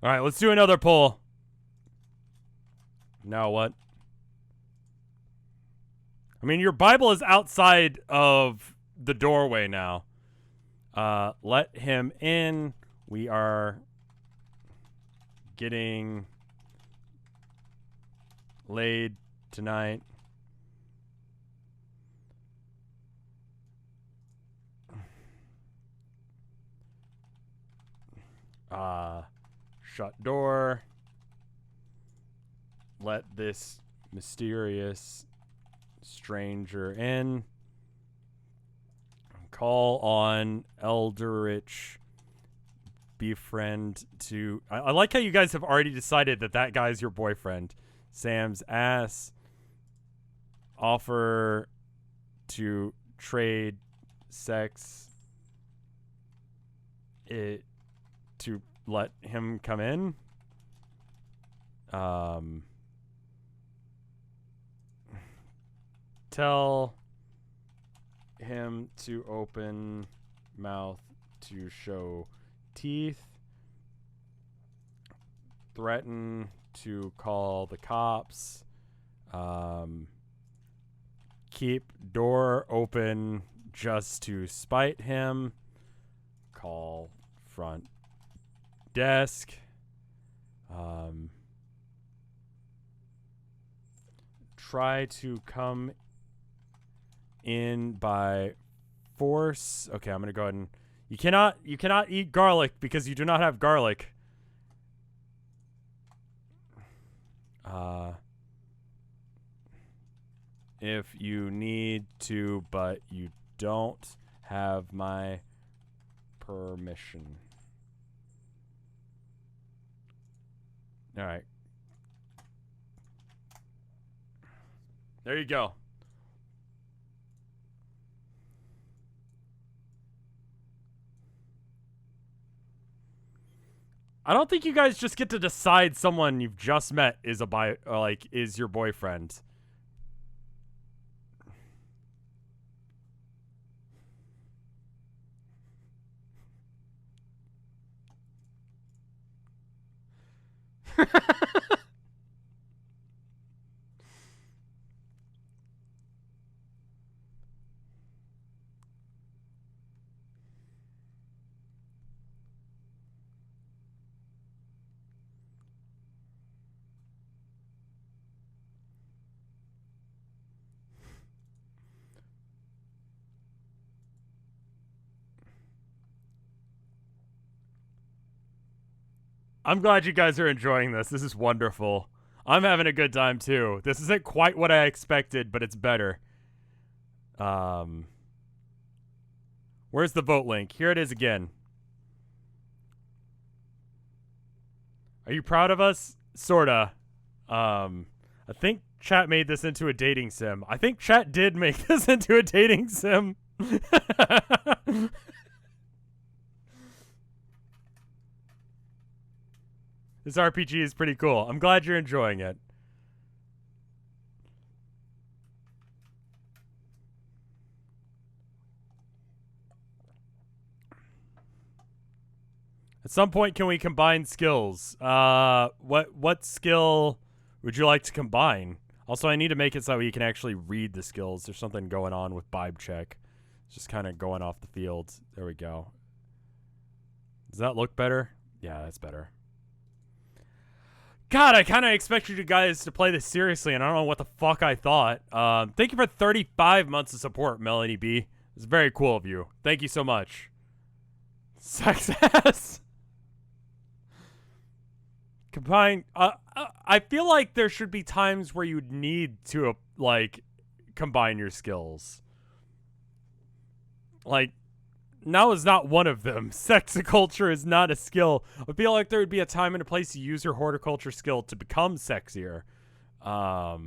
All right, let's do another poll. Now what? I mean, your Bible is outside of the doorway now. Let him in. We are getting laid tonight. Shut door. Let this mysterious stranger in. Call on Eldritch befriend to... I like how you guys have already decided that that guy's your boyfriend. Sam's ass. Offer to trade sex. To let him come in. Tell him to open mouth to show teeth. Threaten to call the cops. Keep door open just to spite him. Call front desk. Try to come in by force. Okay, I'm gonna go ahead and you cannot eat garlic because you do not have garlic. If you need to, but you don't have my permission. All right. There you go. I don't think you guys just get to decide someone you've just met is is your boyfriend. I'm glad you guys are enjoying this. This is wonderful. I'm having a good time too. This isn't quite what I expected, but it's better. Where's the vote link? Here it is again. Are you proud of us? Sorta. I think chat made this into a dating sim. I think chat did make this into a dating sim. This RPG is pretty cool. I'm glad you're enjoying it. At some point, can we combine skills? What skill would you like to combine? Also, I need to make it so we can actually read the skills. There's something going on with vibe check. It's just kind of going off the field. There we go. Does that look better? Yeah, that's better. God, I kind of expected you guys to play this seriously, and I don't know what the fuck I thought. Thank you for 35 months of support, Melanie B. It's very cool of you. Thank you so much. Sex ass. Combine. I feel like there should be times where you'd need to, combine your skills. Now is not one of them. Sexiculture is not a skill. I feel like there would be a time and a place to use your horticulture skill to become sexier. I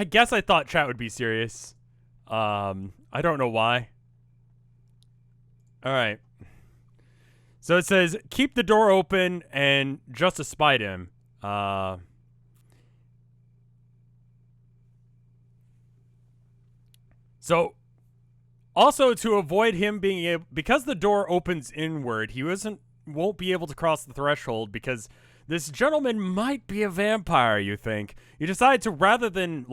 guess I thought chat would be serious. I don't know why. All right. So it says, keep the door open and just to spite him. So, also to avoid him being able, because the door opens inward, he won't be able to cross the threshold because this gentleman might be a vampire, you think. You decide to, rather than,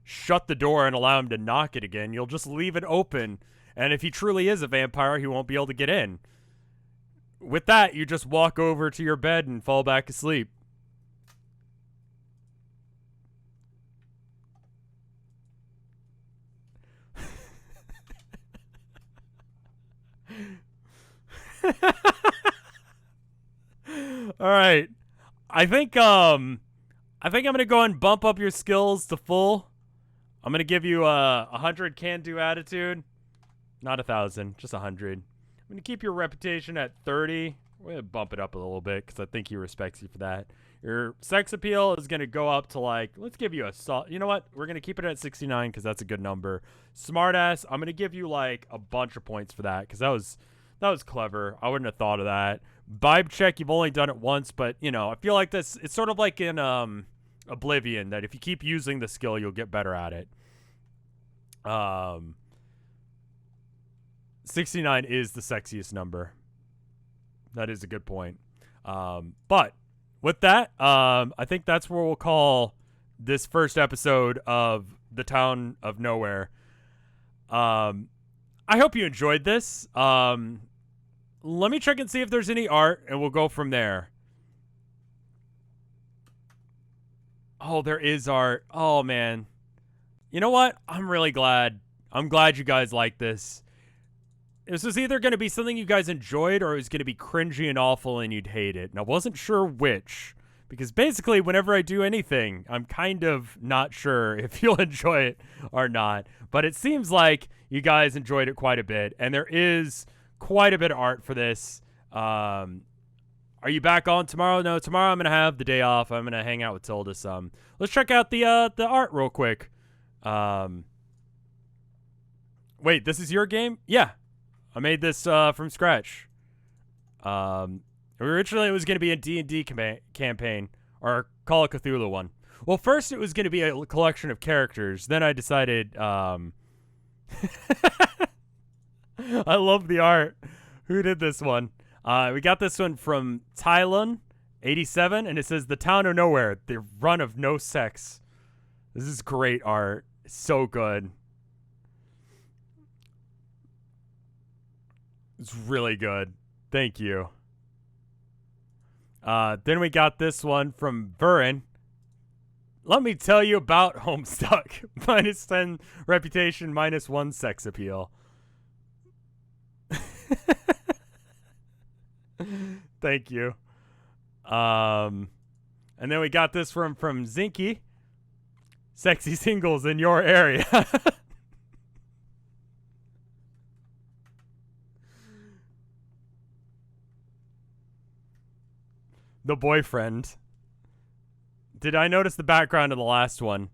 shut the door and allow him to knock it again, you'll just leave it open And if he truly is a vampire, he won't be able to get in. With that, you just walk over to your bed and fall back asleep. All right. I think I'm gonna go and bump up your skills to full. I'm gonna give you a 100 can-do attitude, not 1,000, just 100. I'm gonna keep your reputation at 30. We're gonna bump it up a little bit because I think he respects you for that. Your sex appeal is gonna go up to like, let's give you a you know what? We're gonna keep it at 69 because that's a good number. Smartass, I'm gonna give you like a bunch of points for that because that was clever. I wouldn't have thought of that. Vibe check, you've only done it once, but you know, I feel like this. It's sort of like in Oblivion that if you keep using the skill, you'll get better at it. 69 is the sexiest number. That is a good point. But with that, I think that's where we'll call this first episode of The Town of Nowhere. I hope you enjoyed this. Let me check and see if there's any art, and we'll go from there. Oh, there is art. Oh, man. You know what? I'm really glad. I'm glad you guys like this. This was either going to be something you guys enjoyed or it was going to be cringy and awful and you'd hate it. And I wasn't sure which. Because basically, whenever I do anything, I'm kind of not sure if you'll enjoy it or not. But it seems like you guys enjoyed it quite a bit. And there is quite a bit of art for this. Are you back on tomorrow? No, tomorrow I'm going to have the day off. I'm going to hang out with Tilda some. Let's check out the art real quick. Wait, this is your game? Yeah. I made this from scratch. Originally, it was going to be a D&D campaign, or a Call of Cthulhu one. Well, first it was going to be a collection of characters. Then I decided, I love the art. Who did this one? We got this one from Tylon87, and it says, The Town of Nowhere, the run of no sex. This is great art. It's so good. It's really good. Thank you. Then we got this one from Burin. Let me tell you about Homestuck. -10 reputation, -1 sex appeal. Thank you. And then we got this from Zinky. Sexy singles in your area. The boyfriend. Did I notice the background of the last one?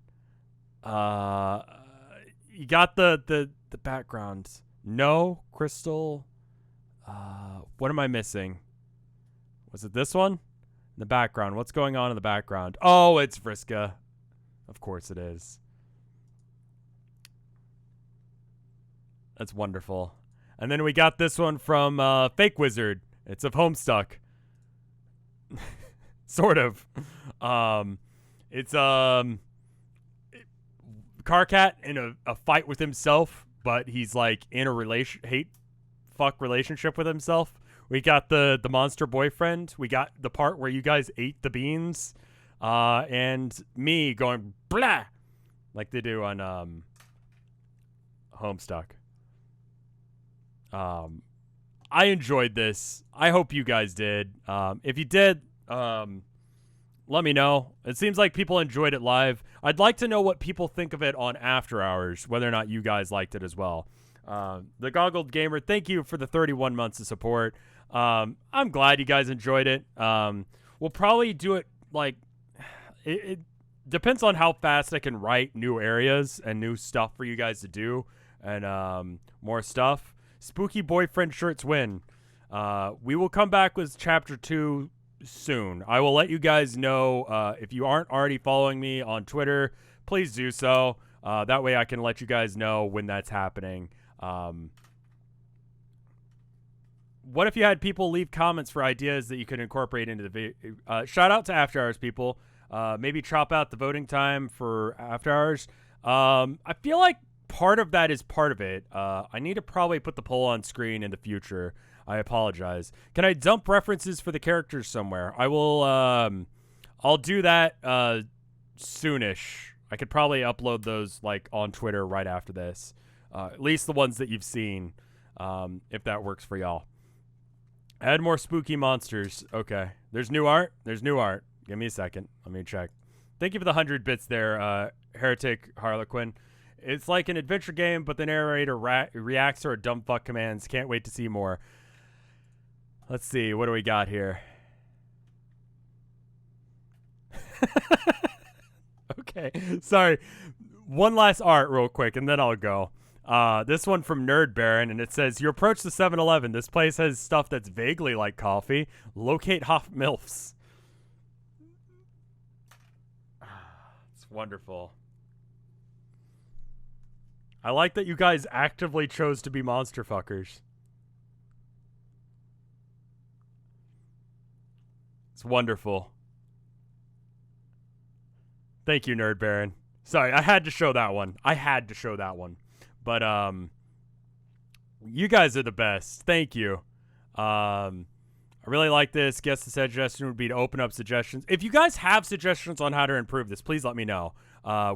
You got the background. No, Crystal. What am I missing? Was it this one? The background. What's going on in the background? Oh, it's Vriska. Of course it is. That's wonderful. And then we got this one from Fake Wizard. It's of Homestuck. Sort of. It's Carcat in a fight with himself, but he's like in a relationship with himself. We got the monster boyfriend. We got the part where you guys ate the beans, and me going blah, like they do on Homestuck. I enjoyed this. I hope you guys did. If you did, let me know. It seems like people enjoyed it live. I'd like to know what people think of it on After Hours, whether or not you guys liked it as well. The Goggled Gamer, thank you for the 31 months of support. I'm glad you guys enjoyed it. We'll probably do it like it depends on how fast I can write new areas and new stuff for you guys to do, and more stuff. Spooky boyfriend shirts win. We will come back with chapter 2 soon. I will let you guys know. If you aren't already following me on Twitter, please do so. That way I can let you guys know when that's happening. What if you had people leave comments for ideas that you could incorporate into the video? Shout out to After Hours people. Maybe chop out the voting time for After Hours. I feel like part of that is part of it. I need to probably put the poll on screen in the future. I apologize. Can I dump references for the characters somewhere? I will, I'll do that, soonish. I could probably upload those, like, on Twitter right after this. At least the ones that you've seen, if that works for y'all. Add more spooky monsters. Okay. There's new art? There's new art. Give me a second. Let me check. Thank you for the 100 bits there, Heretic Harlequin. It's like an adventure game, but the narrator reacts to our dumb fuck commands. Can't wait to see more. Let's see. What do we got here? Okay. Sorry. One last art real quick, and then I'll go. This one from Nerd Baron, and it says, you approach the 7-Eleven. This place has stuff that's vaguely like coffee. Locate hot MILFs. It's wonderful. I like that you guys actively chose to be monster fuckers. It's wonderful. Thank you, Nerd Baron. Sorry, I had to show that one. But, you guys are the best. Thank you. I really like this. Guess the suggestion would be to open up suggestions. If you guys have suggestions on how to improve this, please let me know.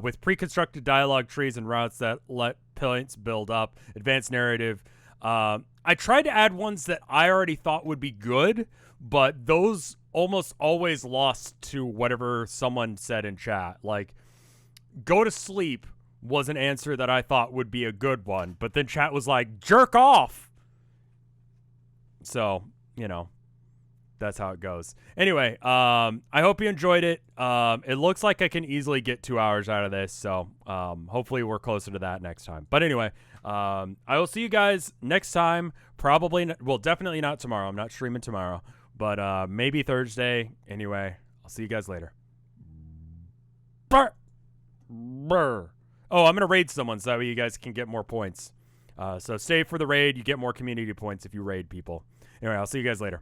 With pre-constructed dialogue trees and routes that let points build up, advanced narrative. I tried to add ones that I already thought would be good, but those almost always lost to whatever someone said in chat. Like, go to sleep was an answer that I thought would be a good one, but then chat was like, jerk off. So, you know, that's how it goes. Anyway, I hope you enjoyed it. It looks like I can easily get 2 hours out of this, so hopefully we're closer to that next time. But anyway, I will see you guys next time. Probably, well, definitely not tomorrow. I'm not streaming tomorrow, but maybe Thursday. Anyway, I'll see you guys later. Brr. Brr. Oh, I'm going to raid someone so that way you guys can get more points. So stay for the raid. You get more community points if you raid people. Anyway, I'll see you guys later.